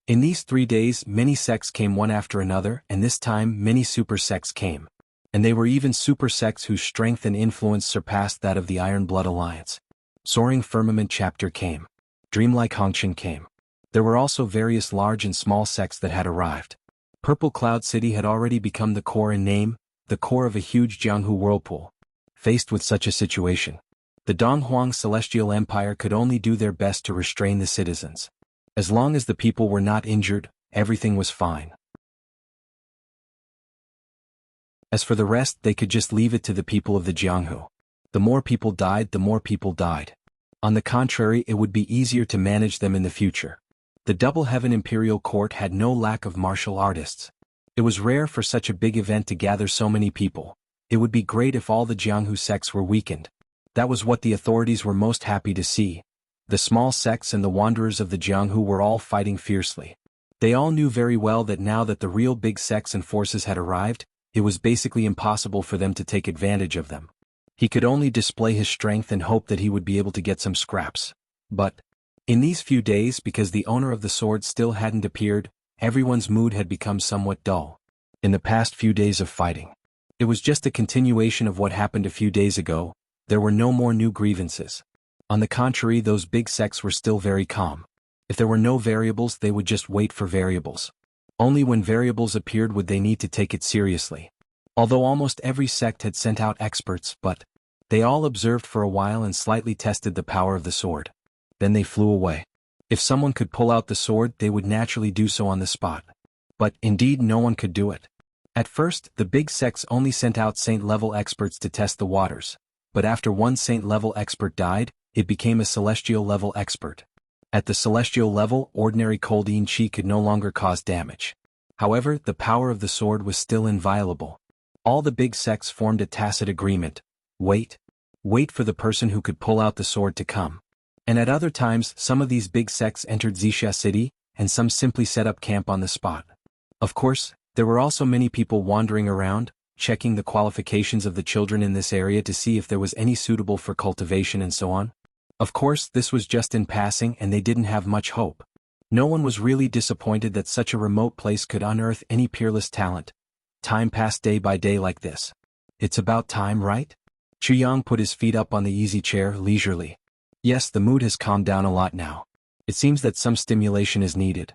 In these 3 days, many sects came one after another, and this time many super sects came. And they were even super sects whose strength and influence surpassed that of the Iron Blood Alliance. Soaring Firmament chapter came. Dreamlike Hongqian came. There were also various large and small sects that had arrived. Purple Cloud City had already become the core in name, the core of a huge Jianghu whirlpool. Faced with such a situation, the Donghuang Celestial Empire could only do their best to restrain the citizens. As long as the people were not injured, everything was fine. As for the rest, they could just leave it to the people of the Jianghu. The more people died, the more people died. On the contrary, it would be easier to manage them in the future. The Double Heaven Imperial Court had no lack of martial artists. It was rare for such a big event to gather so many people. It would be great if all the Jianghu sects were weakened. That was what the authorities were most happy to see. The small sects and the wanderers of the Jianghu were all fighting fiercely. They all knew very well that now that the real big sects and forces had arrived, it was basically impossible for them to take advantage of them. He could only display his strength and hope that he would be able to get some scraps. But, in these few days, because the owner of the sword still hadn't appeared, everyone's mood had become somewhat dull. In the past few days of fighting, it was just a continuation of what happened a few days ago. There were no more new grievances. On the contrary, those big sects were still very calm. If there were no variables, they would just wait for variables. Only when variables appeared would they need to take it seriously. Although almost every sect had sent out experts, but they all observed for a while and slightly tested the power of the sword. Then they flew away. If someone could pull out the sword, they would naturally do so on the spot. But, indeed, no one could do it. At first, the big sects only sent out saint-level experts to test the waters. But after one saint-level expert died, it became a celestial-level expert. At the celestial level, ordinary Coldine Chi could no longer cause damage. However, the power of the sword was still inviolable. All the big sects formed a tacit agreement. Wait for the person who could pull out the sword to come. And at other times, some of these big sects entered Wuxia city, and some simply set up camp on the spot. Of course, there were also many people wandering around, checking the qualifications of the children in this area to see if there was any suitable for cultivation and so on. Of course, this was just in passing and they didn't have much hope. No one was really disappointed that such a remote place could unearth any peerless talent. Time passed day by day like this. It's about time, right? Chu Yang put his feet up on the easy chair leisurely. Yes, the mood has calmed down a lot now. It seems that some stimulation is needed.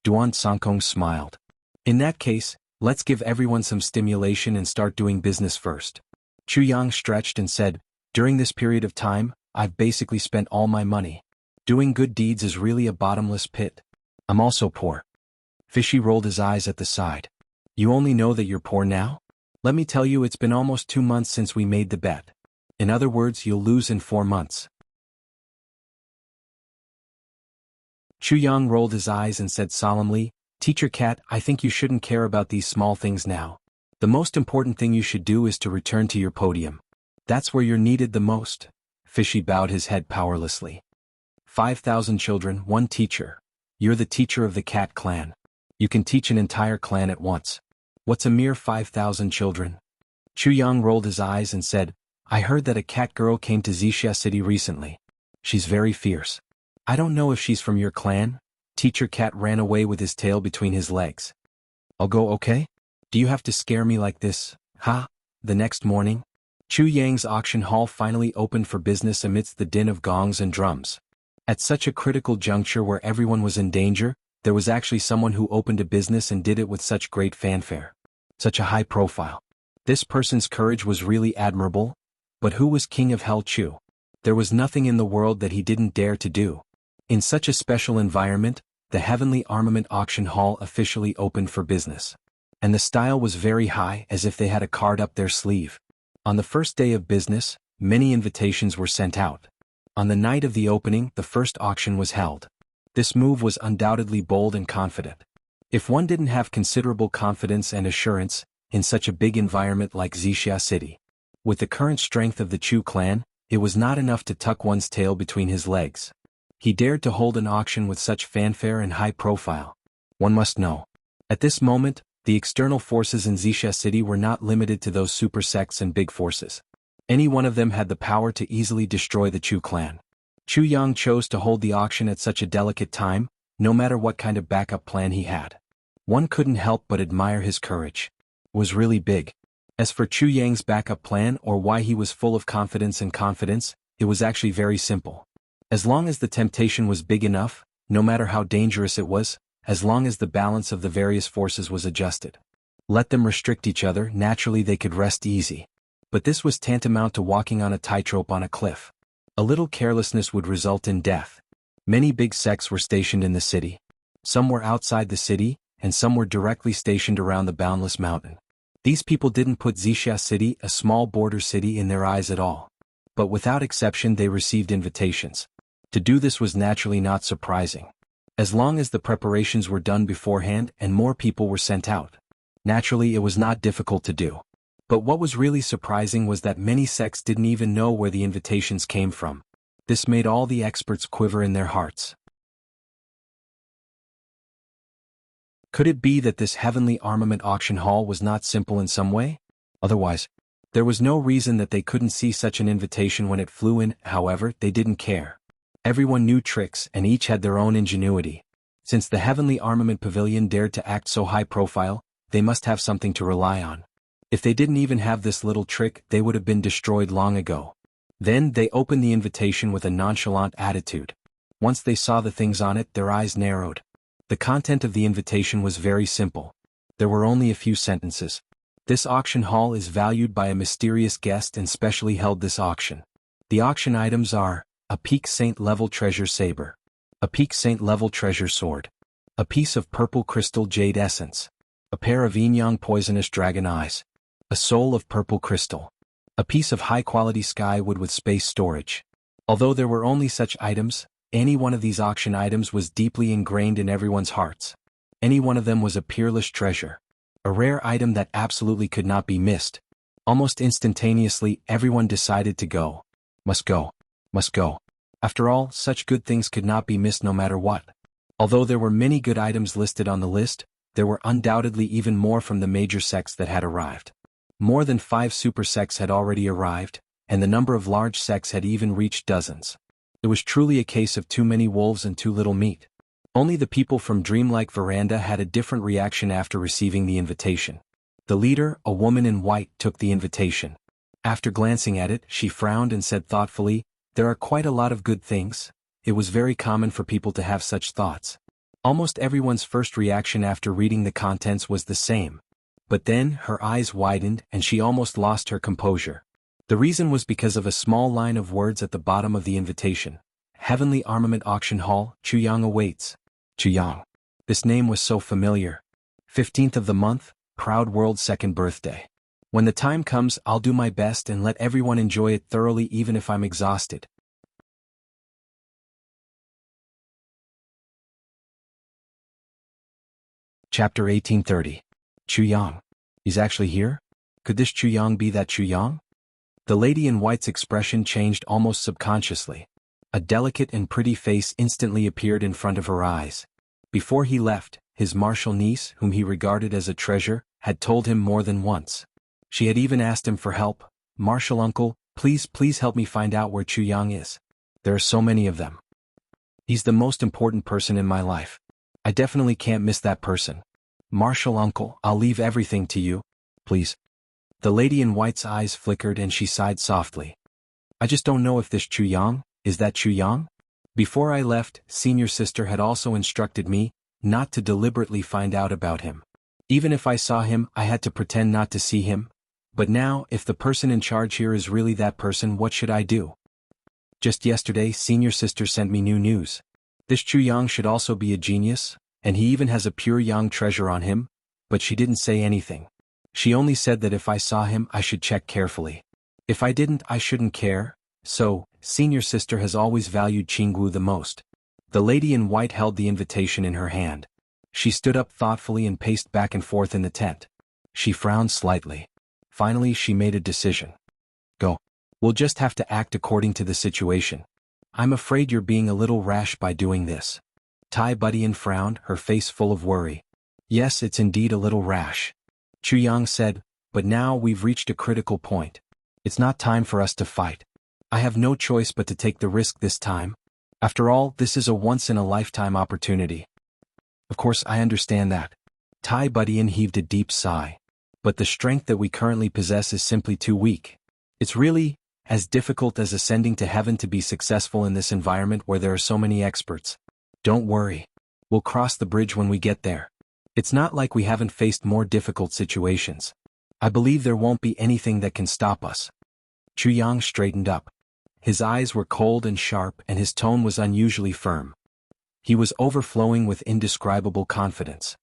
Duan Sangkong smiled. In that case, let's give everyone some stimulation and start doing business first. Chu Yang stretched and said, during this period of time, I've basically spent all my money. Doing good deeds is really a bottomless pit. I'm also poor. Fishy rolled his eyes at the side. You only know that you're poor now? Let me tell you, it's been almost 2 months since we made the bet. In other words, you'll lose in 4 months. Chu Yang rolled his eyes and said solemnly, Teacher Cat, I think you shouldn't care about these small things now. The most important thing you should do is to return to your podium. That's where you're needed the most. Fishy bowed his head powerlessly. 5,000 children, 1 teacher. You're the teacher of the cat clan. You can teach an entire clan at once. What's a mere 5,000 children? Chu Yang rolled his eyes and said, I heard that a cat girl came to Wuxia city recently. She's very fierce. I don't know if she's from your clan. Teacher Cat ran away with his tail between his legs. I'll go, okay? Do you have to scare me like this? Ha! The next morning, Chu Yang's auction hall finally opened for business amidst the din of gongs and drums. At such a critical juncture where everyone was in danger, there was actually someone who opened a business and did it with such great fanfare. Such a high profile. This person's courage was really admirable, but who was king of Hell Chu? There was nothing in the world that he didn't dare to do. In such a special environment, the Heavenly Armament Auction Hall officially opened for business. And the style was very high, as if they had a card up their sleeve. On the first day of business, many invitations were sent out. On the night of the opening, the first auction was held. This move was undoubtedly bold and confident. If one didn't have considerable confidence and assurance in such a big environment like Wuxia City, with the current strength of the Chu clan, it was not enough to tuck one's tail between his legs. He dared to hold an auction with such fanfare and high profile. One must know. At this moment, the external forces in Wuxia City were not limited to those super sects and big forces. Any one of them had the power to easily destroy the Chu clan. Chu Yang chose to hold the auction at such a delicate time, no matter what kind of backup plan he had. One couldn't help but admire his courage. It was really big. As for Chu Yang's backup plan or why he was full of confidence, it was actually very simple. As long as the temptation was big enough, no matter how dangerous it was, as long as the balance of the various forces was adjusted. Let them restrict each other, naturally they could rest easy. But this was tantamount to walking on a tightrope on a cliff. A little carelessness would result in death. Many big sects were stationed in the city. Some were outside the city, and some were directly stationed around the boundless mountain. These people didn't put Wuxia City, a small border city, in their eyes at all. But without exception they received invitations. To do this was naturally not surprising. As long as the preparations were done beforehand and more people were sent out. Naturally it was not difficult to do. But what was really surprising was that many sects didn't even know where the invitations came from. This made all the experts quiver in their hearts. Could it be that this Heavenly Armament Auction Hall was not simple in some way? Otherwise, there was no reason that they couldn't see such an invitation when it flew in. However, they didn't care. Everyone knew tricks and each had their own ingenuity. Since the Heavenly Armament Pavilion dared to act so high profile, they must have something to rely on. If they didn't even have this little trick, they would have been destroyed long ago. Then they opened the invitation with a nonchalant attitude. Once they saw the things on it, their eyes narrowed. The content of the invitation was very simple. There were only a few sentences. This auction hall is valued by a mysterious guest and specially held this auction. The auction items are a peak saint-level treasure saber, a peak saint-level treasure sword, a piece of purple crystal jade essence, a pair of yin-yang poisonous dragon eyes, a soul of purple crystal, a piece of high-quality skywood with space storage. Although there were only such items, any one of these auction items was deeply ingrained in everyone's hearts. Any one of them was a peerless treasure, a rare item that absolutely could not be missed. Almost instantaneously, everyone decided to go. Must go. Must go. After all, such good things could not be missed no matter what. Although there were many good items listed on the list, there were undoubtedly even more from the major sects that had arrived. More than 5 super sects had already arrived, and the number of large sects had even reached dozens. It was truly a case of too many wolves and too little meat. Only the people from Dreamlike Veranda had a different reaction after receiving the invitation. The leader, a woman in white, took the invitation. After glancing at it, she frowned and said thoughtfully, "There are quite a lot of good things." It was very common for people to have such thoughts. Almost everyone's first reaction after reading the contents was the same. But then, her eyes widened and she almost lost her composure. The reason was because of a small line of words at the bottom of the invitation. Heavenly Armament Auction Hall, Chuyang awaits. Chuyang. This name was so familiar. 15th of the month, proud world's 2nd birthday. When the time comes, I'll do my best and let everyone enjoy it thoroughly even if I'm exhausted. Chapter 1830. Chuyang. He's actually here? Could this Chuyang be that Chuyang? The lady in white's expression changed almost subconsciously. A delicate and pretty face instantly appeared in front of her eyes. Before he left, his martial niece, whom he regarded as a treasure, had told him more than once. She had even asked him for help. "Martial uncle, please help me find out where Chuyang is. There are so many of them. He's the most important person in my life. I definitely can't miss that person. Martial uncle, I'll leave everything to you. Please." The lady in white's eyes flickered and she sighed softly. "I just don't know if this Chuyang, is that Chuyang? Before I left, senior sister had also instructed me, not to deliberately find out about him. Even if I saw him, I had to pretend not to see him. But now, if the person in charge here is really that person, what should I do? Just yesterday, senior sister sent me new news. This Chu Yang should also be a genius, and he even has a pure Yang treasure on him, but she didn't say anything. She only said that if I saw him, I should check carefully. If I didn't, I shouldn't care. So, senior sister has always valued Jianghu the most. The lady in white held the invitation in her hand. She stood up thoughtfully and paced back and forth in the tent. She frowned slightly. Finally, she made a decision. Go. We'll just have to act according to the situation. I'm afraid you're being a little rash by doing this. Tai Budian frowned, her face full of worry. Yes, it's indeed a little rash. Chu Yang said, but now we've reached a critical point. It's not time for us to fight. I have no choice but to take the risk this time. After all, this is a once-in-a-lifetime opportunity. Of course, I understand that. Tai Budian heaved a deep sigh. But the strength that we currently possess is simply too weak. It's really as difficult as ascending to heaven to be successful in this environment where there are so many experts. Don't worry. We'll cross the bridge when we get there. It's not like we haven't faced more difficult situations. I believe there won't be anything that can stop us. Chu Yang straightened up. His eyes were cold and sharp and his tone was unusually firm. He was overflowing with indescribable confidence.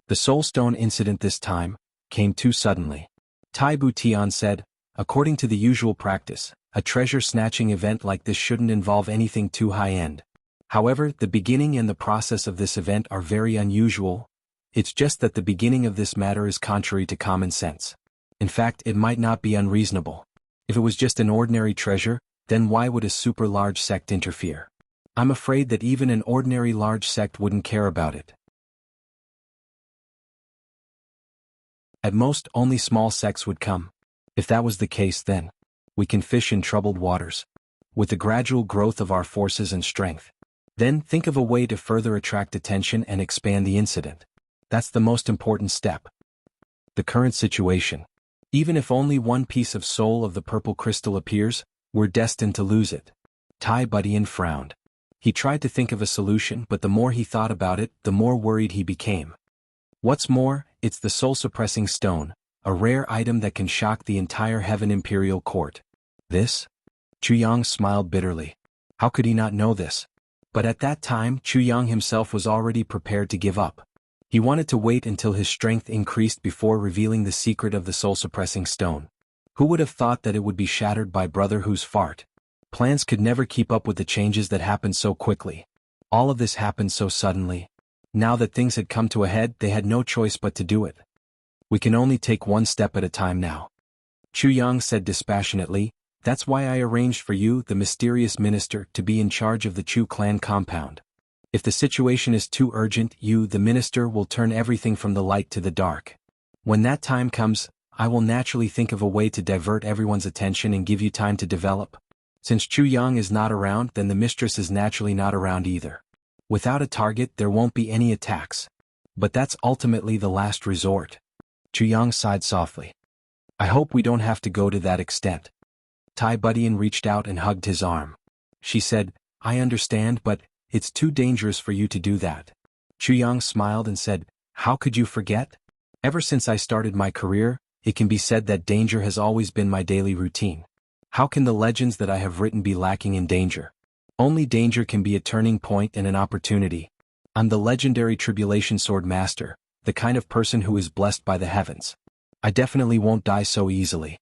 The Soulstone incident this time came too suddenly. Tai Butian said, according to the usual practice, a treasure-snatching event like this shouldn't involve anything too high-end. However, the beginning and the process of this event are very unusual. It's just that the beginning of this matter is contrary to common sense. In fact, it might not be unreasonable. If it was just an ordinary treasure, then why would a super large sect interfere? I'm afraid that even an ordinary large sect wouldn't care about it. At most, only small sects would come. If that was the case, then we can fish in troubled waters. With the gradual growth of our forces and strength. Then think of a way to further attract attention and expand the incident. That's the most important step. The current situation. Even if only one piece of soul of the purple crystal appears, we're destined to lose it. Tai Budian frowned. He tried to think of a solution, but the more he thought about it, the more worried he became. What's more, it's the soul-suppressing stone, a rare item that can shock the entire Heaven Imperial Court. This? Chu Yang smiled bitterly. How could he not know this? But at that time, Chu Yang himself was already prepared to give up. He wanted to wait until his strength increased before revealing the secret of the soul-suppressing stone. Who would have thought that it would be shattered by Brother Hu's fart? Plans could never keep up with the changes that happened so quickly. All of this happened so suddenly. Now that things had come to a head, they had no choice but to do it. We can only take one step at a time now. Chu Yang said dispassionately, that's why I arranged for you, the mysterious minister, to be in charge of the Chu clan compound. If the situation is too urgent, you, the minister, will turn everything from the light to the dark. When that time comes, I will naturally think of a way to divert everyone's attention and give you time to develop. Since Chu Yang is not around, then the mistress is naturally not around either. Without a target, there won't be any attacks. But that's ultimately the last resort. Chu Yang sighed softly. I hope we don't have to go to that extent. Tai Budian reached out and hugged his arm. She said, I understand, but it's too dangerous for you to do that. Chu Yang smiled and said, how could you forget? Ever since I started my career, it can be said that danger has always been my daily routine. How can the legends that I have written be lacking in danger? Only danger can be a turning point and an opportunity. I'm the legendary Tribulation Sword Master, the kind of person who is blessed by the heavens. I definitely won't die so easily.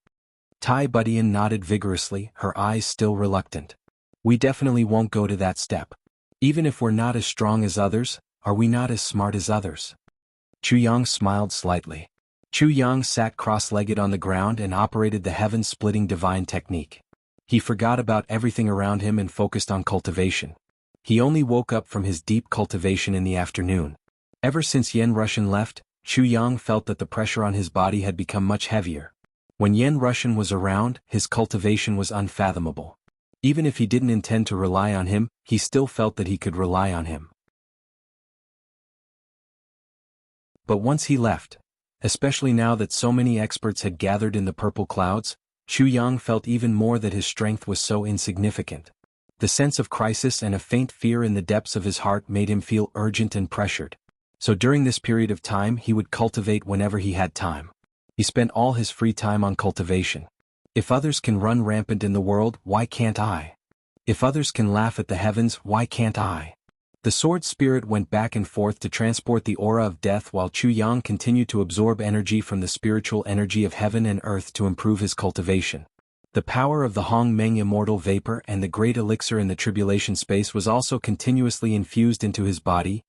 Tai Budian nodded vigorously, her eyes still reluctant. We definitely won't go to that step. Even if we're not as strong as others, are we not as smart as others? Chu Yang smiled slightly. Chu Yang sat cross-legged on the ground and operated the heaven-splitting divine technique. He forgot about everything around him and focused on cultivation. He only woke up from his deep cultivation in the afternoon. Ever since Yen Russian left, Chu Yang felt that the pressure on his body had become much heavier. When Yen Russian was around, his cultivation was unfathomable. Even if he didn't intend to rely on him, he still felt that he could rely on him. But once he left, especially now that so many experts had gathered in the purple clouds, Chu Yang felt even more that his strength was so insignificant. The sense of crisis and a faint fear in the depths of his heart made him feel urgent and pressured. So during this period of time he would cultivate whenever he had time. He spent all his free time on cultivation. If others can run rampant in the world, why can't I? If others can laugh at the heavens, why can't I? The sword spirit went back and forth to transport the aura of death while Chu Yang continued to absorb energy from the spiritual energy of heaven and earth to improve his cultivation. The power of the Hong Meng immortal vapor and the great elixir in the tribulation space was also continuously infused into his body.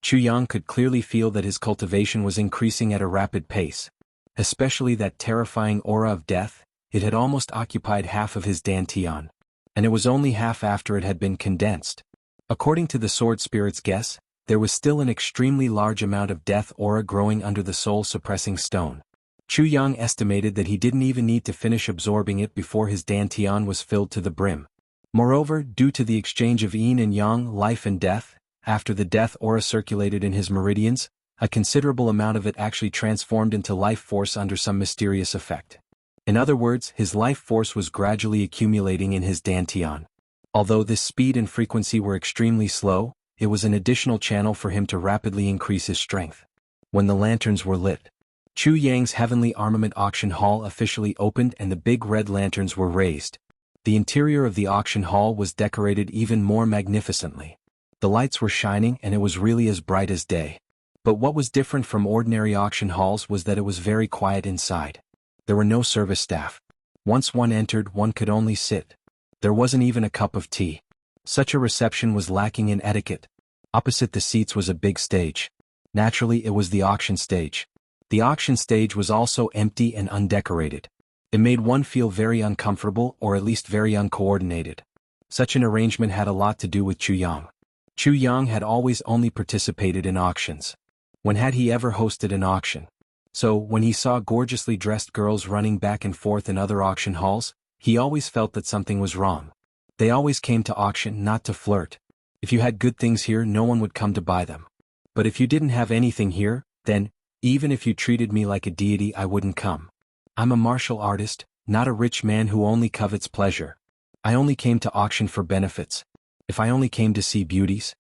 Chu Yang could clearly feel that his cultivation was increasing at a rapid pace. Especially that terrifying aura of death, it had almost occupied half of his dantian. And it was only half after it had been condensed. According to the sword spirit's guess, there was still an extremely large amount of death aura growing under the soul-suppressing stone. Chu Yang estimated that he didn't even need to finish absorbing it before his dantian was filled to the brim. Moreover, due to the exchange of yin and yang, life and death, after the death aura circulated in his meridians, a considerable amount of it actually transformed into life force under some mysterious effect. In other words, his life force was gradually accumulating in his dantian. Although this speed and frequency were extremely slow, it was an additional channel for him to rapidly increase his strength. When the lanterns were lit, Chu Yang's Heavenly Armament Auction Hall officially opened and the big red lanterns were raised. The interior of the auction hall was decorated even more magnificently. The lights were shining and it was really as bright as day. But what was different from ordinary auction halls was that it was very quiet inside. There were no service staff. Once one entered, one could only sit. There wasn't even a cup of tea. Such a reception was lacking in etiquette. Opposite the seats was a big stage. Naturally, it was the auction stage. The auction stage was also empty and undecorated. It made one feel very uncomfortable or at least very uncoordinated. Such an arrangement had a lot to do with Chu Yang. Chu Yang had always only participated in auctions. When had he ever hosted an auction? So, when he saw gorgeously dressed girls running back and forth in other auction halls, he always felt that something was wrong. They always came to auction not to flirt. If you had good things here, no one would come to buy them. But if you didn't have anything here, then, even if you treated me like a deity, I wouldn't come. I'm a martial artist, not a rich man who only covets pleasure. I only came to auction for benefits. If I only came to see beauties,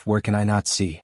where can I not see?